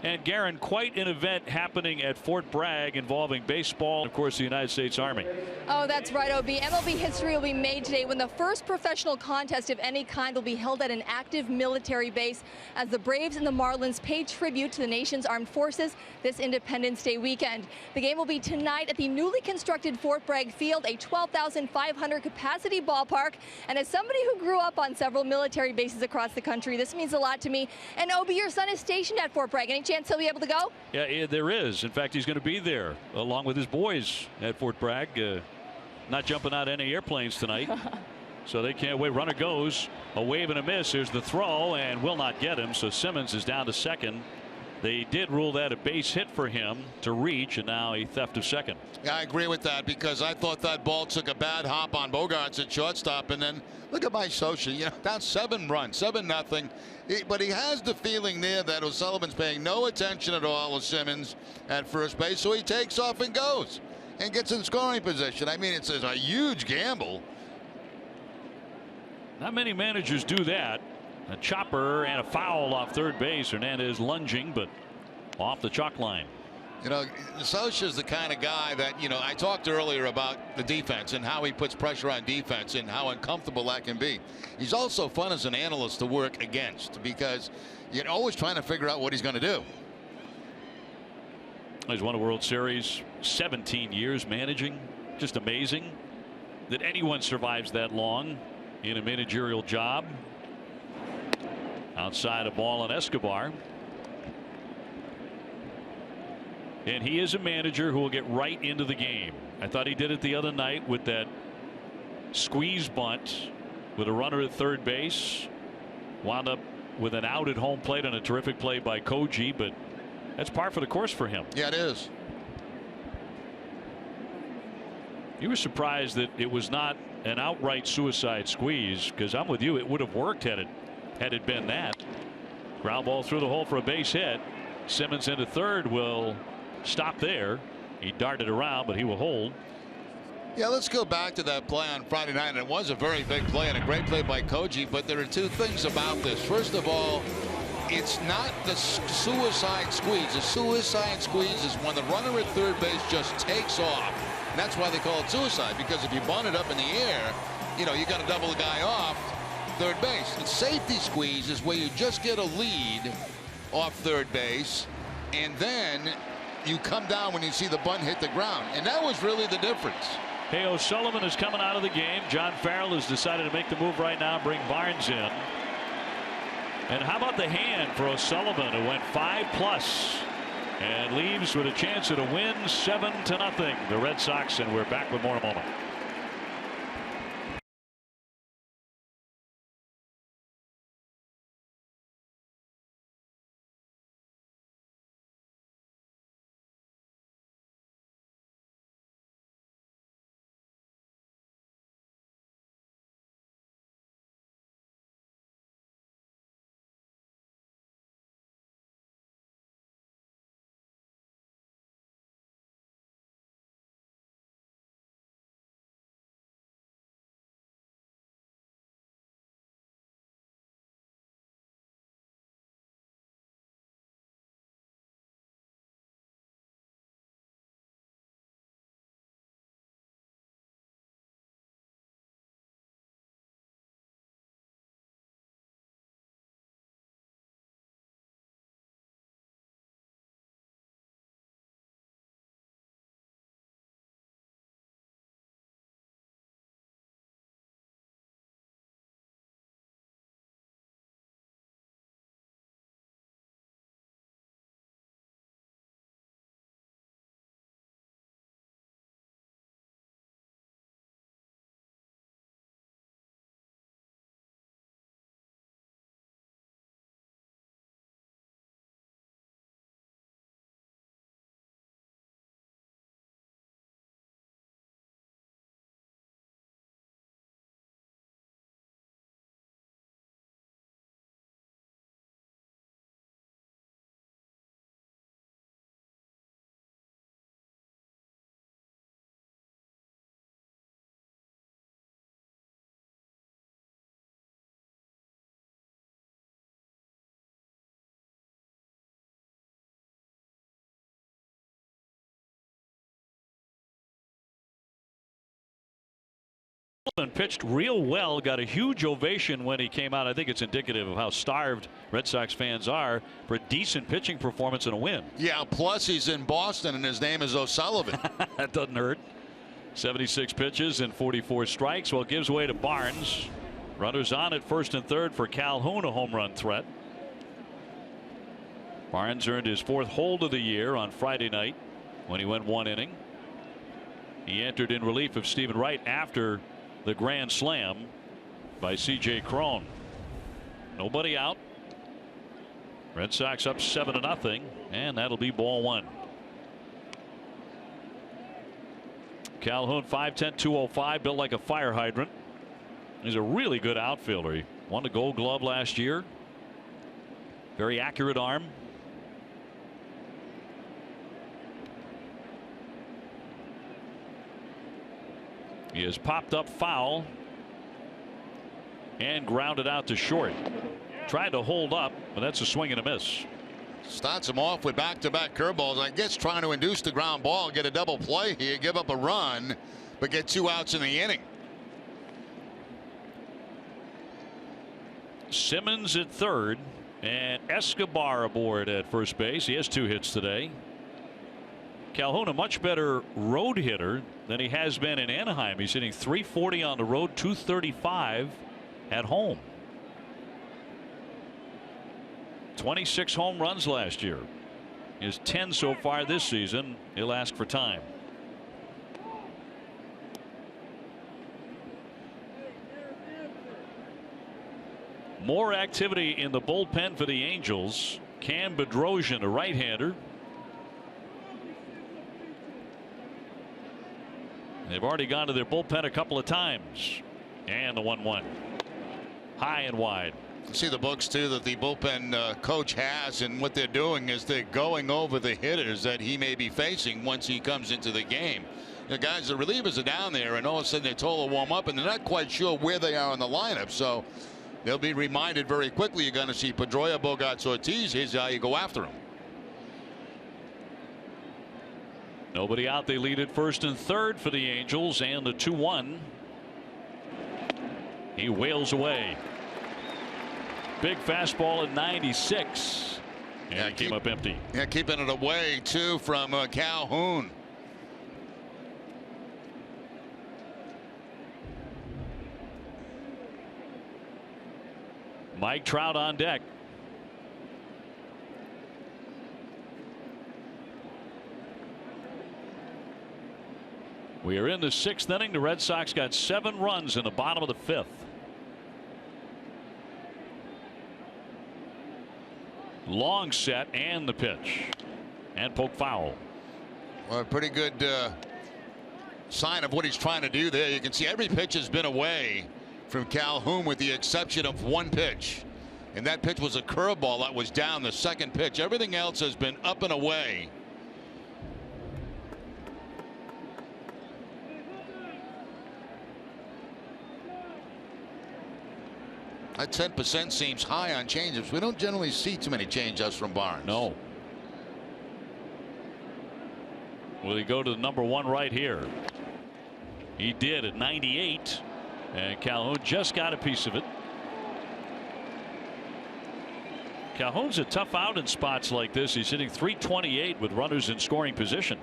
And Garen, quite an event happening at Fort Bragg involving baseball and, of course, the United States Army. Oh, that's right, OB. MLB history will be made today when the first professional contest of any kind will be held at an active military base as the Braves and the Marlins pay tribute to the nation's armed forces this Independence Day weekend. The game will be tonight at the newly constructed Fort Bragg Field, a 12,500 capacity ballpark. And as somebody who grew up on several military bases across the country, this means a lot to me. And OB, your son is stationed at Fort Bragg. Any chance he'll be able to go? Yeah, there is. In fact, he's going to be there along with his boys at Fort Bragg. Not jumping out any airplanes tonight. So they can't wait. Runner goes, a wave and a miss. Here's the throw and will not get him. So Simmons is down to 2nd. They did rule that a base hit for him to reach, and now a theft of 2nd. Yeah, I agree with that because I thought that ball took a bad hop on Bogaerts at shortstop, and then look at Mike Scioscia, you know, down 7 runs, 7-0. But he has the feeling there that O'Sullivan's paying no attention at all to Simmons at first base, so he takes off and goes and gets in scoring position. I mean, it's a huge gamble. Not many managers do that. A chopper and a foul off 3rd base. Hernandez lunging, but off the chalk line. You know, Scioscia's the kind of guy that, you know, I talked earlier about the defense and how he puts pressure on defense and how uncomfortable that can be. He's also fun as an analyst to work against because you're always trying to figure out what he's going to do. He's won a World Series, 17 years managing. Just amazing that anyone survives that long in a managerial job. Outside a ball on Escobar. And he is a manager who will get right into the game. I thought he did it the other night with that squeeze bunt with a runner at third base. Wound up with an out at home plate and a terrific play by Koji, but that's par for the course for him. Yeah, it is. You were surprised that it was not an outright suicide squeeze, because I'm with you, it would have worked had it been that. Ground ball through the hole for a base hit. Simmons into third will stop there. He darted around, but he will hold. Yeah, let's go back to that play on Friday night. And it was a very big play and a great play by Koji, but there are two things about this. First of all, it's not the suicide squeeze. The suicide squeeze is when the runner at third base just takes off. And that's why they call it suicide, because if you bunt it up in the air, you got to double the guy off third base. The safety squeeze is where you just get a lead off third base, and then you come down when you see the bunt hit the ground. And that was really the difference. Hey, O'Sullivan is coming out of the game. John Farrell has decided to make the move right now, bring Barnes in. And how about the hand for O'Sullivan, who went 5+ and leaves with a chance at a win, 7-0. The Red Sox, and we're back with more in a moment. Pitched real well, got a huge ovation when he came out. I think it's indicative of how starved Red Sox fans are for a decent pitching performance and a win. Yeah, plus he's in Boston and his name is O'Sullivan. That doesn't hurt. 76 pitches and 44 strikes. Well, it gives way to Barnes. Runners on at first and third for Calhoun, a home run threat. Barnes earned his 4th hold of the year on Friday night when he went 1 inning. He entered in relief of Stephen Wright after the grand slam by C.J. Cron. Nobody out. Red Sox up 7-0, and that'll be ball 1. Calhoun 5'10", 205, built like a fire hydrant. He's a really good outfielder. He won the Gold Glove last year. Very accurate arm. He has popped up foul and grounded out to short. Tried to hold up, but that's a swing and a miss. Starts him off with back-to-back curveballs. I guess trying to induce the ground ball, get a double play here, give up a run, but get 2 outs in the inning. Simmons at third and Escobar aboard at first base. He has 2 hits today. Calhoun, a much better road hitter than he has been in Anaheim. He's hitting .340 on the road, .235 at home. 26 home runs last year. His 10 so far this season. He'll ask for time. More activity in the bullpen for the Angels. Cam Bedrosian, a right-hander. They've already gone to their bullpen a couple of times. And the 1-1. High and wide. See the books too that the bullpen coach has, and what they're doing is they're going over the hitters that he may be facing once he comes into the game. The guys, the relievers are down there, and all of a sudden they're told to warm up, and they're not quite sure where they are in the lineup. So they'll be reminded very quickly. You're going to see Pedroia, Bogaerts, Ortiz. Here's how you go after them. Nobody out. They lead at first and third for the Angels, and the 2-1. He wails away. Big fastball at 96. And it came up empty. Yeah, keeping it away too from Calhoun. Mike Trout on deck. We are in the 6th inning. The Red Sox got 7 runs in the bottom of the 5th. Long set and the pitch. And poke foul. Well, a pretty good sign of what he's trying to do there. You can see every pitch has been away from Calhoun with the exception of one pitch. And that pitch was a curveball that was down the second pitch. Everything else has been up and away. That 10% seems high on changeups. We don't generally see too many changeups from Barnes. No. Will he go to the number 1 right here? He did at 98. And Calhoun just got a piece of it. Calhoun's a tough out in spots like this. He's hitting .328 with runners in scoring position.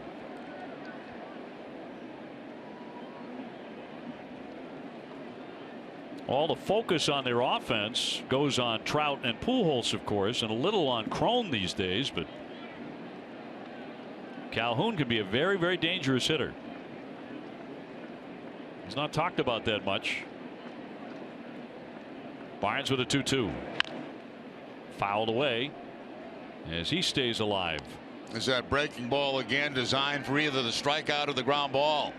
All the focus on their offense goes on Trout and Pujols, of course, and a little on Cron these days, but Calhoun can be a very, very dangerous hitter. He's not talked about that much. Barnes with a 2-2. Fouled away as he stays alive. Is that breaking ball again designed for either the strikeout or the ground ball?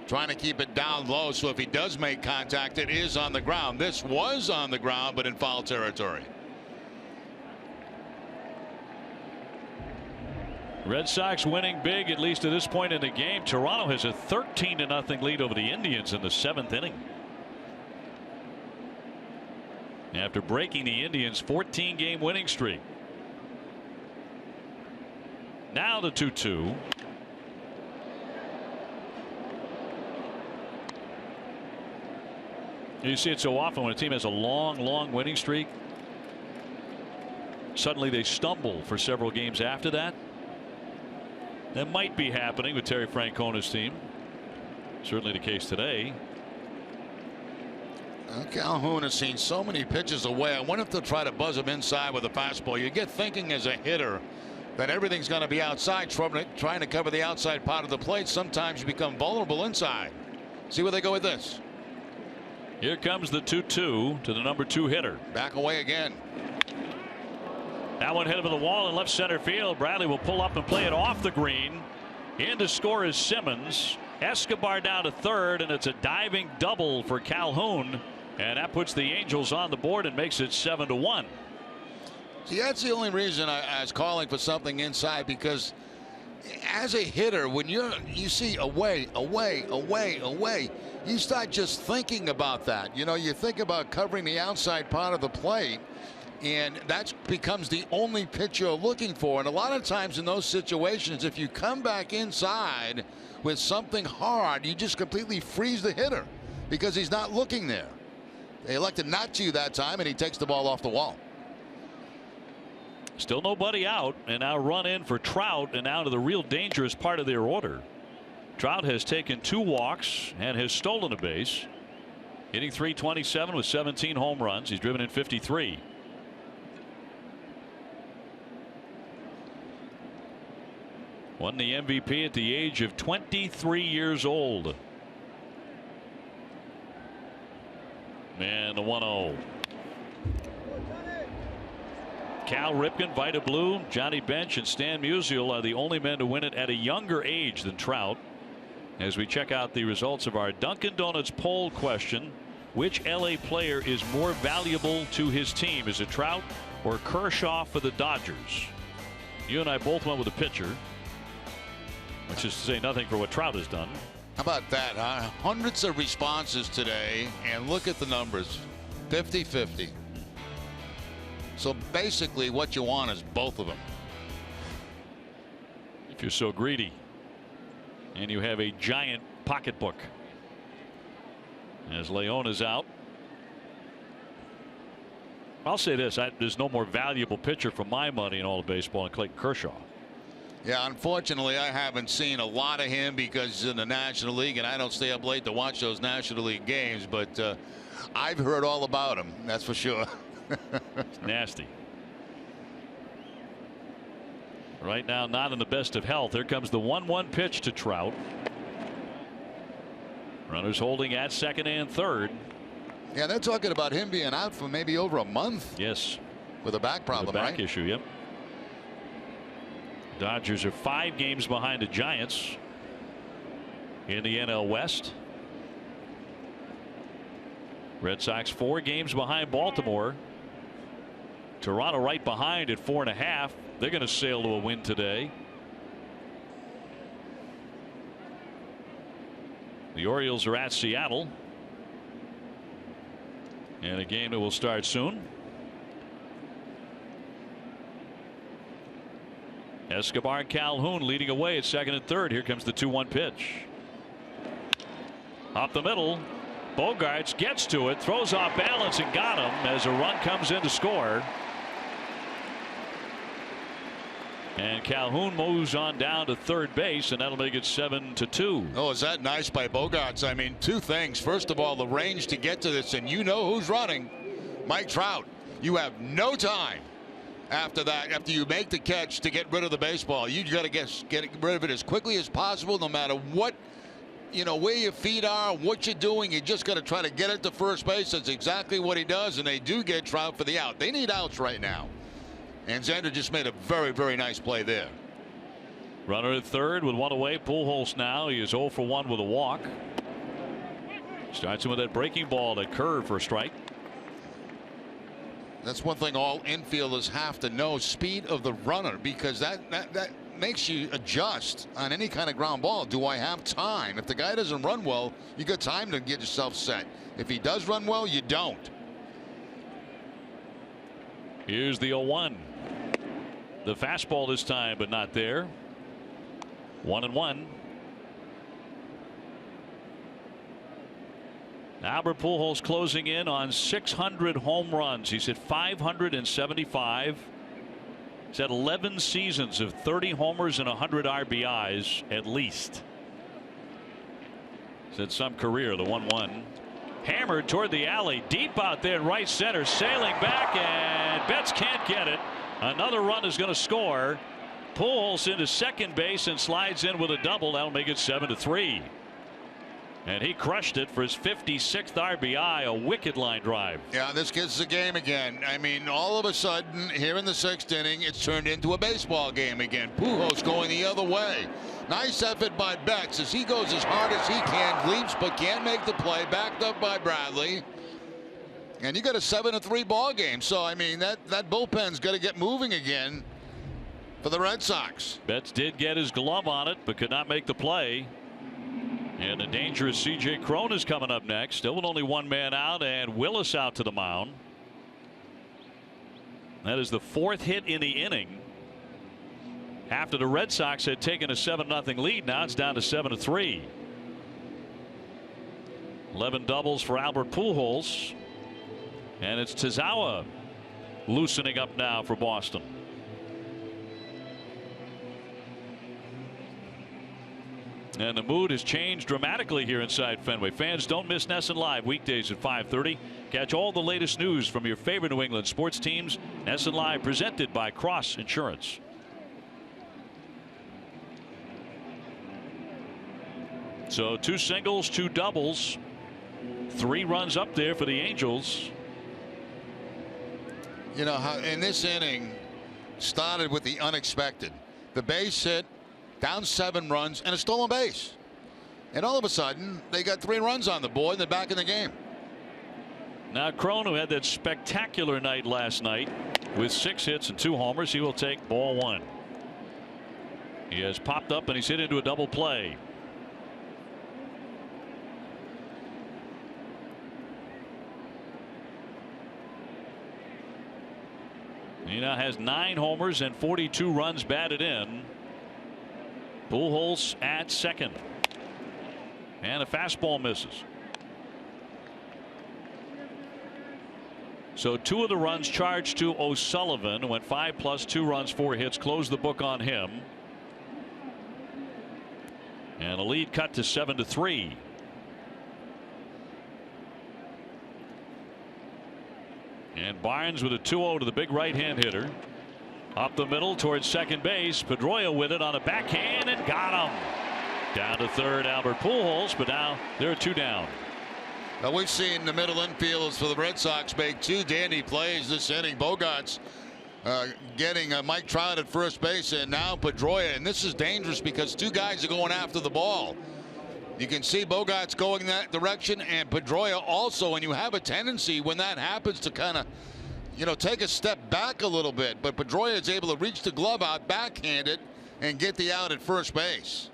Trying to keep it down low, so if he does make contact, it is on the ground. This was on the ground, but in foul territory. Red Sox winning big, at least at this point in the game. Toronto has a 13-0 lead over the Indians in the 7th inning. After breaking the Indians' 14-game winning streak. Now the 2-2. You see it so often when a team has a long winning streak. Suddenly they stumble for several games after that. That might be happening with Terry Francona's team. Certainly the case today. Calhoun has seen so many pitches away. I wonder if they'll try to buzz him inside with a fastball. You get thinking as a hitter that everything's going to be outside, trying to cover the outside part of the plate. Sometimes you become vulnerable inside. See where they go with this. Here comes the 2-2 to the number 2 hitter. Back away again. That one hit over the wall in left center field. Bradley will pull up and play it off the green. In to score is Simmons. Escobar down to third, and it's a diving double for Calhoun. And that puts the Angels on the board and makes it 7-1. See, that's the only reason I was calling for something inside, because as a hitter, when you see away, you start just thinking about that. You know, you think about covering the outside part of the plate, and that becomes the only pitch you're looking for. And a lot of times in those situations, if you come back inside with something hard, you just completely freeze the hitter because he's not looking there. They elected not to that time, and he takes the ball off the wall. Still nobody out, and now run in for Trout, and now to the real dangerous part of their order. Trout has taken 2 walks and has stolen a base, hitting .327 with 17 home runs. He's driven in 53. Won the MVP at the age of 23 years old. And the 1-0. Cal Ripken, Vida Blue, Johnny Bench, and Stan Musial are the only men to win it at a younger age than Trout. As we check out the results of our Dunkin' Donuts poll question, which LA player is more valuable to his team? Is it Trout or Kershaw for the Dodgers? You and I both went with a pitcher, which is to say nothing for what Trout has done. How about that, huh? Hundreds of responses today, and look at the numbers. 50-50. So basically what you want is both of them. If you're so greedy and you have a giant pocketbook. As Leon is out. I'll say this, there's no more valuable pitcher for my money in all of baseball than Clayton Kershaw. Yeah, unfortunately, I haven't seen a lot of him because he's in the National League, and I don't stay up late to watch those National League games, but I've heard all about him, that's for sure. Nasty. Right now, not in the best of health. Here comes the 1-1 pitch to Trout. Runners holding at second and third. Yeah, they're talking about him being out for maybe over a month. Yes. With a back problem, with a back right? issue, yep. Dodgers are 5 games behind the Giants in the NL West. Red Sox 4 games behind Baltimore. Toronto right behind at 4.5. They're going to sail to a win today. The Orioles are at Seattle. And a game that will start soon. Escobar and Calhoun leading away at second and third. Here comes the 2-1 pitch. Up the middle. Bogarts gets to it, throws off balance, and got him as a run comes in to score. And Calhoun moves on down to third base, and that'll make it 7-2. Oh, is that nice by Bogarts? I mean, 2 things. First of all, the range to get to this, and you know who's running. Mike Trout. You have no time after that, after you make the catch, to get rid of the baseball. You got to get rid of it as quickly as possible, no matter what, you know, where your feet are, what you're doing. You just got to try to get it to first base. That's exactly what he does, and they do get Trout for the out. They need outs right now. And Xander just made a very, very nice play there. Runner at third with 1 away. Pujols now. He is 0 for 1 with a walk. Starts him with that breaking ball, that curve for a strike. That's one thing all infielders have to know: speed of the runner, because that makes you adjust on any kind of ground ball. Do I have time? If the guy doesn't run well, you got time to get yourself set. If he does run well, you don't. Here's the 0-1. The fastball this time, but not there. 1-1. Albert Pujols closing in on 600 home runs. He's hit 575. He's had 11 seasons of 30 homers and 100 RBIs at least. He's had some career. The 1-1. Hammered toward the alley, deep out there in right center, sailing back, and Betts can't get it. Another run is going to score. Pujols into second base and slides in with a double. That'll make it 7-3. And he crushed it for his 56th RBI, a wicked line drive. Yeah, this gets the game again. I mean, all of a sudden, here in the 6th inning, it's turned into a baseball game again. Pujols going the other way. Nice effort by Betts as he goes as hard as he can, leaps but can't make the play, backed up by Bradley. And you got a 7-3 ball game. So I mean, that bullpen's got to get moving again for the Red Sox. Betts did get his glove on it but could not make the play. And the dangerous C.J. Cron is coming up next. Still with only 1 man out, and Willis out to the mound. That is the 4th hit in the inning. After the Red Sox had taken a 7-0 lead, now it's down to 7-3. 11 doubles for Albert Pujols. And it's Tazawa loosening up now for Boston. And the mood has changed dramatically here inside Fenway. Fans, don't miss NESN Live weekdays at 5:30. Catch all the latest news from your favorite New England sports teams. NESN Live presented by Cross Insurance. So 2 singles, 2 doubles, 3 runs up there for the Angels. You know how in this inning started with the unexpected. The base hit, down 7 runs, and a stolen base. And all of a sudden, they got 3 runs on the board and they're back in the game. Now Cron, who had that spectacular night last night with 6 hits and 2 homers, he will take ball 1. He has popped up and he's hit into a double play. He now has 9 homers and 42 runs batted in. Pujols at second. And a fastball misses. So 2 of the runs charged to O'Sullivan, went 5 plus 2 runs, 4 hits, closed the book on him. And a lead cut to 7-3. And Barnes with a 2-0 to the big right-hand hitter. Up the middle towards second base. Pedroia with it on a backhand and got him. Down to third, Albert Pujols, but now there are 2 down. Now we've seen the middle infielders for the Red Sox make 2 dandy plays this inning. Bogart's getting Mike Trout at first base, and now Pedroia, and this is dangerous because 2 guys are going after the ball. You can see Bogart's going that direction, and Pedroia also, and you have a tendency when that happens to kind of, you know, take a step back a little bit, but Pedroia is able to reach the glove out backhanded and get the out at first base.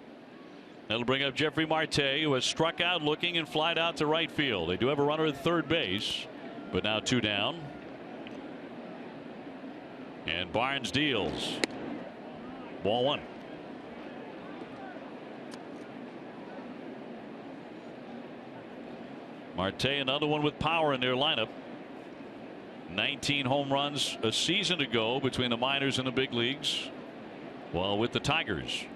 That'll bring up Jeffrey Marte, who has struck out looking and flied out to right field. They do have a runner at third base, but now 2 down. And Barnes deals. Ball 1. Marte, another one with power in their lineup. 19 home runs a season ago between the minors and the big leagues, while with the Tigers.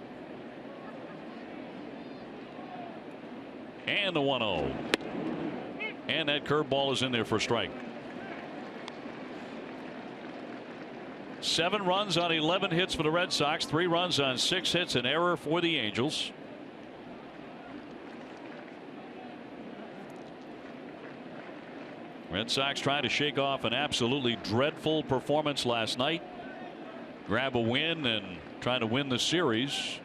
And the 1-0. And that curveball is in there for a strike. 7 runs on 11 hits for the Red Sox, 3 runs on 6 hits, an error for the Angels. Red Sox trying to shake off an absolutely dreadful performance last night. Grab a win and trying to win the series.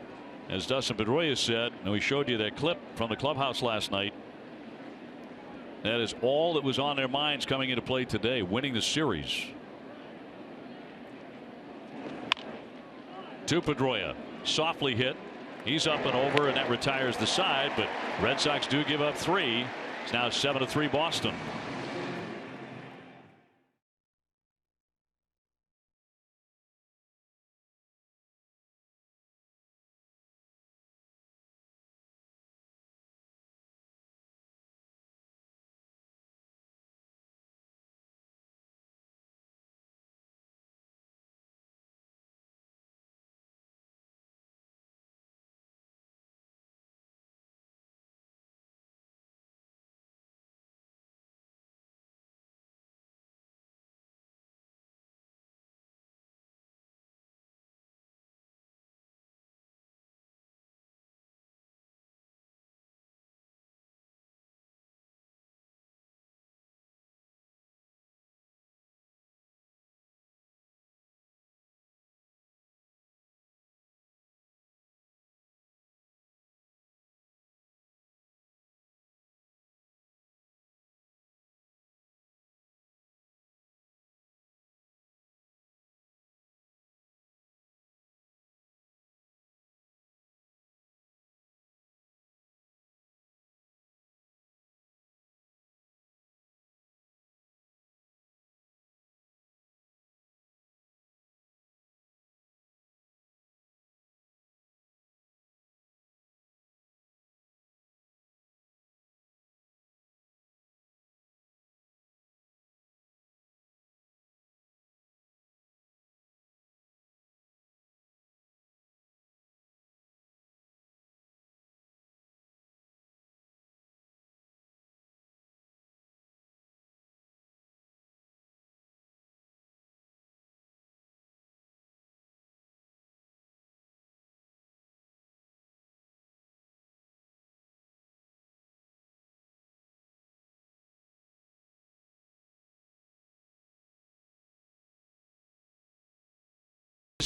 As Dustin Pedroia said, and we showed you that clip from the clubhouse last night. That is all that was on their minds coming into play today, winning the series. To Pedroia, softly hit. He's up and over, and that retires the side, but Red Sox do give up 3. It's now 7-3 Boston.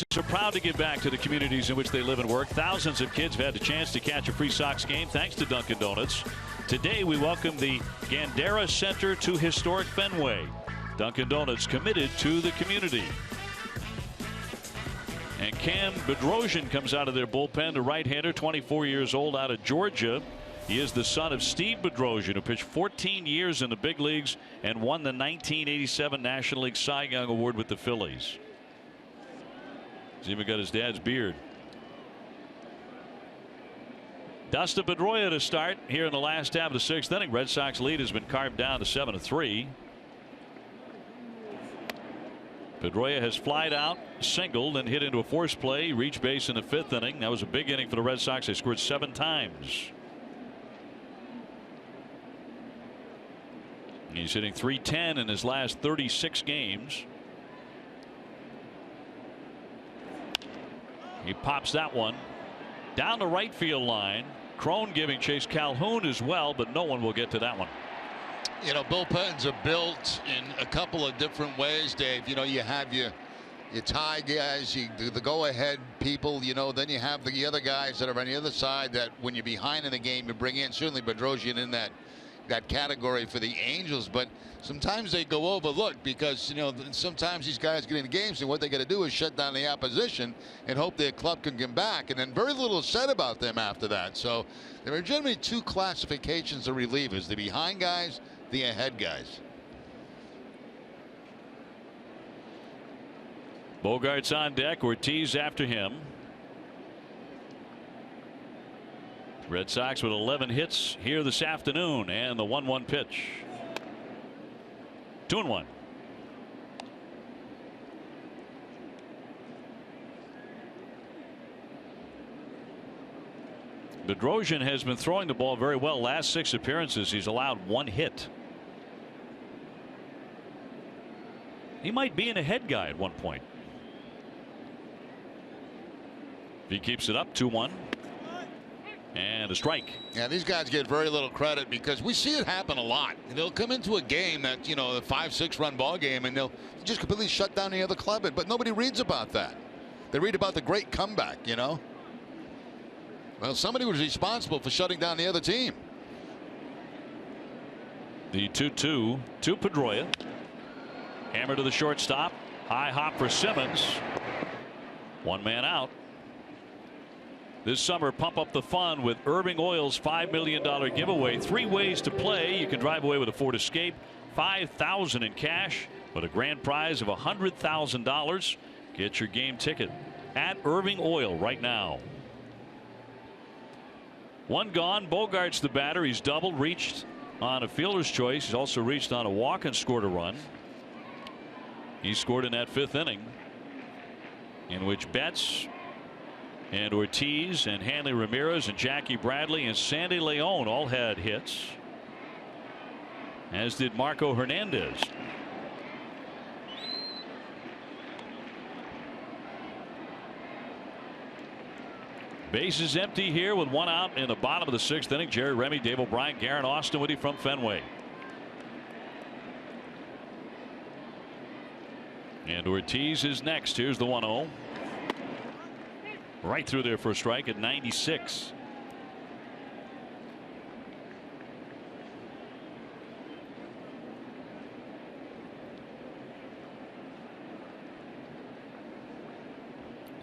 businesses are proud to give back to the communities in which they live and work. Thousands of kids have had the chance to catch a free Sox game thanks to Dunkin' Donuts. Today we welcome the Gandera Center to historic Fenway. Dunkin' Donuts committed to the community. And Cam Bedrosian comes out of their bullpen, the right-hander, 24 years old, out of Georgia. He is the son of Steve Bedrosian, who pitched 14 years in the big leagues and won the 1987 National League Cy Young Award with the Phillies. He's even got his dad's beard. Dustin Pedroia to start here in the last half of the sixth inning. Red Sox lead has been carved down to 7-3. Pedroia has flied out, singled, and hit into a force play. Reached base in the fifth inning. That was a big inning for the Red Sox. They scored 7 times. He's hitting .310 in his last 36 games. He pops that one down the right field line. Crone giving chase. Calhoun as well, but no one will get to that one. You know, bullpens are built in a couple of different ways, Dave. You know, you have your tie guys, the go-ahead people, you know, then you have the other guys that are on the other side that when you're behind in the game, you bring in. Certainly Bedrosian in that category for the Angels, but sometimes they go overlooked because, you know, sometimes these guys get in games and what they got to do is shut down the opposition and hope their club can come back, and then very little is said about them after that. So there are generally 2 classifications of relievers: the behind guys, the ahead guys. Bogart's on deck. Ortiz after him. Red Sox with 11 hits here this afternoon, and the 1-1 pitch. 2-1. Bedrosian has been throwing the ball very well. Last 6 appearances, he's allowed 1 hit. He might be an ahead guy at one point. If he keeps it up, 2-1. And a strike. Yeah, these guys get very little credit because we see it happen a lot. They'll come into a game that, you know, a 5-6 run ball game, and they'll just completely shut down the other club. But nobody reads about that. They read about the great comeback, you know. Well, somebody was responsible for shutting down the other team. The 2-2 to Pedroia. Hammer to the shortstop. High hop for Simmons. 1 man out. This summer, pump up the fun with Irving Oil's $5 million giveaway. 3 ways to play. You can drive away with a Ford Escape, $5,000 in cash, but a grand prize of $100,000. Get your game ticket at Irving Oil right now. 1 gone. Bogart's the batter. He's doubled, reached on a fielder's choice. He's also reached on a walk and scored a run. He scored in that 5th inning, in which Betts and Ortiz and Hanley Ramirez and Jackie Bradley and Sandy Leon all had hits, as did Marco Hernandez. Bases empty here with 1 out in the bottom of the 6th inning. Jerry Remy, Dave O'Brien, Garen Austin with you from Fenway. And Ortiz is next. Here's the 1-0. Right through there for a strike at 96.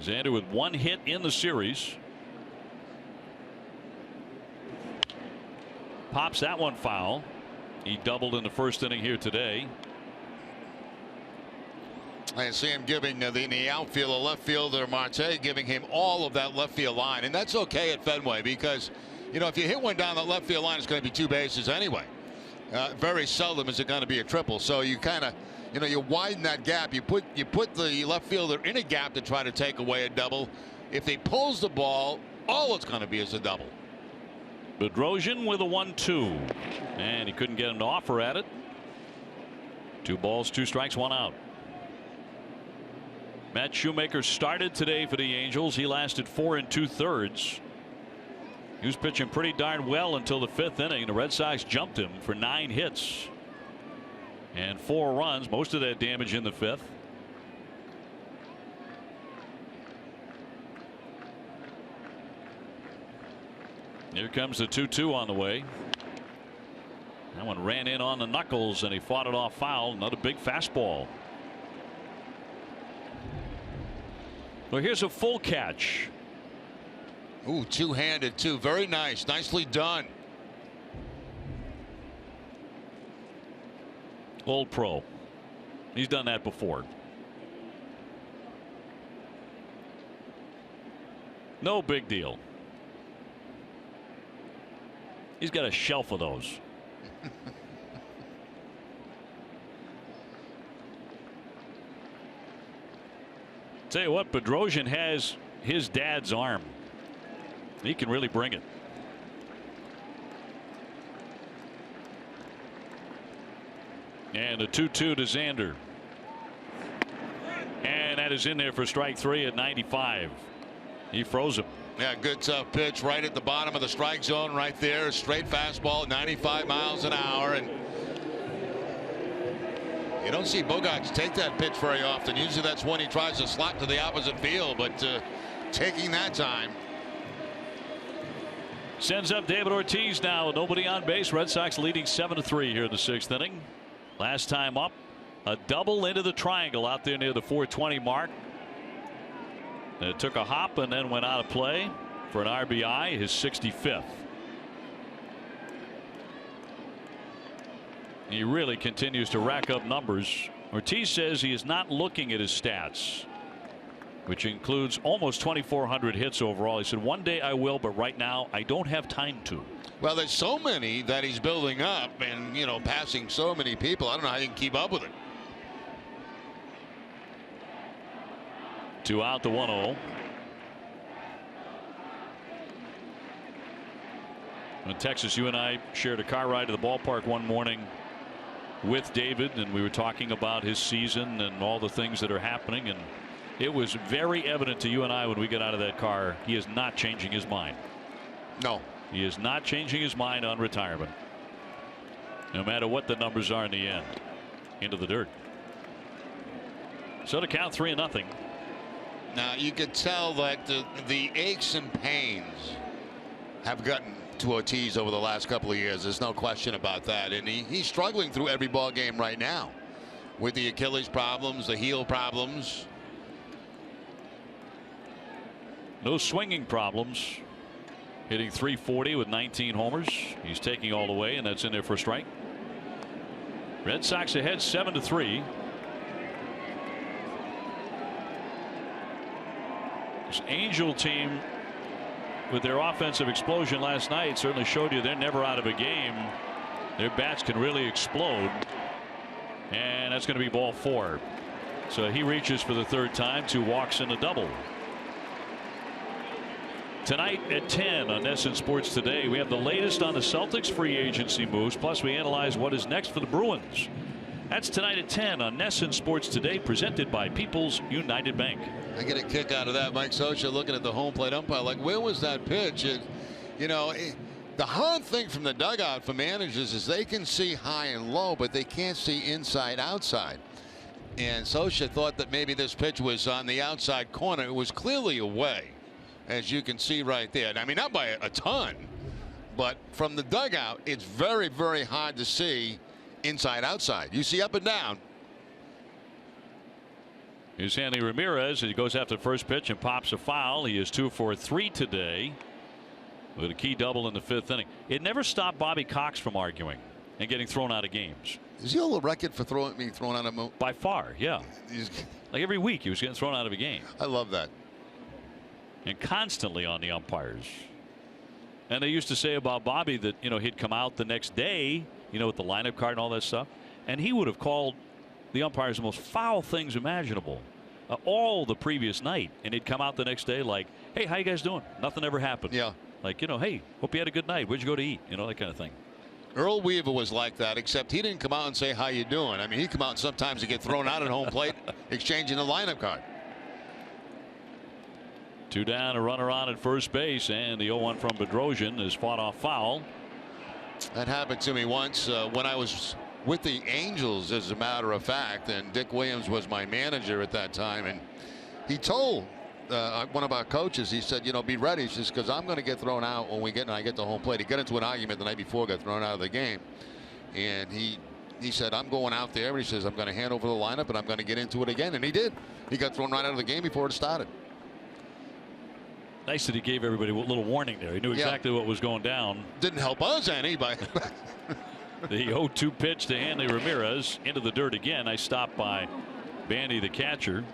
Xander with 1 hit in the series. Pops that one foul. He doubled in the 1st inning here today. I see him giving the outfield, the left fielder Marte, giving him all of that left field line, and that's okay at Fenway because, you know, if you hit one down the left field line, it's going to be 2 bases anyway. Very seldom is it going to be a triple. So you kind of, you know, you widen that gap. You put the left fielder in a gap to try to take away a double. If he pulls the ball, all it's going to be is a double. Bedrosian with a 1-2, and he couldn't get him to offer at it. 2 balls, 2 strikes, 1 out. Matt Shoemaker started today for the Angels. He lasted 4 2/3. He was pitching pretty darn well until the 5th inning. The Red Sox jumped him for 9 hits and 4 runs, most of that damage in the 5th. Here comes the 2-2 on the way. That one ran in on the knuckles and he fought it off foul. Another big fastball. Well, here's a full catch. Ooh, two-handed too. Very nice. Nicely done. Old pro. He's done that before. No big deal. He's got a shelf of those. Tell you what, Bedrosian has his dad's arm. He can really bring it. And a 2-2 to Xander. And that is in there for strike 3 at 95. He froze him. Yeah, good tough pitch right at the bottom of the strike zone right there. Straight fastball, 95 miles an hour. And you don't see Bogaerts take that pitch very often. Usually that's when he tries to slot to the opposite field, but taking that time. Sends up David Ortiz now. Nobody on base. Red Sox leading 7-3 here in the 6th inning. Last time up, a double into the triangle out there near the 420 mark. And it took a hop and then went out of play for an RBI, his 65th. He really continues to rack up numbers. Ortiz says he is not looking at his stats, which includes almost 2,400 hits overall. He said, one day I will, but right now I don't have time to. Well, there's so many that he's building up and, you know, passing so many people. I don't know how you can keep up with it. 2 out, the 1-0. In Texas, you and I shared a car ride to the ballpark one morning with David, and we were talking about his season and all the things that are happening, and it was very evident to you and I when we got out of that car, he is not changing his mind. No. He is not changing his mind on retirement, no matter what the numbers are in the end. Into the dirt. So to count 3-0. Now you could tell that the aches and pains have gotten to Ortiz over the last couple of years. There's no question about that, and he's struggling through every ball game right now with the Achilles problems, the heel problems. No swinging problems. Hitting .340 with 19 homers. He's taking all the way, and that's in there for a strike. Red Sox ahead 7-3. This Angel team, with their offensive explosion last night, certainly showed you they're never out of a game. Their bats can really explode, and that's going to be ball 4. So he reaches for the 3rd time, 2 walks and a double. Tonight at 10 on NESN Sports Today, we have the latest on the Celtics free agency moves, plus we analyze what is next for the Bruins. That's tonight at 10 on NESN Sports Today, presented by People's United Bank. I get a kick out of that. Mike Scioscia looking at the home plate umpire like, where was that pitch? You know, the hard thing from the dugout for managers is they can see high and low, but they can't see inside outside. And Scioscia thought that maybe this pitch was on the outside corner. It was clearly away, as you can see right there. I mean, not by a ton, but from the dugout, it's very, very hard to see inside outside. You see up and down. Here's Hanley Ramirez. He goes after the first pitch and pops a foul. He is 2 for 3 today with a key double in the 5th inning. It never stopped Bobby Cox from arguing and getting thrown out of games. Is he on the record for being thrown out of? By far, yeah. Like every week he was getting thrown out of a game. I love that. And constantly on the umpires. And they used to say about Bobby that, you know, he'd come out the next day, you know, with the lineup card and all that stuff, and he would have called the umpires the most foul things imaginable all the previous night, and he'd come out the next day like, hey, how you guys doing? Nothing ever happened. Yeah. Like, you know, hey, hope you had a good night. Where'd you go to eat? You know, that kind of thing. Earl Weaver was like that, except he didn't come out and say how you doing. I mean, he'd come out and sometimes he'd get thrown out at home plate exchanging the lineup card. 2 down, a runner on at first base, and the 0-1 from Bedrosian is fought off foul. That happened to me once when I was with the Angels, as a matter of fact, and Dick Williams was my manager at that time, and he told one of our coaches. He said, be ready. He says, because I'm going to get thrown out when I get to home plate. He got into an argument the night before, got thrown out of the game, and he said, I'm going out there, and he says, I'm going to hand over the lineup, and I'm going to get into it again, and he did. He got thrown right out of the game before it started. Nice that he gave everybody a little warning there. He knew exactly what was going down. Didn't help us any, but the 0-2 pitch to Hanley Ramirez into the dirt again. Nice stop by Bandy, the catcher.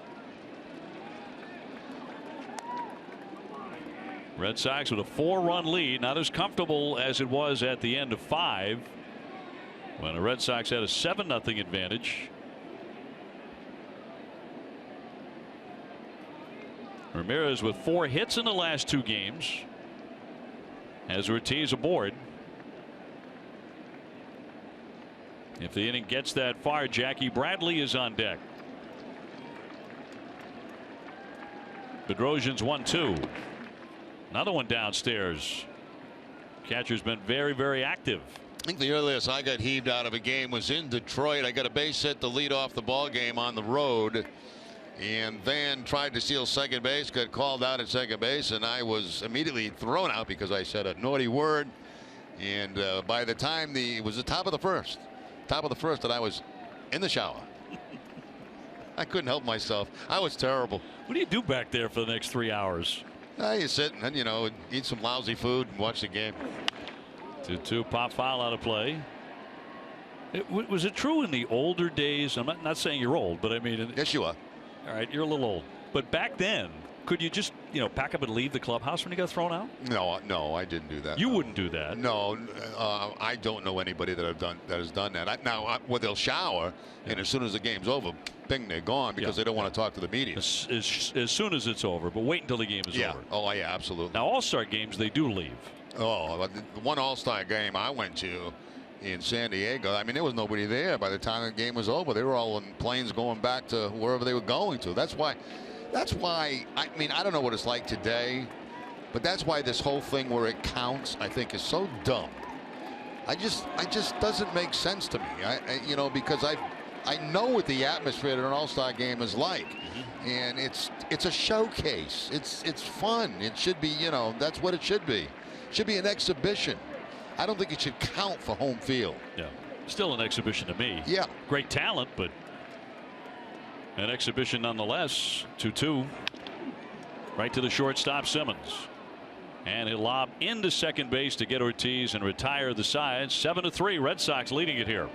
Red Sox with a 4-run lead, not as comfortable as it was at the end of 5 when the Red Sox had a 7-0 advantage. Ramirez with 4 hits in the last 2 games has Ortiz aboard. If the inning gets that far, Jackie Bradley is on deck. Bedrosian's 1-2. Another one downstairs. Catcher's been very, very active. I think the earliest I got heaved out of a game was in Detroit. I got a base hit to lead off the ball game on the road, and Van tried to steal second base, got called out at second base, and I was immediately thrown out because I said a naughty word. And by the time it was the top of the first, that I was in the shower. I couldn't help myself. I was terrible. What do you do back there for the next 3 hours? You sit and eat some lousy food and watch the game. 2-2, pop foul out of play. Was it true in the older days? I'm not saying you're old, but I mean, yes, you are. All right, you're a little old. But back then, could you just pack up and leave the clubhouse when you got thrown out? No, I didn't do that. You wouldn't do that. No, I don't know anybody that has done that. They'll shower, and as soon as the game's over, bing, they're gone because they don't want to talk to the media. As soon as it's over, but wait until the game is over. Oh, yeah, absolutely. Now, All-Star games, they do leave. Oh, the one All-Star game I went to in San Diego, I mean, there was nobody there by the time the game was over. They were all in planes going back to wherever they were going to. That's why, I mean, I don't know what it's like today, but that's why this whole thing where it counts, I think, is so dumb. I just doesn't make sense to me. Because I know what the atmosphere at an All-Star game is like, and it's a showcase. It's fun. It should be, that's what it should be. It should be an exhibition. I don't think it should count for home field. Yeah, still an exhibition to me. Yeah, great talent, but an exhibition nonetheless. 2-2, right to the shortstop Simmons, and he'll lob into second base to get Ortiz and retire the side. 7-3, Red Sox leading it here.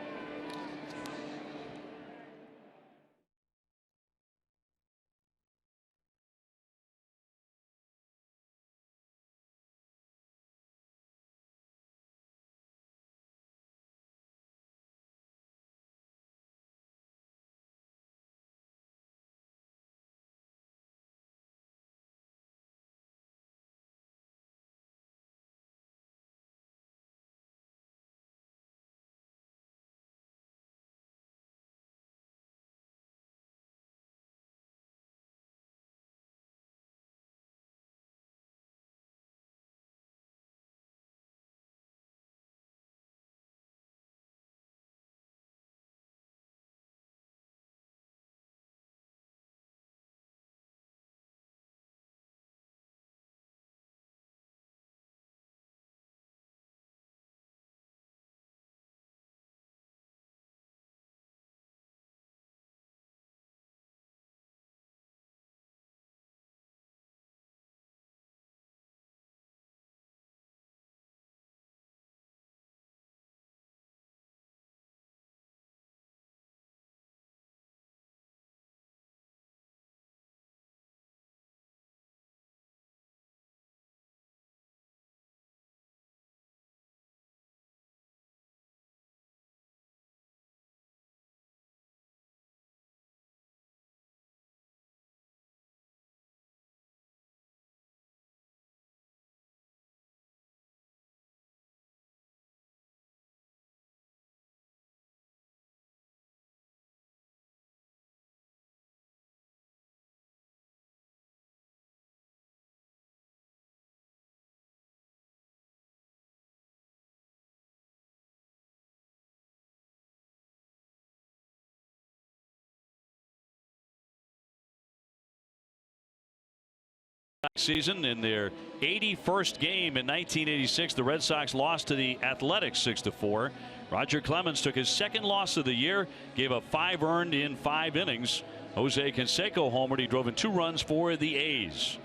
season. In their 81st game in 1986, the Red Sox lost to the Athletics 6-4. Roger Clemens took his second loss of the year, gave up 5 earned in 5 innings. Jose Canseco homered. He drove in 2 runs for the A's.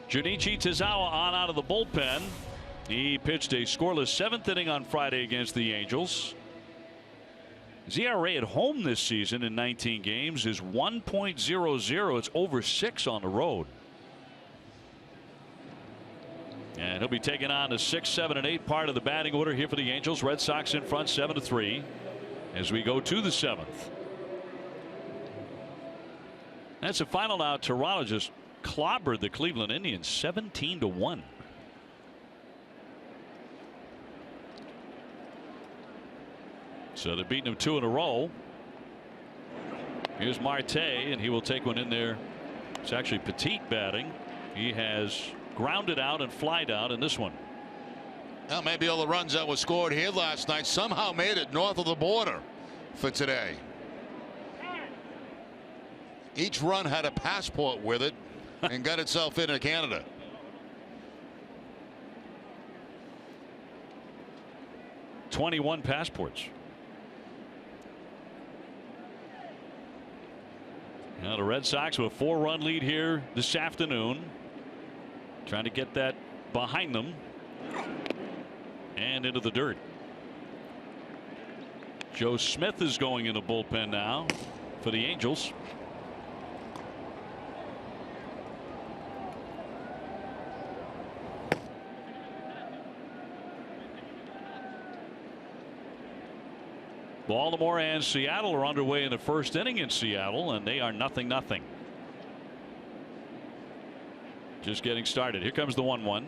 Junichi Tazawa on out of the bullpen. He pitched a scoreless 7th inning on Friday against the Angels. His ERA at home this season in 19 games is 1.00. It's over 6 on the road. And he'll be taking on the 6, 7, and 8 part of the batting order here for the Angels. Red Sox in front 7-3 as we go to the 7th. That's the final now. Toronto just clobbered the Cleveland Indians 17-1. So they're beating them 2 in a row. Here's Marte, and he will take one in there. It's actually Petit batting. He has grounded out and flied out in this one. Well, maybe all the runs that were scored here last night somehow made it north of the border for today. Each run had a passport with it and got itself into Canada. "21 passports." Now the Red Sox with a 4-run lead here this afternoon, trying to get that behind them and into the dirt. Joe Smith is going in the bullpen now for the Angels. Baltimore and Seattle are underway in the first inning in Seattle, and they are 0-0. Just getting started. Here comes the 1-1.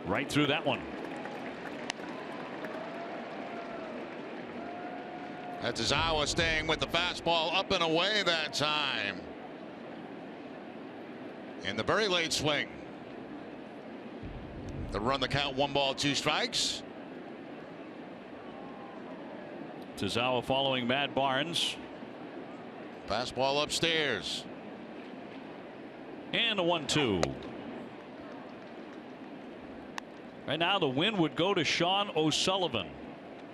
Right through that one. That's Tazawa staying with the fastball up and away that time. In the very late swing. The run the count, 1 ball 2 strikes. Tazawa following Matt Barnes. Fastball upstairs. And a 1-2. Right now the win would go to Sean O'Sullivan,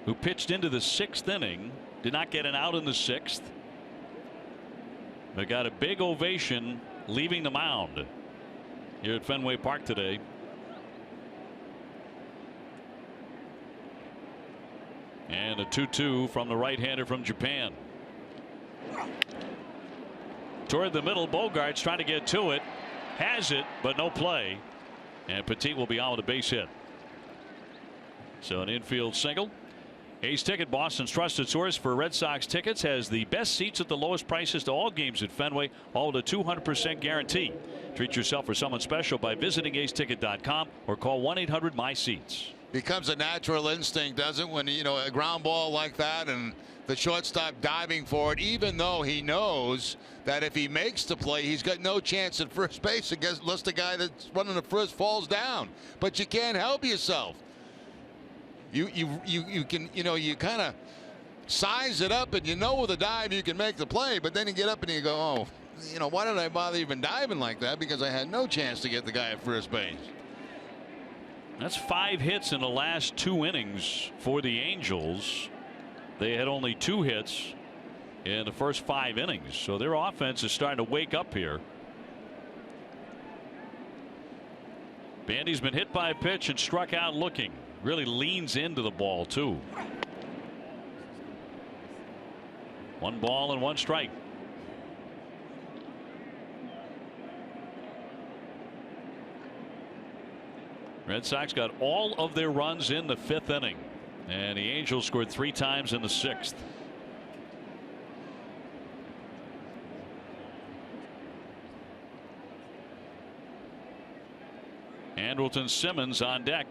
who pitched into the 6th inning. Did not get an out in the 6th. But got a big ovation leaving the mound here at Fenway Park today. And a 2-2 from the right-hander from Japan. Toward the middle, Bogart's trying to get to it. Has it, but no play. And Petit will be on with a base hit. So an infield single. A's Ticket, Boston's trusted source for Red Sox tickets, has the best seats at the lowest prices to all games at Fenway, all with a 200% guarantee. Treat yourself or someone special by visiting aceticket.com or call 1-800-MY-SEATS. Becomes a natural instinct, doesn't it, when a ground ball like that and the shortstop diving for it, even though he knows that if he makes the play, he's got no chance at first base unless the guy that's running the first falls down. But you can't help yourself. You can, you kind of size it up, and with a dive you can make the play, but then you get up and you go, oh, why did I bother even diving like that? Because I had no chance to get the guy at first base. That's 5 hits in the last 2 innings for the Angels. They had only 2 hits in the first 5 innings, so their offense is starting to wake up here. Bandy's been hit by a pitch and struck out looking. Really leans into the ball too. 1 ball and 1 strike. Red Sox got all of their runs in the 5th inning, and the Angels scored 3 times in the 6th. Andrelton Simmons on deck.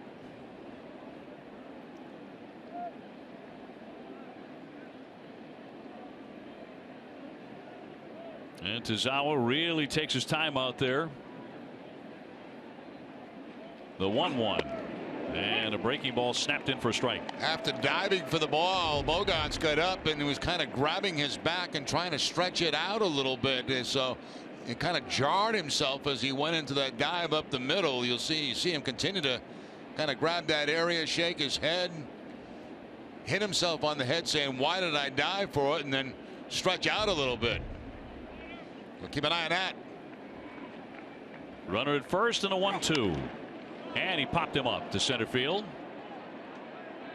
And Tazawa really takes his time out there. The 1-1. And a breaking ball snapped in for a strike. After diving for the ball, Bogarts got up and was kind of grabbing his back and trying to stretch it out a little bit. So It kind of jarred himself as he went into that dive up the middle. You see him continue to kind of grab that area, shake his head, hit himself on the head saying, why did I dive for it, and then stretch out a little bit. We'll keep an eye on that. Runner at first and a 1-2. And he popped him up to center field.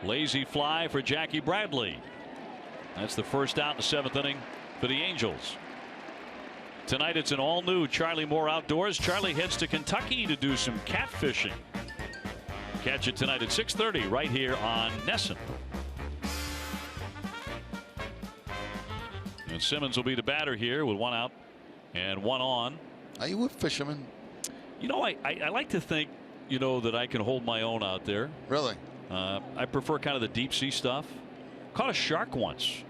Lazy fly for Jackie Bradley. That's the first out in the 7th inning for the Angels. Tonight it's an all-new Charlie Moore Outdoors. Charlie heads to Kentucky to do some catfishing. Catch it tonight at 6:30 right here on NESN. And Simmons will be the batter here with 1 out and 1 on. Are you a fisherman? You know, I like to think, you know, that I can hold my own out there. Really? I prefer kind of the deep sea stuff. Caught a shark once.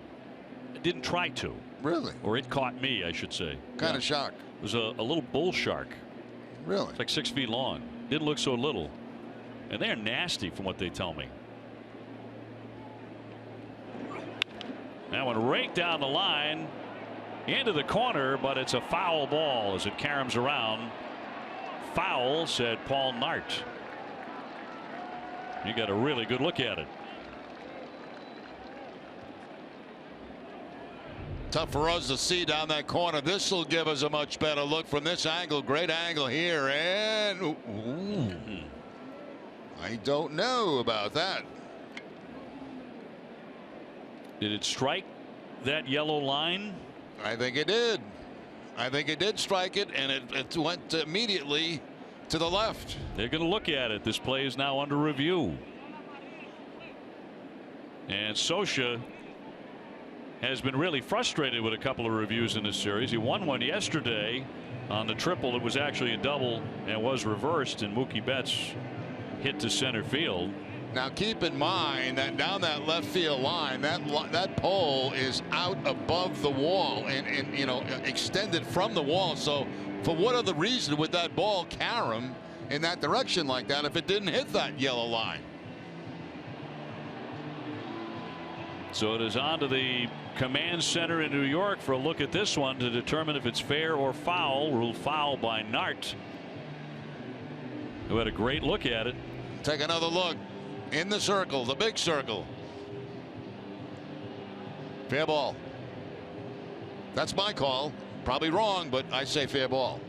I didn't try to. Really? Or it caught me, I should say. Kind of shark? It was a little bull shark. Really? It's like 6 feet long. Didn't look so little. And they're nasty from what they tell me. That one right down the line into the corner, but it's a foul ball as it caroms around. Foul, said Paul Nart. You got a really good look at it. Tough for us to see down that corner. This will give us a much better look from this angle. Great angle here, and ooh, I don't know about that. Did it strike that yellow line? I think it did. I think it did strike it, and it went immediately to the left. They're going to look at it. This play is now under review. And Scioscia has been really frustrated with a couple of reviews in this series. He won one yesterday on the triple. It was actually a double and was reversed, and Mookie Betts hit to center field. Now keep in mind that down that left field line, that pole is out above the wall and you know, extended from the wall. So for what other reason would that ball carom in that direction like that if it didn't hit that yellow line? So it is on to the command center in New York for a look at this one to determine if it's fair or foul. Ruled foul by Nart, who had a great look at it. Take another look. In the circle, the big circle. Fair ball. That's my call. Probably wrong, but I say fair ball.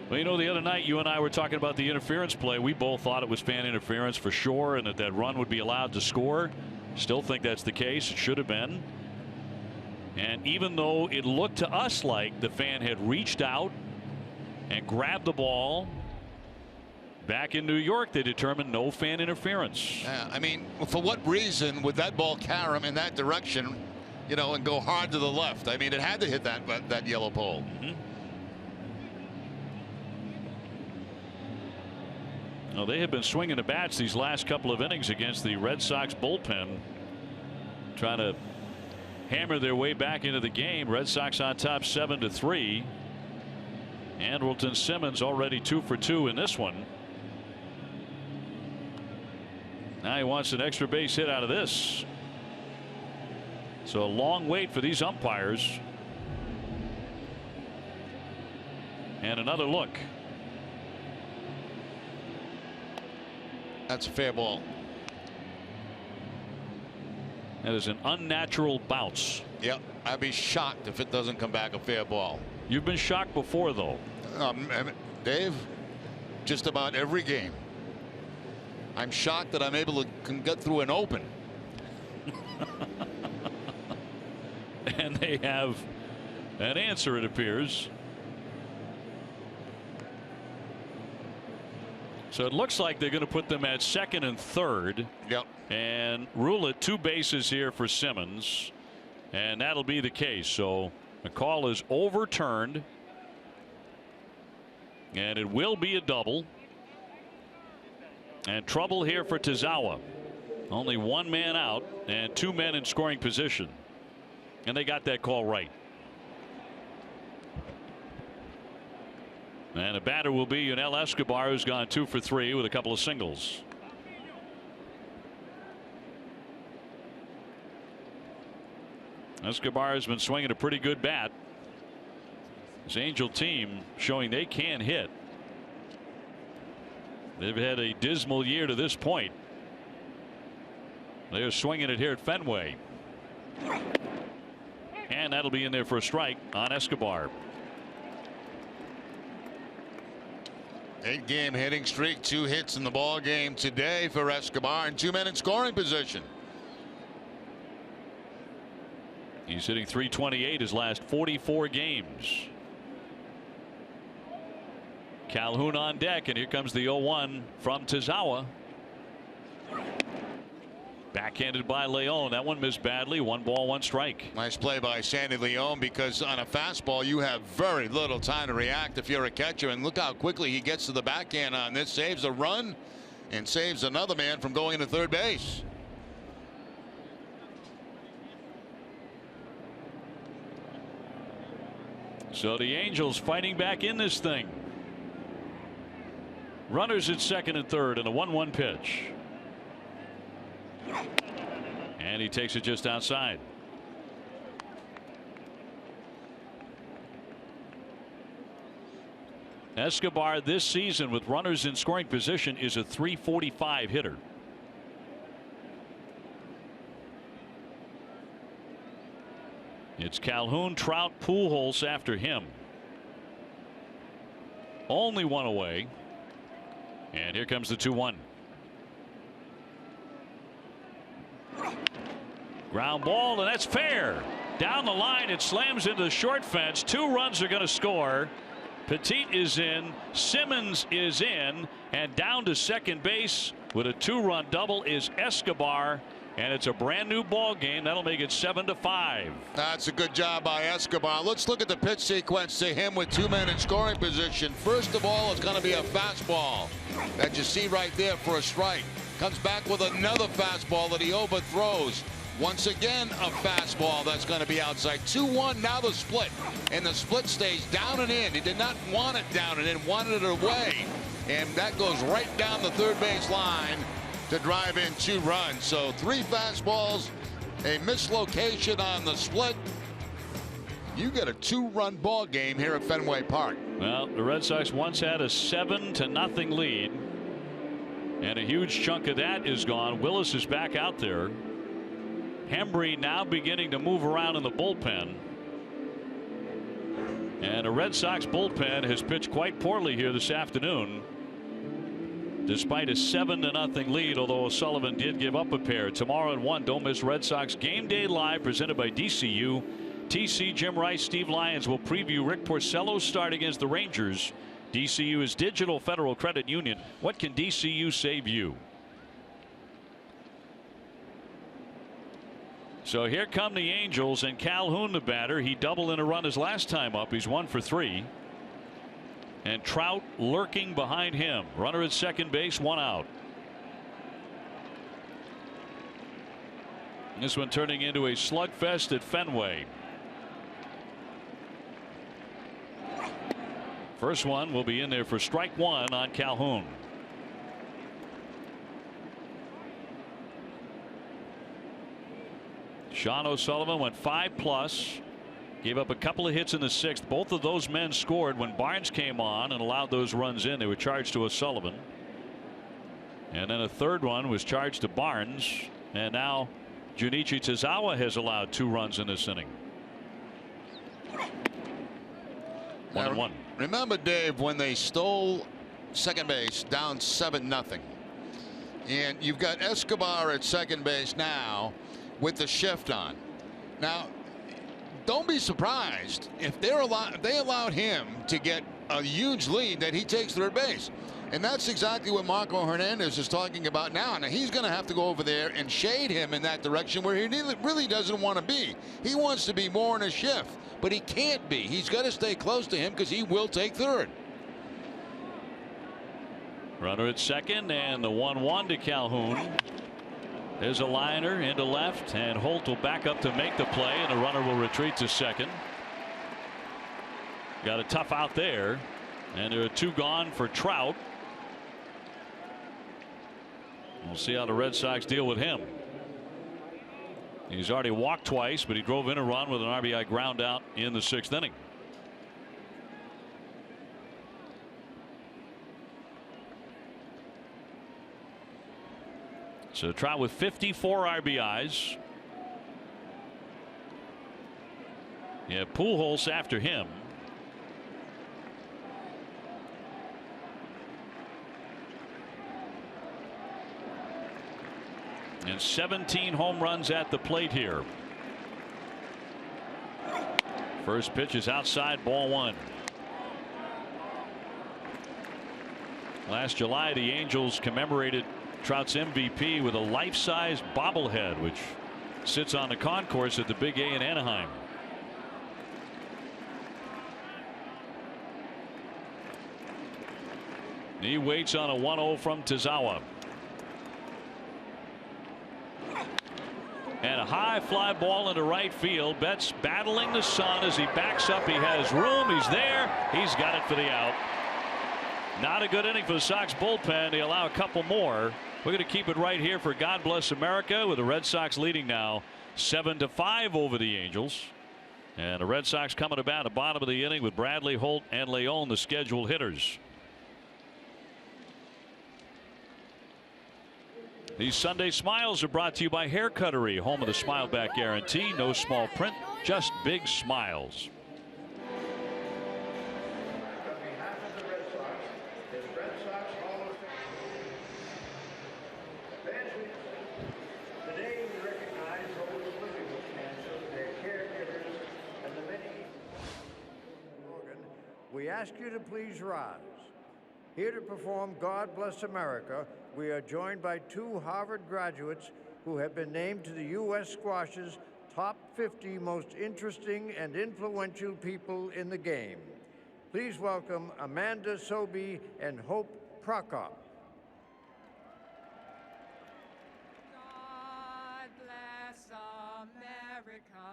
Well, you know, the other night you and I were talking about the interference play. We both thought it was fan interference for sure, and that run would be allowed to score. Still think that's the case. It should have been. And even though it looked to us like the fan had reached out and grabbed the ball, back in New York they determined no fan interference. Yeah, I mean, for what reason would that ball carom in that direction, you know, and go hard to the left? I mean, it had to hit that yellow pole. Well, they have been swinging the bats these last couple of innings against the Red Sox bullpen, trying to hammer their way back into the game. Red Sox on top 7-3. Andrelton Simmons already 2 for 2 in this one. Now he wants an extra base hit out of this. So a long wait for these umpires. And another look. That's a fair ball. That is an unnatural bounce. Yep, I'd be shocked if it doesn't come back a fair ball. You've been shocked before, though. Dave, just about every game. I'm shocked that I'm able to get through an open. And they have an answer, it appears. So it looks like they're going to put them at second and third. Yep. And rule it 2 bases here for Simmons. And that'll be the case. So the call is overturned. And it will be a double. And trouble here for Tazawa. Only 1 man out and 2 men in scoring position. And they got that call right. And a batter will be Yunel Escobar, who's gone 2 for 3 with a couple of singles. Escobar has been swinging a pretty good bat. This Angel team showing they can hit. They've had a dismal year to this point. They're swinging it here at Fenway. And that'll be in there for a strike on Escobar. 8-game hitting streak, 2 hits in the ball game today for Escobar, and 2 men in scoring position. He's hitting .328 his last 44 games. Calhoun on deck, and here comes the 0-1 from Tazawa. Backhanded by Leon. That one missed badly. 1 ball, 1 strike. Nice play by Sandy Leon, because on a fastball you have very little time to react if you're a catcher, and look how quickly he gets to the backhand on this. Saves a run and saves another man from going to third base. So the Angels fighting back in this thing. Runners at second and third, and a 1-1 pitch. And he takes it just outside. Escobar this season with runners in scoring position is a .345 hitter. It's Calhoun, Trout, Pujols after him. Only 1 away. And here comes the 2-1. Ground ball, and that's fair. Down the line, it slams into the short fence. 2 runs are going to score. Petit is in, Simmons is in, and down to second base with a 2-run double is Escobar. And it's a brand new ball game. That'll make it 7-5. That's a good job by Escobar. Let's look at the pitch sequence to him with 2 men in scoring position. First of all, it's going to be a fastball that you see right there for a strike. Comes back with another fastball that he overthrows. Once again, a fastball that's going to be outside. 2-1, now the split. And the split stays down and in. He did not want it down and in, wanted it away. And that goes right down the third base line to drive in 2 runs. So 3 fastballs, a mislocation on the split. You get a 2-run ball game here at Fenway Park. Well, the Red Sox once had a 7-0 lead, and a huge chunk of that is gone. Willis is back out there. Hembree now beginning to move around in the bullpen. And the Red Sox bullpen has pitched quite poorly here this afternoon, despite a 7-0 lead, although O'Sullivan did give up a pair. Tomorrow at 1, don't miss Red Sox Game Day Live presented by DCU. TC, Jim Rice, Steve Lyons will preview Rick Porcello's start against the Rangers. DCU is Digital Federal Credit Union. What can DCU save you? So here come the Angels, and Calhoun the batter. He doubled in a run his last time up. He's 1 for 3. And Trout lurking behind him. Runner at second base, 1 out. And this one turning into a slugfest at Fenway. First one will be in there for strike 1 on Calhoun. Sean O'Sullivan went 5+. Gave up a couple of hits in the 6th. Both of those men scored when Barnes came on and allowed those runs in. They were charged to O'Sullivan. And then a third one was charged to Barnes. And now Junichi Tazawa has allowed 2 runs in this inning. 1-1. Remember, Dave, when they stole second base down 7-0. And you've got Escobar at second base now with the shift on. Now, don't be surprised if they allowed him to get a huge lead that he takes third base. And that's exactly what Marco Hernandez is talking about now. Now he's going to have to go over there and shade him in that direction where he really doesn't want to be. He wants to be more in a shift, but he can't be. He's got to stay close to him because he will take third. Runner at second, and the 1-1 to Calhoun. There's a liner into left, and Holt will back up to make the play, and the runner will retreat to second. Got a tough out there, and there are 2 gone for Trout. We'll see how the Red Sox deal with him. He's already walked twice, but he drove in a run with an RBI ground out in the 6th inning. So Trout with 54 RBIs. Yeah, Pujols after him. And 17 home runs at the plate here. First pitch is outside, ball one. Last July, the Angels commemorated Trout's MVP with a life-size bobblehead, which sits on the concourse at the Big A in Anaheim. He waits on a 1-0 from Tazawa. And a high fly ball into right field. Betts battling the sun as he backs up. He has room. He's there. He's got it for the out. Not a good inning for the Sox bullpen. They allow a couple more. We're going to keep it right here for God Bless America, with the Red Sox leading now 7-5 over the Angels. And the Red Sox coming about the bottom of the inning with Bradley, Holt, and Leon, the scheduled hitters. These Sunday Smiles are brought to you by Hair Cuttery, home of the Smile Back Guarantee. No small print, just big smiles. Today we recognize those living with cancer, their caregivers, and the many. We ask you to please rise. Here to perform God Bless America, we are joined by two Harvard graduates who have been named to the U.S. Squash's top 50 most interesting and influential people in the game. Please welcome Amanda Sobey and Hope Prokop. God bless America,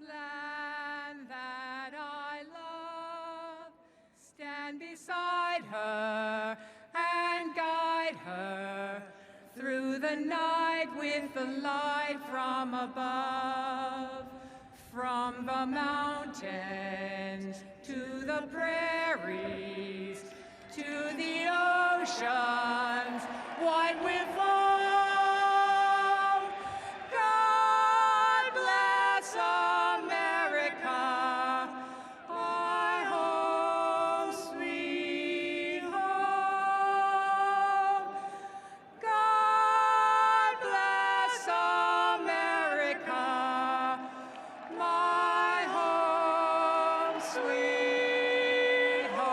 land that I love. Stand beside her and guide her through the night with the light from above. From the mountains to the prairies to the oceans wide with foam. God bless America, our home, sweet home. God bless America, my home, sweet home.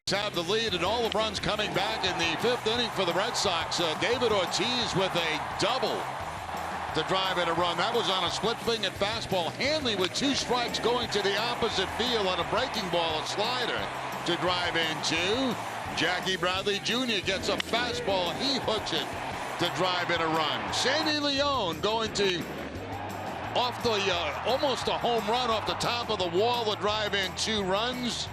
Have the lead, and all the runs coming back in the fifth inning for the Red Sox. David Ortiz with a double to drive in a run. That was on a split-fingered fastball. Hanley with 2 strikes going to the opposite field on a breaking ball, a slider to drive in 2. Jackie Bradley Jr. gets a fastball. He hooks it to drive in a run. Sandy Leon going to off the almost a home run off the top of the wall to drive in 2 runs.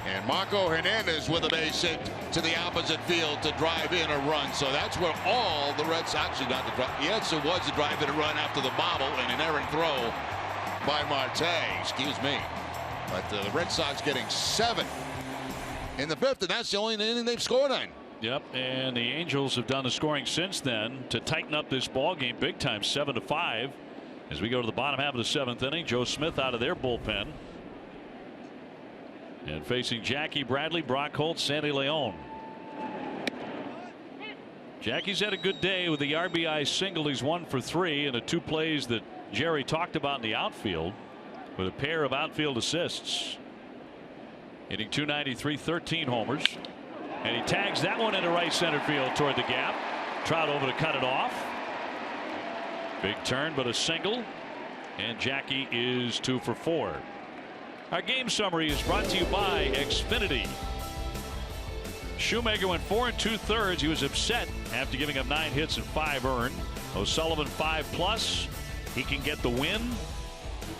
And Marco Hernandez with a base hit to the opposite field to drive in a run. So that's where all the Red Sox, actually not the drive. Yes, it was a drive in a run after the bobble and an errant throw by Marte. Excuse me. But the Red Sox getting 7 in the 5th, and that's the only inning they've scored on. Yep, and the Angels have done the scoring since then to tighten up this ball game big time, 7-5. As we go to the bottom half of the 7th inning, Joe Smith out of their bullpen. And facing Jackie Bradley, Brock Holt, Sandy Leon. Jackie's had a good day with the RBI single. He's 1 for 3 in the 2 plays that Jerry talked about in the outfield with a pair of outfield assists. Hitting .293, 13 homers. And he tags that one into right center field toward the gap. Trout over to cut it off. Big turn, but a single. And Jackie is 2 for 4. Our game summary is brought to you by Xfinity. Shoemaker went 4 2/3. He was upset after giving up 9 hits and 5 earned. O'Sullivan 5+. He can get the win.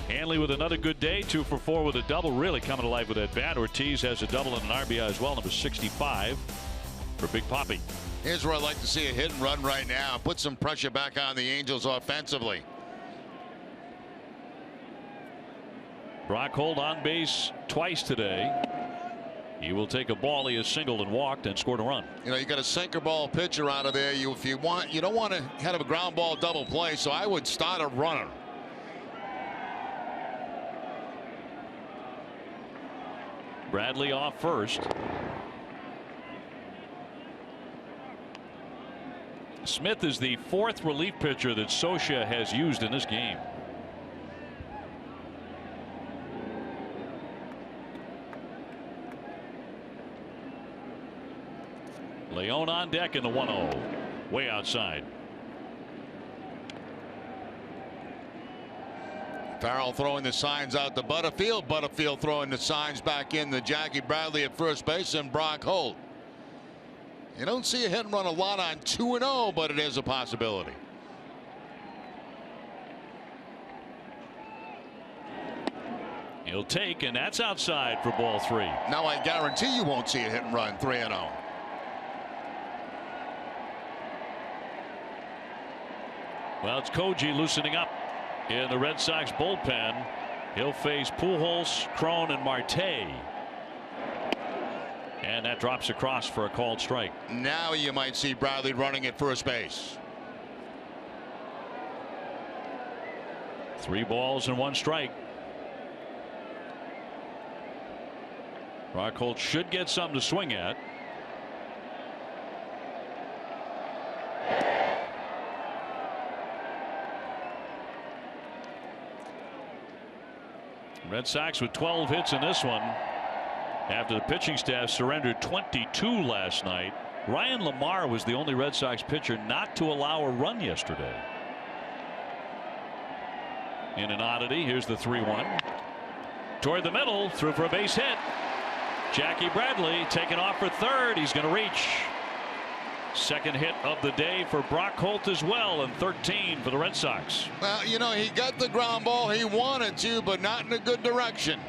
Hanley with another good day, 2 for 4 with a double, really coming to life with that bat. Ortiz has a double and an RBI as well, number 65 for Big Papi. Here's where I'd like to see a hit and run right now. Put some pressure back on the Angels offensively. Brock Holt on base twice today. He will take a ball. He has singled and walked and scored a run. You know, you got a sinker ball pitcher out of there. You don't want to have a ground ball double play, so I would start a runner. Bradley off first. Smith is the 4th relief pitcher that Scioscia has used in this game. Leon on deck in the 1-0. Way outside. Farrell throwing the signs out to Butterfield. Butterfield throwing the signs back in to Jackie Bradley at first base and Brock Holt. You don't see a hit and run a lot on 2-0, but it is a possibility. He'll take, and that's outside for ball 3. Now I guarantee you won't see a hit and run 3-0. Well, it's Koji loosening up in the Red Sox bullpen. He'll face Pujols, Cron, and Marte. And that drops across for a called strike. Now you might see Bradley running at first base. 3 balls and 1 strike. Brock Holt should get something to swing at. Red Sox with 12 hits in this one after the pitching staff surrendered 22 last night. Ryan Lamar was the only Red Sox pitcher not to allow a run yesterday. In an oddity, here's the 3-1 toward the middle, through for a base hit. Jackie Bradley taking off for third. He's going to reach. Second hit of the day for Brock Holt as well, and 13 for the Red Sox. Well, you know, he got the ground ball he wanted to, but not in a good direction.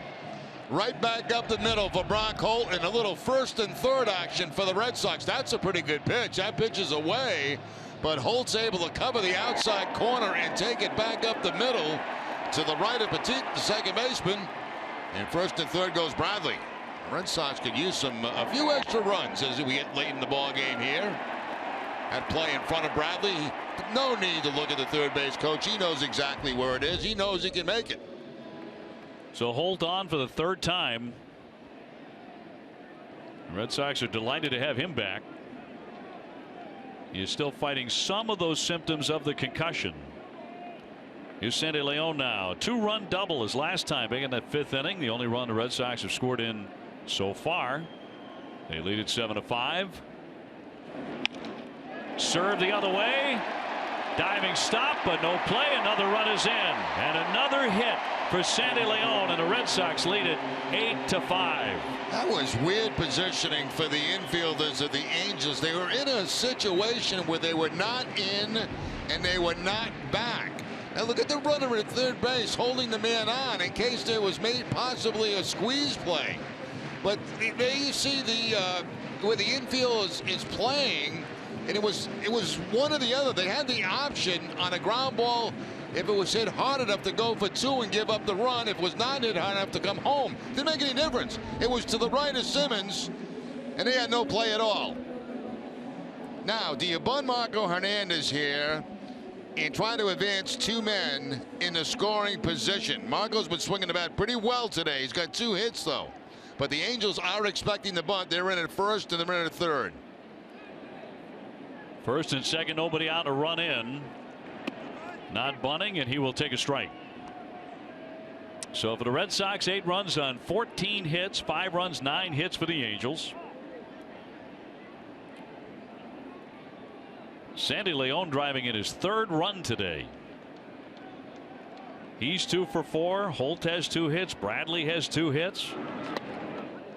Right back up the middle for Brock Holt, and a little first and third action for the Red Sox. That's a pretty good pitch. That pitch is away, but Holt's able to cover the outside corner and take it back up the middle to the right of Petit, the second baseman. And first and third goes Bradley. The Red Sox could use a few extra runs as we get late in the ball game here. At play in front of Bradley. No need to look at the third base coach. He knows exactly where it is. He knows he can make it. So Holt on for the 3rd time. The Red Sox are delighted to have him back. He is still fighting some of those symptoms of the concussion. Here's Sandy Leon now. 2-run double his last time back in that 5th inning. The only run the Red Sox have scored in so far. They lead at 7-5. Serve the other way. Diving stop, but no play. Another run is in. And another hit for Sandy Leon, and the Red Sox lead it 8-5. That was weird positioning for the infielders of the Angels. They were in a situation where they were not in and they were not back. And look at the runner at third base holding the man on in case there was possibly a squeeze play. But there you see where the infield is playing, and it was one or the other. They had the option on a ground ball if it was hit hard enough to go for 2 and give up the run. If it was not hit hard enough to come home, didn't make any difference. It was to the right of Simmons, and they had no play at all. Now, do you bun Marco Hernandez here and try to advance 2 men in the scoring position? Marco's been swinging the bat pretty well today. He's got 2 hits, though. But the Angels are expecting the bunt. They're in at first, and they're in at third. First and second, nobody out to run in. Not bunting, and he will take a strike. So for the Red Sox, 8 runs on 14 hits, 5 runs, 9 hits for the Angels. Sandy Leon driving in his 3rd run today. He's 2 for 4. Holt has 2 hits. Bradley has 2 hits.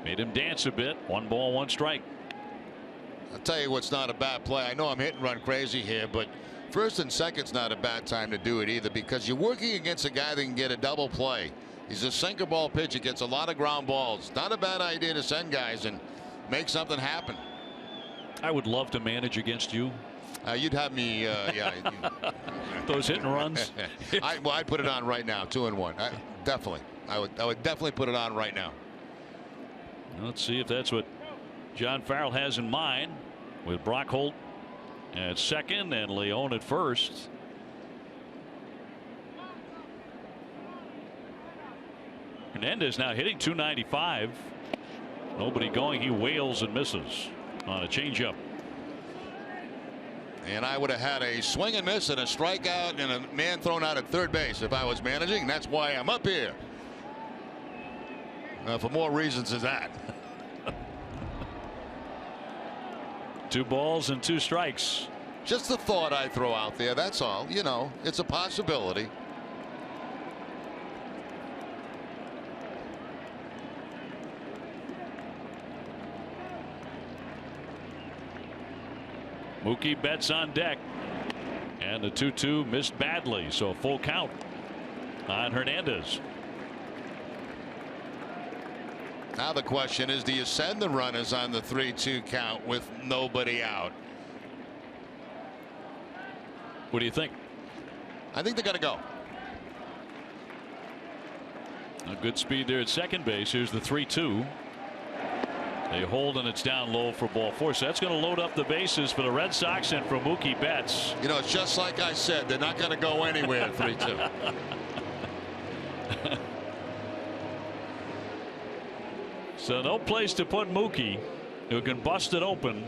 Made him dance a bit. 1 ball, 1 strike. I'll tell you what's not a bad play. I know I'm hit and run crazy here, but first and second's not a bad time to do it either, because you're working against a guy that can get a double play. He's a sinker ball pitcher, gets a lot of ground balls. Not a bad idea to send guys and make something happen. I would love to manage against you. You'd have me, yeah. Those hit and runs. I'd put it on right now, 2-1. Definitely, I would definitely put it on right now. Let's see if that's what John Farrell has in mind, with Brock Holt at second and Leon at first. Hernandez now hitting .295. Nobody going. He wails and misses on a changeup. And I would have had a swing and miss and a strikeout and a man thrown out at third base if I was managing. That's why I'm up here. For more reasons than that. 2 balls and 2 strikes. Just the thought I throw out there. That's all. You know, it's a possibility. Mookie Betts on deck, and the 2-2 missed badly, so full count on Hernandez. Now the question is, do you send the runners on the 3-2 count with nobody out? What do you think? I think they got to go. A good speed there at second base. Here's the 3-2. They hold, and it's down low for ball 4. So that's going to load up the bases for the Red Sox and for Mookie Betts. You know, it's just like I said, they're not going to go anywhere at 3-2. So no place to put Mookie, who can bust it open.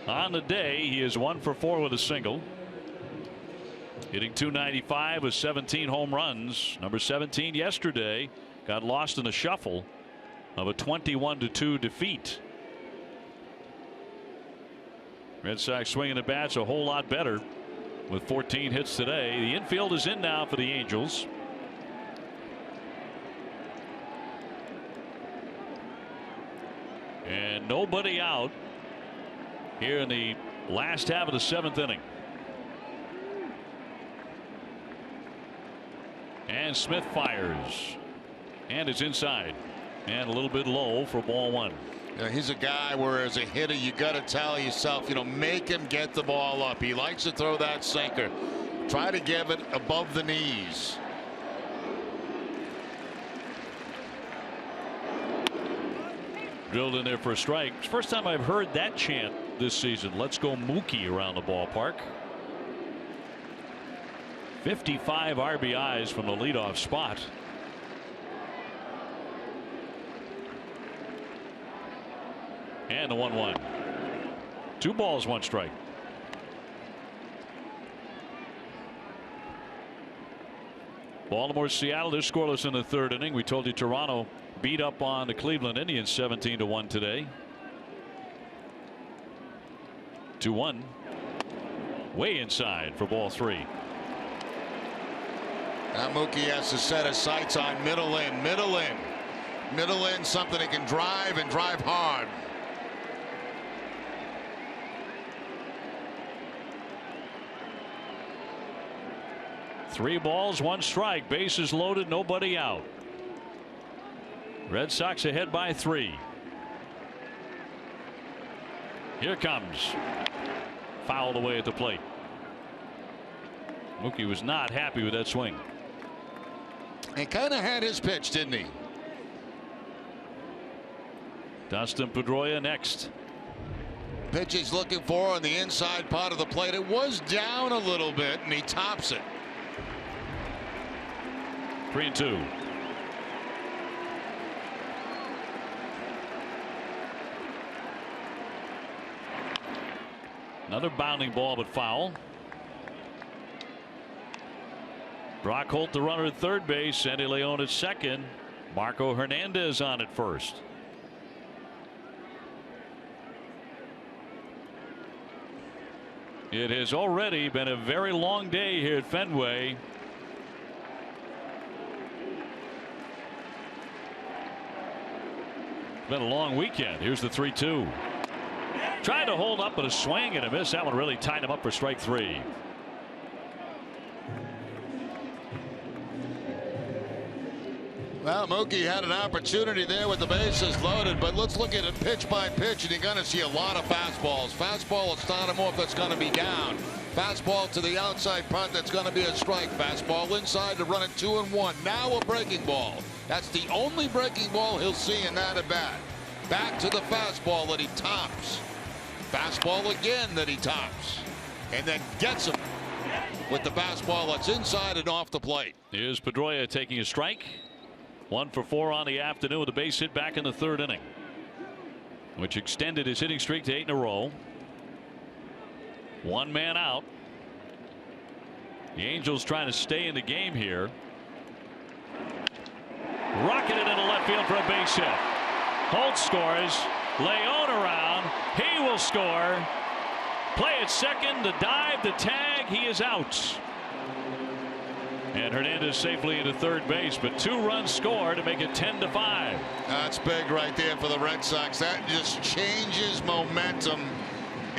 On the day, he is 1 for 4 with a single. Hitting .295 with 17 home runs. Number 17 yesterday got lost in a shuffle of a 21-2 defeat. Red Sox swinging the bats a whole lot better with 14 hits today. The infield is in now for the Angels. And nobody out here in the last half of the 7th inning. And Smith fires, and it's inside and a little bit low for ball 1. You know, he's a guy where as a hitter you got to tell yourself, you know, make him get the ball up. He likes to throw that sinker. Try to give it above the knees. Drilled in there for a strike. It's the first time I've heard that chant this season. Let's go Mookie around the ballpark. 55 RBIs from the leadoff spot. And the 1-1. 2 balls, 1 strike. Baltimore, Seattle, they're scoreless in the 3rd inning. We told you Toronto beat up on the Cleveland Indians 17-1 today. 2-1. Way inside for ball 3. Now Mookie has to set his sights on middle in, something that can drive and drive hard. Three balls, one strike, bases loaded, nobody out. Red Sox ahead by 3. Here comes. Fouled away at the plate. Mookie was not happy with that swing. He kind of had his pitch, didn't he? Dustin Pedroia next. Pitch he's looking for on the inside part of the plate. It was down a little bit, and he tops it. 3-2. Another bounding ball, but foul. Brock Holt, the runner at third base. Sandy Leon at second. Marco Hernandez on at first. It has already been a very long day here at Fenway. It's been a long weekend. Here's the 3-2. Tried to hold up, but a swing and a miss. That one really tied him up for strike 3. Well, Mookie had an opportunity there with the bases loaded, but let's look at it pitch by pitch, and you're going to see a lot of fastballs. Fastball at start him off, that's going to be down. Fastball to the outside part, that's going to be a strike. Fastball inside to run it 2-1. Now a breaking ball. That's the only breaking ball he'll see in that at bat. Back to the fastball that he tops. Fastball again that he tops. And then gets him with the fastball that's inside and off the plate. Here's Pedroia taking a strike. 1 for 4 on the afternoon with a base hit back in the third inning, which extended his hitting streak to 8 in a row. 1 man out. The Angels trying to stay in the game here. Rocketed into left field for a base hit. Holt scores. Leon around. He will score. Play at second. The dive. The tag. He is out. And Hernandez safely into third base, but 2 runs scored to make it 10-5. That's big right there for the Red Sox. That just changes momentum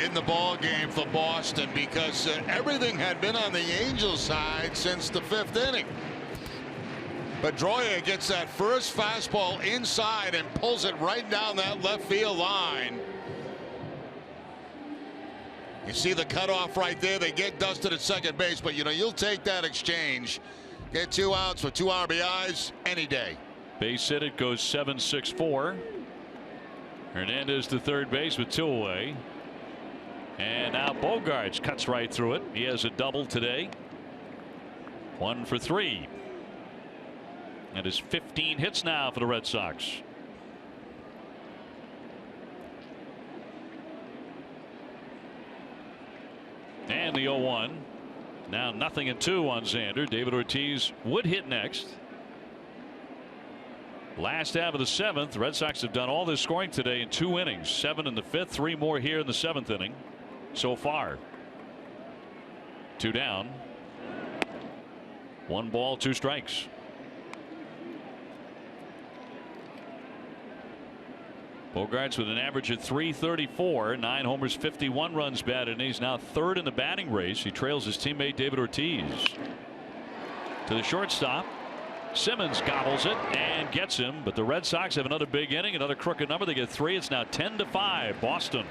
in the ball game for Boston, because everything had been on the Angels side since the 5th inning. But Pedroia gets that first fastball inside and pulls it right down that left field line. You see the cutoff right there. They get dusted at second base, but you'll take that exchange. Get 2 outs for 2 RBIs any day. Base hit, it goes 7-6-4. Hernandez to third base with 2 away. And now Bogaerts cuts right through it. He has a double today. 1 for 3. And his 15 hits now for the Red Sox. And the 0-1. Now 0-2 on Xander. David Ortiz would hit next. Last half of the 7th. Red Sox have done all this scoring today in 2 innings. 7 in the 5th, 3 more here in the 7th inning so far. 2 down. 1 ball, 2 strikes. Bogaerts with an average of .334, 9 homers, 51 runs batted, and he's now 3rd in the batting race. He trails his teammate David Ortiz. To the shortstop. Simmons gobbles it and gets him, but the Red Sox have another big inning, another crooked number. They get 3. It's now 10-5 Boston.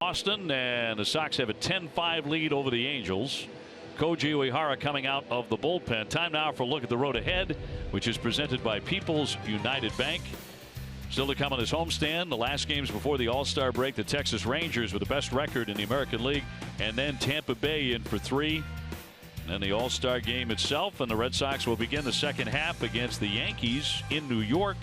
Boston, and the Sox have a 10-5 lead over the Angels. Koji Uehara coming out of the bullpen. Time now for a look at the road ahead, which is presented by People's United Bank. Still to come on this homestand, the last games before the All-Star break, the Texas Rangers with the best record in the American League, and then Tampa Bay in for 3. And then the All-Star game itself, and the Red Sox will begin the second half against the Yankees in New York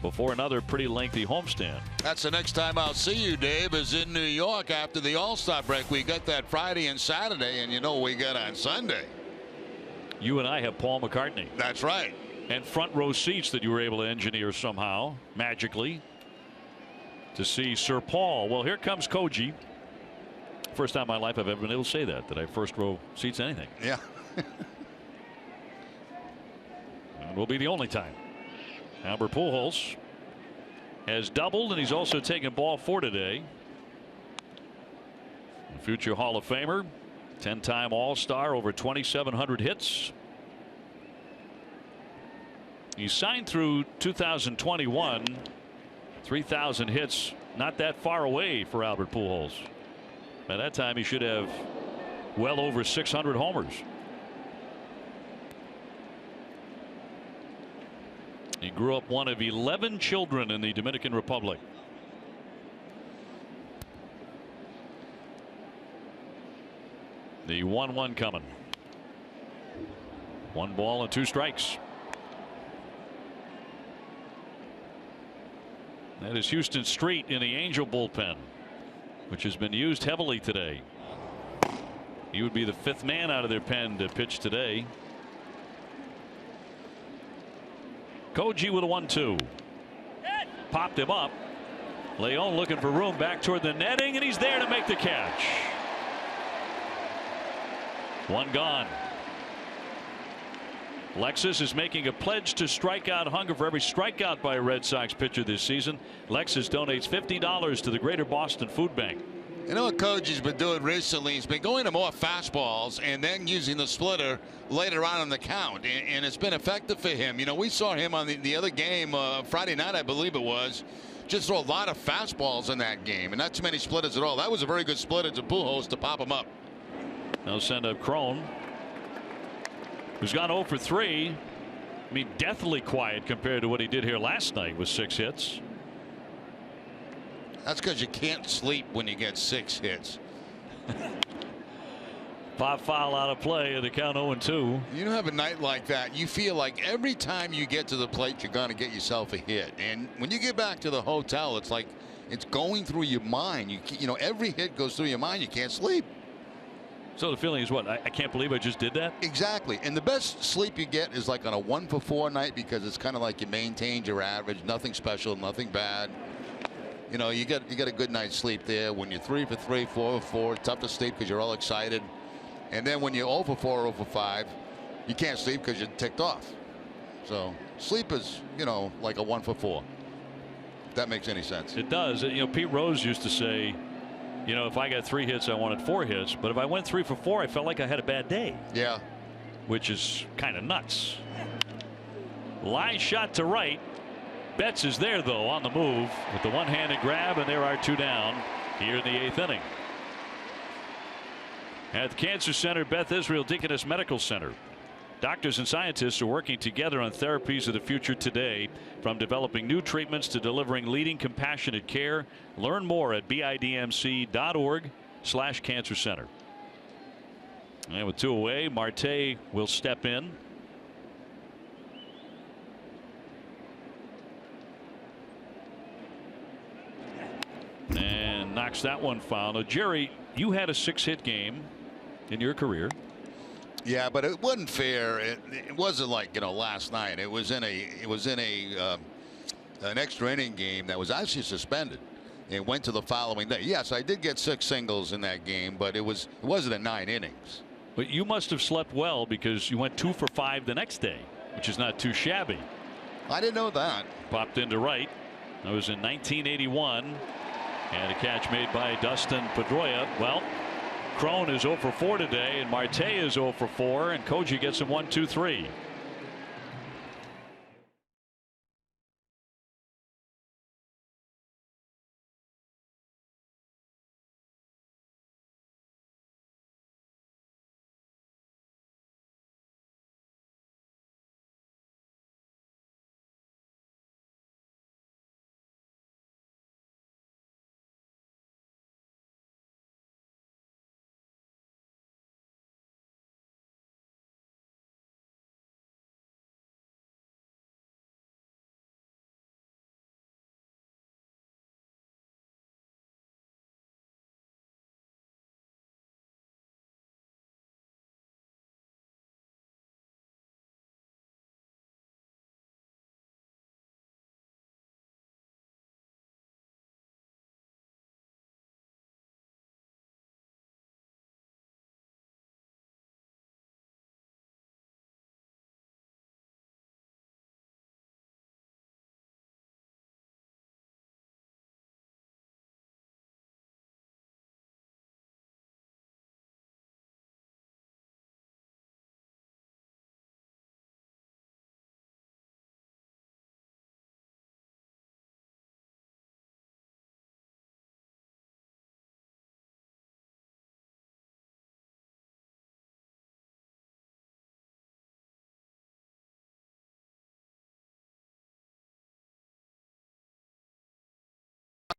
before another pretty lengthy homestand. That's the next time I'll see you, Dave, is in New York after the All-Star break. We got that Friday and Saturday, and you know we got on Sunday. You and I have Paul McCartney. That's right. And front row seats that you were able to engineer somehow, magically, to see Sir Paul. Well, here comes Koji. First time in my life I've ever been able to say that I have first row seats anything. Yeah. And will be the only time. Albert Pujols has doubled, and he's also taken ball 4 today. Future Hall of Famer, 10-time All-Star, over 2,700 hits. He signed through 2021. 3,000 hits, not that far away for Albert Pujols. By that time, he should have well over 600 homers. He grew up one of 11 children in the Dominican Republic. The 1-1 coming. 1 ball and 2 strikes. That is Houston Street in the Angel bullpen, which has been used heavily today. He would be the 5th man out of their pen to pitch today. Koji with a 1-2. Popped him up. Leon looking for room back toward the netting, and he's there to make the catch. 1 gone. Lexus is making a pledge to strikeout hunger for every strikeout by a Red Sox pitcher this season. Lexus donates $50 to the Greater Boston Food Bank. You know what Koji's been doing recently? He's been going to more fastballs and then using the splitter later on in the count, and it's been effective for him. You know, we saw him on the other game Friday night, I believe it was, just throw a lot of fastballs in that game, and not too many splitters at all. That was a very good splitter to Pujols to pop him up. They'll send up Crone, who's gone 0 for 3. I mean, deathly quiet compared to what he did here last night with 6 hits. That's because you can't sleep when you get 6 hits. Pop foul out of play, and the count 0-2. You have a night like that, you feel like every time you get to the plate, you're going to get yourself a hit. And when you get back to the hotel, it's like it's going through your mind. You know, every hit goes through your mind. You can't sleep. So the feeling is what? I can't believe I just did that? Exactly. And the best sleep you get is like on a 1 for 4 night, because it's kind of like you maintained your average. Nothing special, nothing bad. You know, you get a good night's sleep there. When you're 3 for 3, 4 for 4, tough to sleep because you're all excited. And then when you're 0 for 4, 0 for 5, you can't sleep because you're ticked off. So sleep is, you know, like a 1 for 4. If that makes any sense. It does. You know, Pete Rose used to say, you know, if I got 3 hits, I wanted 4 hits. But if I went 3 for 4, I felt like I had a bad day. Yeah. Which is kind of nuts. Line shot to right. Betts is there, though, on the move with the one-handed grab, and there are 2 down here in the 8th inning. At the Cancer Center, Beth Israel Deaconess Medical Center. Doctors and scientists are working together on therapies of the future today, from developing new treatments to delivering leading compassionate care. Learn more at bidmc.org/cancer center. And with 2 away, Marte will step in. And knocks that one foul. Now, Jerry, you had a 6-hit game in your career. Yeah, but it wasn't fair. It wasn't like, you know, last night. It was in an extra inning game that was actually suspended. It went to the following day. Yes, I did get 6 singles in that game, but it wasn't in 9 innings. But you must have slept well, because you went 2 for 5 the next day, which is not too shabby. I didn't know that. Popped into right. That was in 1981. And a catch made by Dustin Pedroia. Well, Crone is 0 for 4 today, and Marte is 0 for 4, and Koji gets him 1, 2, 3.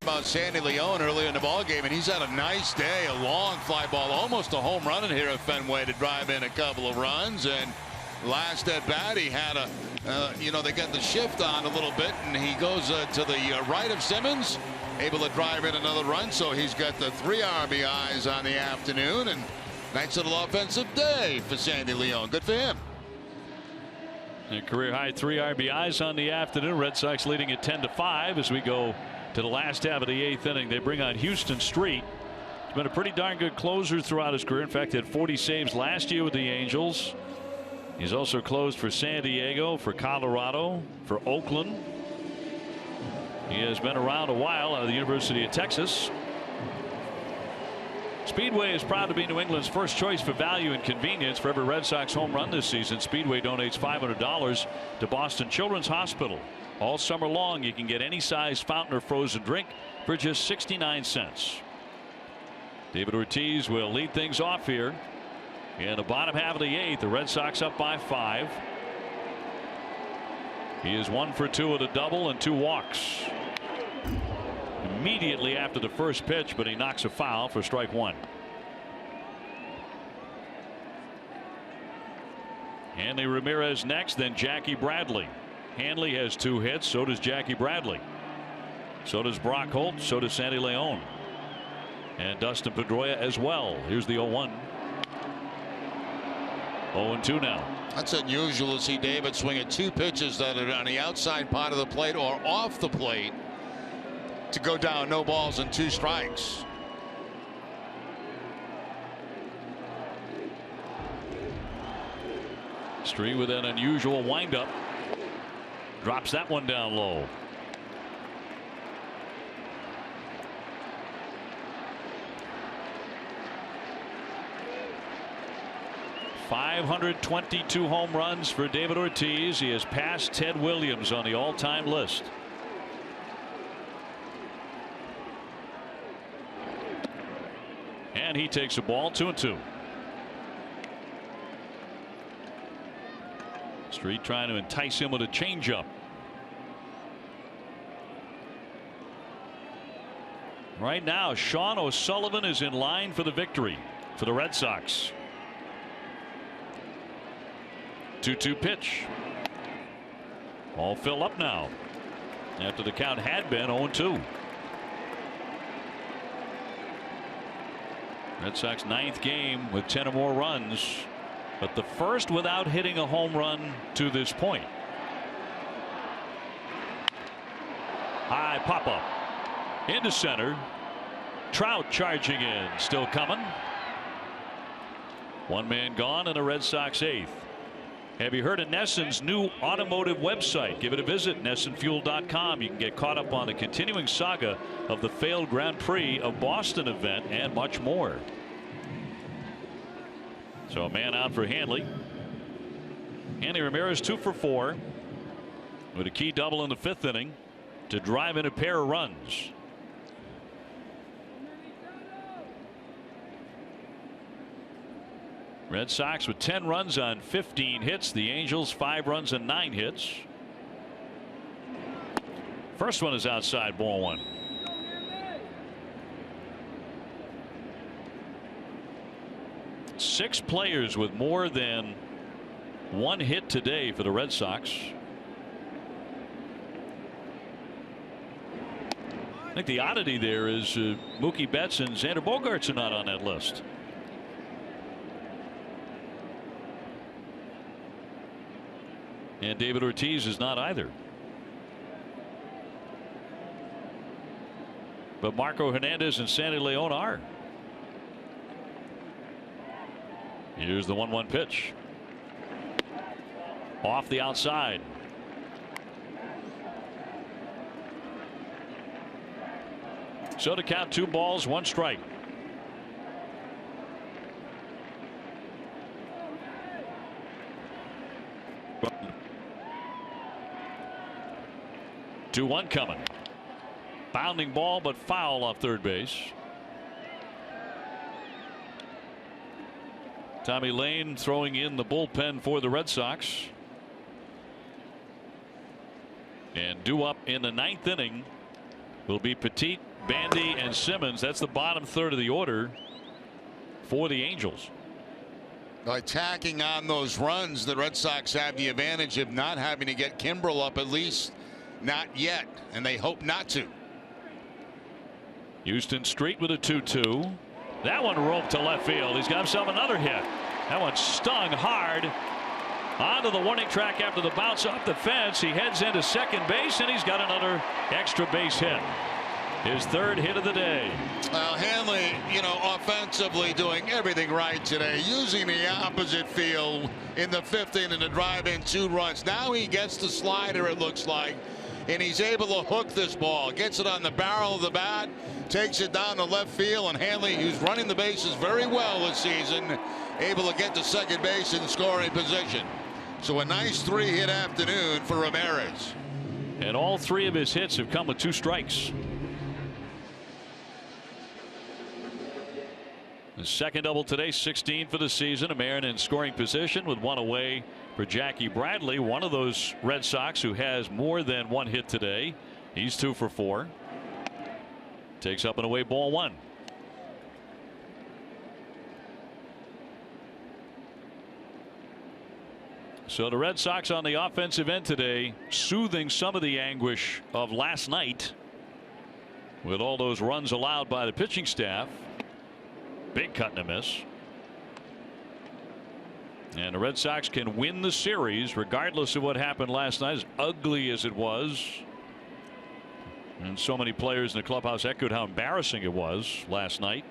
About Sandy Leon earlier in the ball game, and he's had a nice day. A long fly ball, almost a home run in here at Fenway to drive in a couple of runs. And last at bat, he had a, they got the shift on a little bit, and he goes to the right of Simmons, able to drive in another run. So he's got the 3 RBIs on the afternoon, and nice little offensive day for Sandy Leon. Good for him. A career high 3 RBIs on the afternoon. Red Sox leading at 10-5 as we go to the last half of the 8th inning. They bring on Houston Street. He's been a pretty darn good closer throughout his career. In fact, he had 40 saves last year with the Angels. He's also closed for San Diego, for Colorado, for Oakland. He has been around a while out of the University of Texas. Speedway is proud to be New England's first choice for value and convenience. For every Red Sox home run this season, Speedway donates $500 to Boston Children's Hospital. All summer long, you can get any size fountain or frozen drink for just 69 cents. David Ortiz will lead things off here in the bottom half of the 8th. The Red Sox up by 5. He is 1 for 2 with a double and 2 walks. Immediately after the first pitch, but he knocks a foul for strike 1. Hanley Ramirez next, then Jackie Bradley. Hanley has 2 hits, so does Jackie Bradley. So does Brock Holt, so does Sandy Leon. And Dustin Pedroia as well. Here's the 0-1. 0-2 now. That's unusual to see David swing at 2 pitches that are on the outside part of the plate or off the plate to go down, no balls and 2 strikes. Street with an unusual windup. Drops that one down low. .522 home runs for David Ortiz. He has passed Ted Williams on the all-time list. And he takes a ball. 2-2. Street trying to entice him with a changeup. Right now, Sean O'Sullivan is in line for the victory for the Red Sox. 2-2 pitch. All fill up now after the count had been 0-2. Red Sox 9th game with 10 or more runs, but the first without hitting a home run to this point. High pop up into center. Trout charging in, still coming. 1 man gone in the Red Sox 8th. Have you heard of Nesson's new automotive website? Give it a visit, NessonFuel.com. You can get caught up on the continuing saga of the failed Grand Prix of Boston event and much more. So a man out for Hanley. Hanley Ramirez 2 for 4 with a key double in the 5th inning to drive in a pair of runs. Red Sox with 10 runs on 15 hits. The Angels 5 runs and 9 hits. First one is outside, ball 1. Six players with more than 1 hit today for the Red Sox. I think the oddity there is Mookie Betts and Xander Bogaerts are not on that list. And David Ortiz is not either. But Marco Hernandez and Sandy Leon are. Here's the 1-1 pitch. Off the outside. So to count 2 balls, 1 strike. Two 1 coming. Bounding ball, but foul off third base. Tommy Lane throwing in the bullpen for the Red Sox. And due up in the 9th inning will be Petit Bandy and Simmons. That's the bottom third of the order for the Angels. By tacking on those runs, the Red Sox have the advantage of not having to get Kimbrel up, at least not yet, and they hope not to. Houston Street with a 2-2. That one roped to left field. He's got himself another hit. That one stung hard onto the warning track after the bounce off the fence. He heads into second base, and he's got another extra base hit. His third hit of the day. Well, Hanley, offensively doing everything right today, using the opposite field in the fifth inning to drive in 2 runs. Now he gets the slider, it looks like, and he's able to hook this ball. Gets it on the barrel of the bat, takes it down to left field, and Hanley, who's running the bases very well this season, able to get to second base in scoring position. So a nice 3-hit afternoon for Ramirez. And all 3 of his hits have come with 2 strikes. The second double today, 16 for the season. Marin in scoring position with 1 away for Jackie Bradley, one of those Red Sox who has more than 1 hit today. He's 2 for 4. Takes up an away ball 1. So the Red Sox on the offensive end today, soothing some of the anguish of last night with all those runs allowed by the pitching staff. Big cut and a miss. And the Red Sox can win the series regardless of what happened last night, as ugly as it was. And so many players in the clubhouse echoed how embarrassing it was last night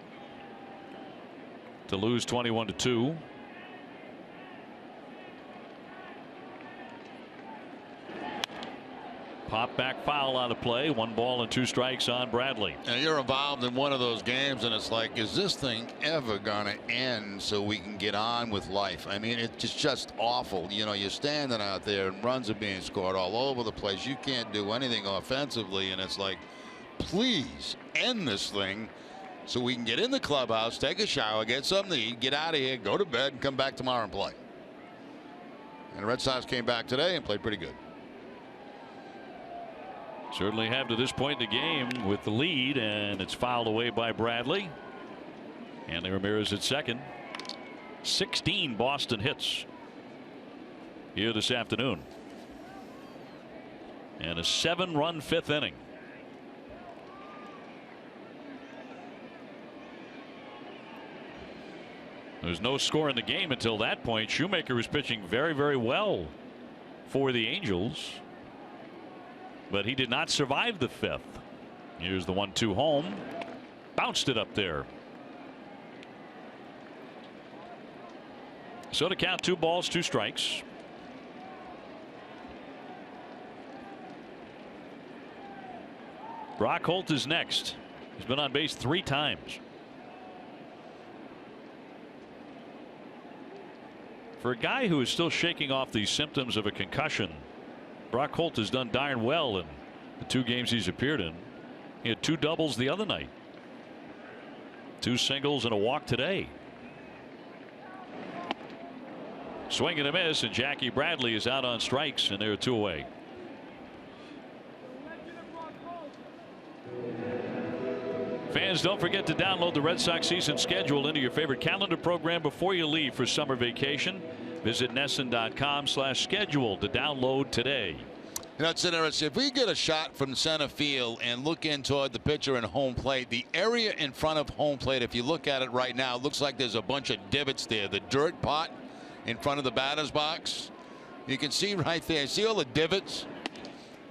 to lose 21-2. Pop back foul out of play. 1 ball and 2 strikes on Bradley. Now you're involved in one of those games, and it's like, is this thing ever going to end so we can get on with life? I mean, it's just awful. You're standing out there and runs are being scored all over the place. You can't do anything offensively, and it's like, please end this thing so we can get in the clubhouse, take a shower, get something to eat, get out of here, go to bed, and come back tomorrow and play. And the Red Sox came back today and played pretty good. Certainly have to this point in the game with the lead, and it's fouled away by Bradley. Hanley Ramirez at second. 16 Boston hits here this afternoon. And a 7-run 5th inning. There's no score in the game until that point. Shoemaker was pitching very, very well for the Angels, but he did not survive the 5th. Here's the 1-2 home. Bounced it up there. So to count 2 balls, 2 strikes. Brock Holt is next. He's been on base 3 times. For a guy who is still shaking off the symptoms of a concussion, Brock Holt has done darn well in the 2 games he's appeared in. He had 2 doubles the other night, 2 singles and a walk today. Swing and a miss, and Jackie Bradley is out on strikes, and they're 2 away. Fans, don't forget to download the Red Sox season schedule into your favorite calendar program before you leave for summer vacation. Visit NESN.com/schedule to download today. It's interesting. If we get a shot from center field and look in toward the pitcher and home plate, the area in front of home plate, if you look at it right now, it looks like there's a bunch of divots there. The dirt pot in front of the batter's box, you can see right there. See all the divots?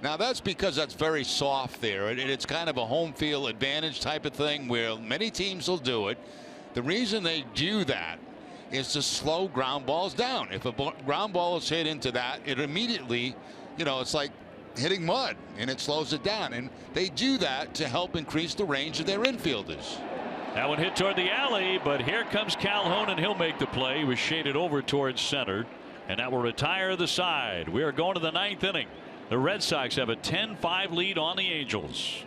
Now that's because that's very soft there. It's kind of a home field advantage type of thing where many teams will do it. The reason they do that is to slow ground balls down. If a ground ball is hit into that, it immediately, it's like hitting mud, and it slows it down. And they do that to help increase the range of their infielders. That one hit toward the alley, but here comes Calhoun, and he'll make the play. He was shaded over towards center, and that will retire the side. We are going to the 9th inning. The Red Sox have a 10-5 lead on the Angels.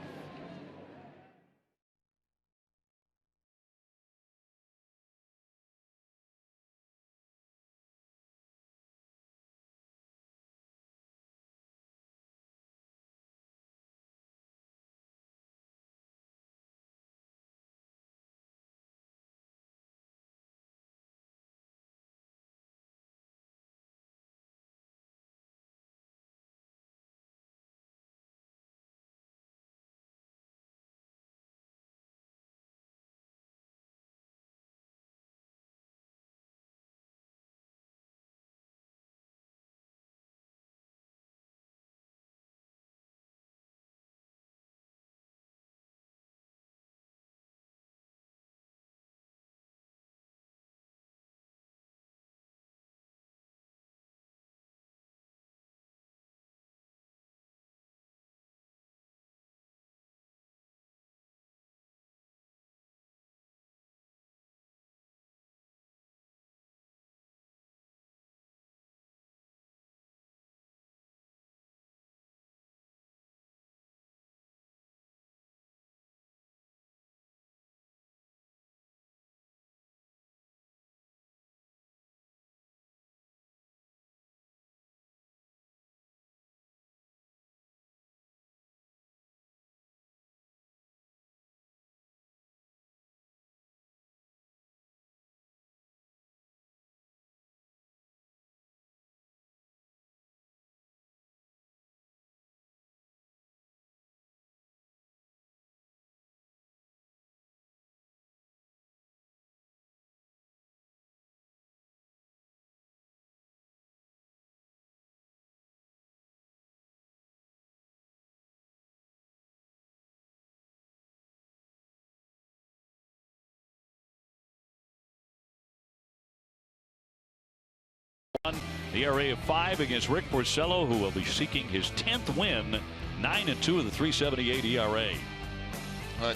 The ERA of 5 against Rick Porcello, who will be seeking his 10th win. 9-2 of the 3.78 ERA.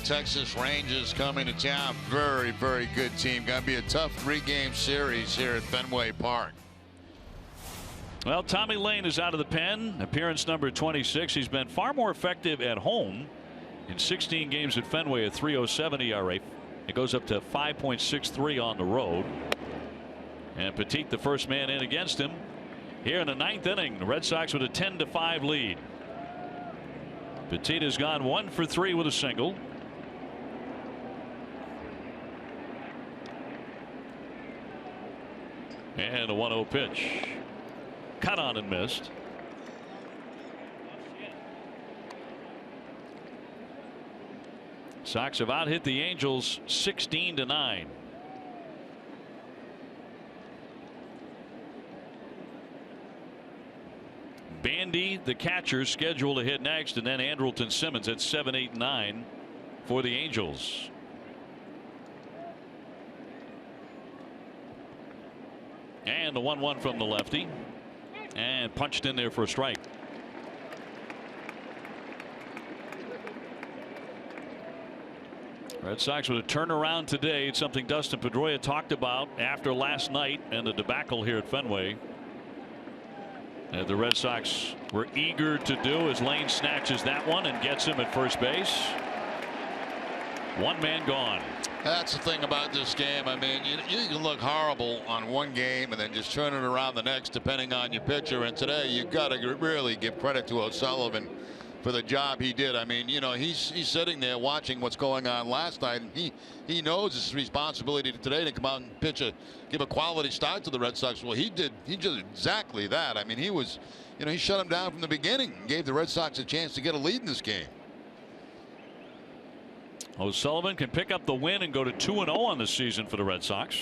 Texas Rangers coming to town. Very, very good team. Going to be a tough 3-game series here at Fenway Park. Well, Tommy Lane is out of the pen. Appearance number 26. He's been far more effective at home in 16 games at Fenway, a 3.07 ERA. It goes up to 5.63 on the road. And Petit, the first man in against him. Here in the 9th inning, the Red Sox with a 10-5 lead. Petit has gone 1 for 3 with a single. And a 1-0 pitch. Cut on and missed. Sox have out hit the Angels 16-9. Bandy, the catcher, scheduled to hit next, and then Andrelton Simmons at 7, 8, 9 for the Angels. And the 1-1 from the lefty, and punched in there for a strike. Red Sox with a turnaround today. It's something Dustin Pedroia talked about after last night and the debacle here at Fenway. And the Red Sox were eager to do as Lane snatches that one and gets him at first base. One man gone. That's the thing about this game. I mean, you can look horrible on one game and then just turn it around the next, depending on your pitcher. And today, you've got to really give credit to O'Sullivan for the job he did. I mean, you know, he's sitting there watching what's going on last night, and he knows it's his responsibility today to come out and give a quality start to the Red Sox. Well, he did exactly that. I mean, he shut him down from the beginning and gave the Red Sox a chance to get a lead in this game. O'Sullivan can pick up the win and go to 2-0 on the season for the Red Sox.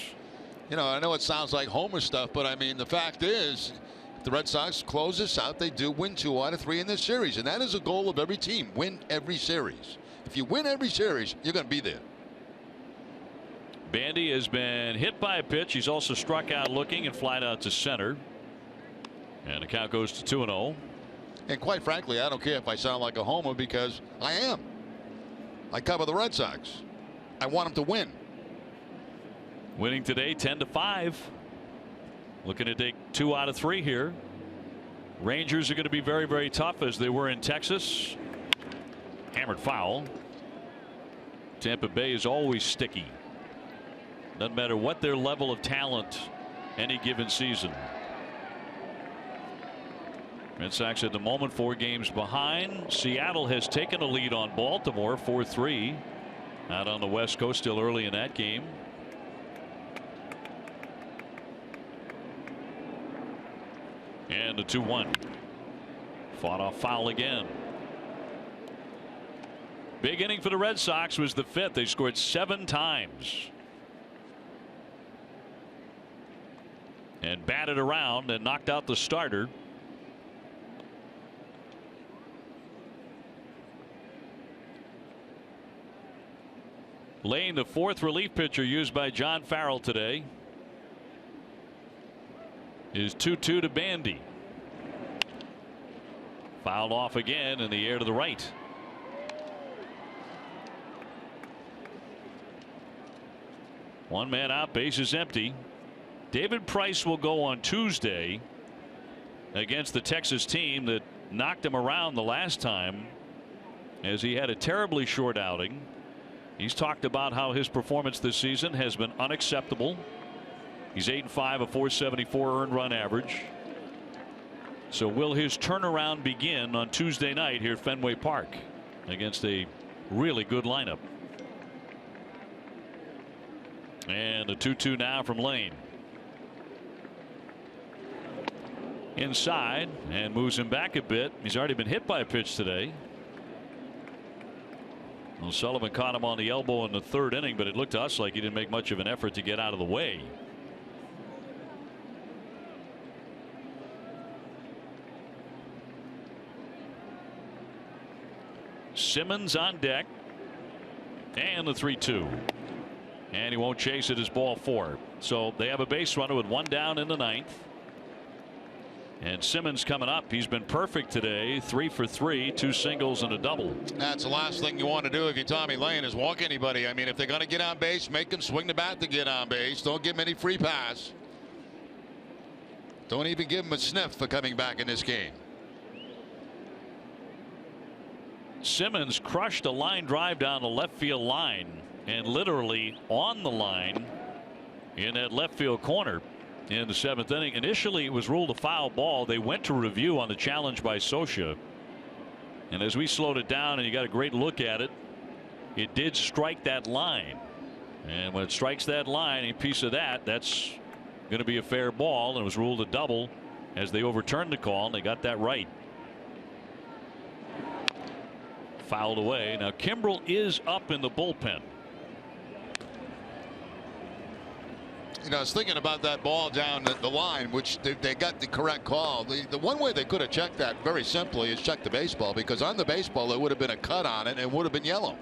You know, I know it sounds like homer stuff, but I mean, the fact is, if the Red Sox close this out, they do win 2 out of 3 in this series, and that is a goal of every team. Win every series. If you win every series, you're going to be there. Bandy has been hit by a pitch. He's also struck out looking and flied out to center. And the count goes to 2-0. And quite frankly, I don't care if I sound like a homer, because I am. I cover the Red Sox. I want them to win. Winning today 10-5. Looking to take 2 out of 3 here. Rangers are going to be very, very tough as they were in Texas. Hammered foul. Tampa Bay is always sticky. Doesn't matter what their level of talent any given season. Red Sox at the moment 4 games behind. Seattle has taken a lead on Baltimore 4-3 out on the West Coast, still early in that game. And the 2-1. Fought off foul again. Big inning for the Red Sox was the 5th. They scored 7 times. And batted around and knocked out the starter. Lane, the 4th relief pitcher used by John Farrell today, is 2-2 to Bandy. Fouled off again in the air to the right. One man out, base is empty. David Price will go on Tuesday against the Texas team that knocked him around the last time, as he had a terribly short outing. He's talked about how his performance this season has been unacceptable. He's 8-5, a .474 earned run average. So will his turnaround begin on Tuesday night here at Fenway Park against a really good lineup? And the 2-2 now from Lane. Inside and moves him back a bit. He's already been hit by a pitch today. Well, Sullivan caught him on the elbow in the 3rd inning, but it looked to us like he didn't make much of an effort to get out of the way. Simmons on deck, and the 3-2, and he won't chase it as ball 4. So they have a base runner with 1 down in the 9th. And Simmons coming up. He's been perfect today. 3 for 3, 2 singles and a double. That's the last thing you want to do if you're Tommy Lane is walk anybody. I mean, if they're going to get on base, make them swing the bat to get on base. Don't give them any free pass. Don't even give them a sniff for coming back in this game. Simmons crushed a line drive down the left field line, and literally on the line in that left field corner in the 7th inning. Initially it was ruled a foul ball. They went to review on the challenge by Socia, and as we slowed it down and you got a great look at it, it did strike that line, and when it strikes that line, a piece of that's going to be a fair ball, and it was ruled a double as they overturned the call, and they got that right. Fouled away. Now Kimbrel is up in the bullpen. You know, I was thinking about that ball down the line, which they got the correct call. The one way they could have checked that very simply is check the baseball, because on the baseball there would have been a cut on it and it would have been yellow.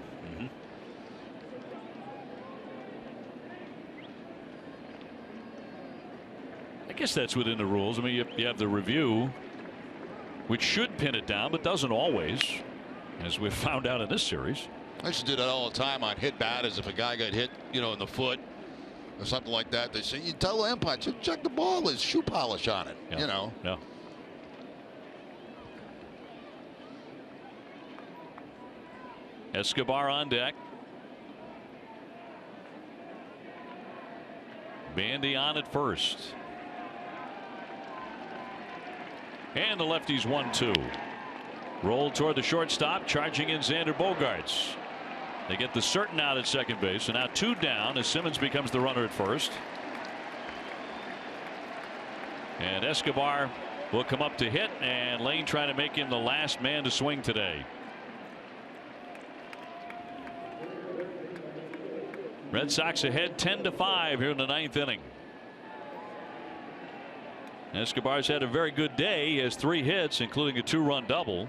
I guess that's within the rules. I mean, you have the review, which should pin it down, but doesn't always, as we've found out in this series. I used to do that all the time on hit batters. If a guy got hit, you know, in the foot or something like that, they say, you tell the umpire, check the ball, there's shoe polish on it. Yeah. You know. Yeah. Escobar on deck. Bandy on at first. And the lefties 1-2. Rolled toward the shortstop, charging in Xander Bogaerts. They get the certain out at second base, and now 2 down as Simmons becomes the runner at first. And Escobar will come up to hit, and Lane trying to make him the last man to swing today. Red Sox ahead 10-5 here in the 9th inning. Escobar's had a very good day. He has 3 hits, including a 2-run double.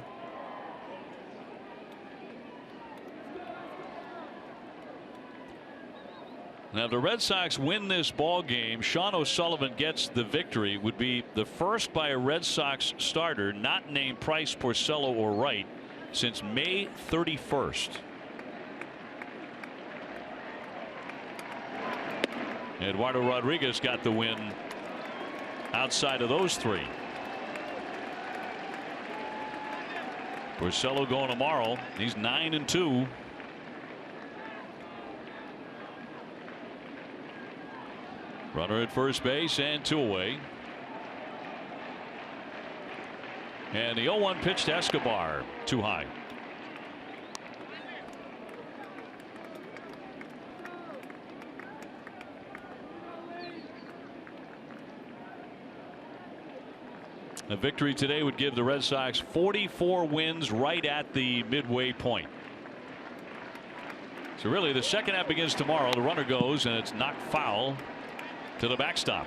Now, if the Red Sox win this ball game, Sean O'Sullivan gets the victory. Would be the first by a Red Sox starter not named Price, Porcello, or Wright since May 31st. Eduardo Rodriguez got the win outside of those 3. Porcello going tomorrow. He's 9-2. Runner at first base and 2 away. And the 0-1 pitch to Escobar, too high. A victory today would give the Red Sox 44 wins, right at the midway point. So really the second half begins tomorrow. The runner goes and it's knocked foul to the backstop.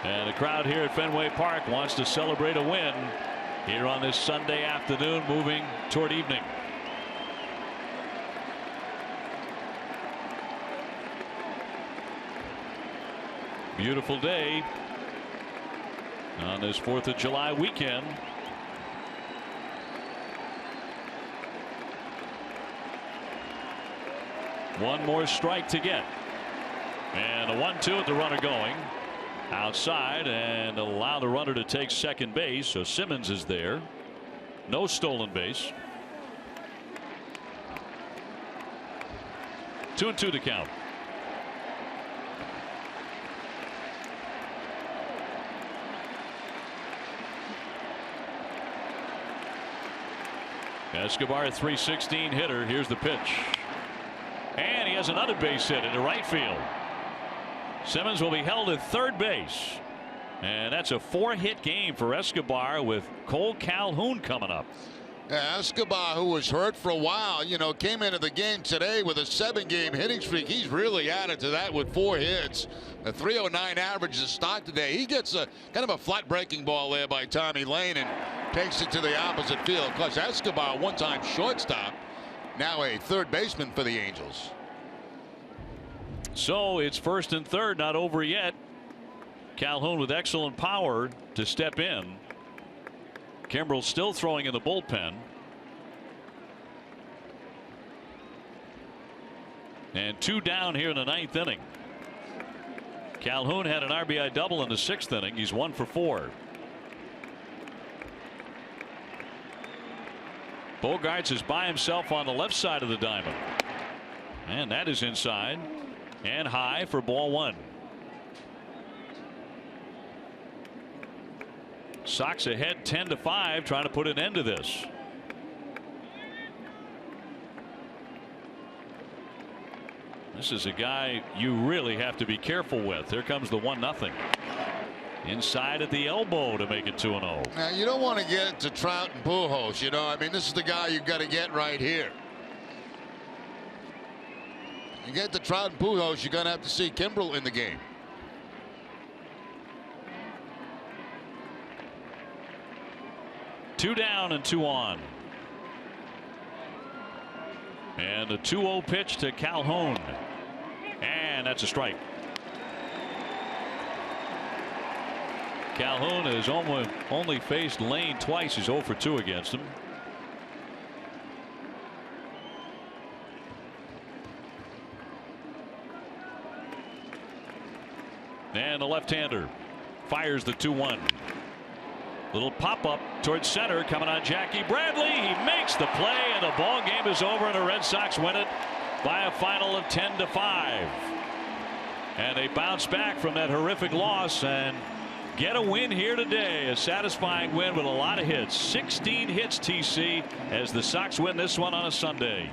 And the crowd here at Fenway Park wants to celebrate a win here on this Sunday afternoon, moving toward evening. Beautiful day on this 4th of July weekend. One more strike to get. And a 1-2 with the runner going outside, and allow the runner to take second base. So Simmons is there. No stolen base. 2-2 to count. Escobar, a .316 hitter. Here's the pitch. And he has another base hit into right field. Simmons will be held at third base. And that's a 4-hit game for Escobar, with Cole Calhoun coming up. Yeah, Escobar, who was hurt for a while, you know, came into the game today with a 7-game hitting streak. He's really added to that with 4 hits. A .309 average to start today. He gets a kind of a flat breaking ball there by Tommy Lane and takes it to the opposite field. Of course, Escobar, one-time shortstop, now a third baseman for the Angels. So it's first and third, not over yet. Calhoun with excellent power to step in. Kimbrel still throwing in the bullpen. And 2 down here in the 9th inning. Calhoun had an RBI double in the 6th inning. He's 1 for 4. Bogaerts is by himself on the left side of the diamond. And that is inside and high for ball 1. Sox ahead 10-5, trying to put an end to this. This is a guy you really have to be careful with. Here comes the 1-0. Inside at the elbow to make it 2-0. Now, you don't want to get to Trout and Pujols. You know, I mean, this is the guy you've got to get right here. You get to Trout and Pujols, you're going to have to see Kimbrel in the game. Two down and 2 on. And a 2-0 pitch to Calhoun. And that's a strike. Calhoun has only faced Lane twice. He's 0 for 2 against him. And the left-hander fires the 2-1. Little pop-up towards center coming on Jackie Bradley. He makes the play, and the ball game is over, and the Red Sox win it by a final of 10-5. And they bounce back from that horrific loss and get a win here today. A satisfying win with a lot of hits. 16 hits, TC, as the Sox win this one on a Sunday.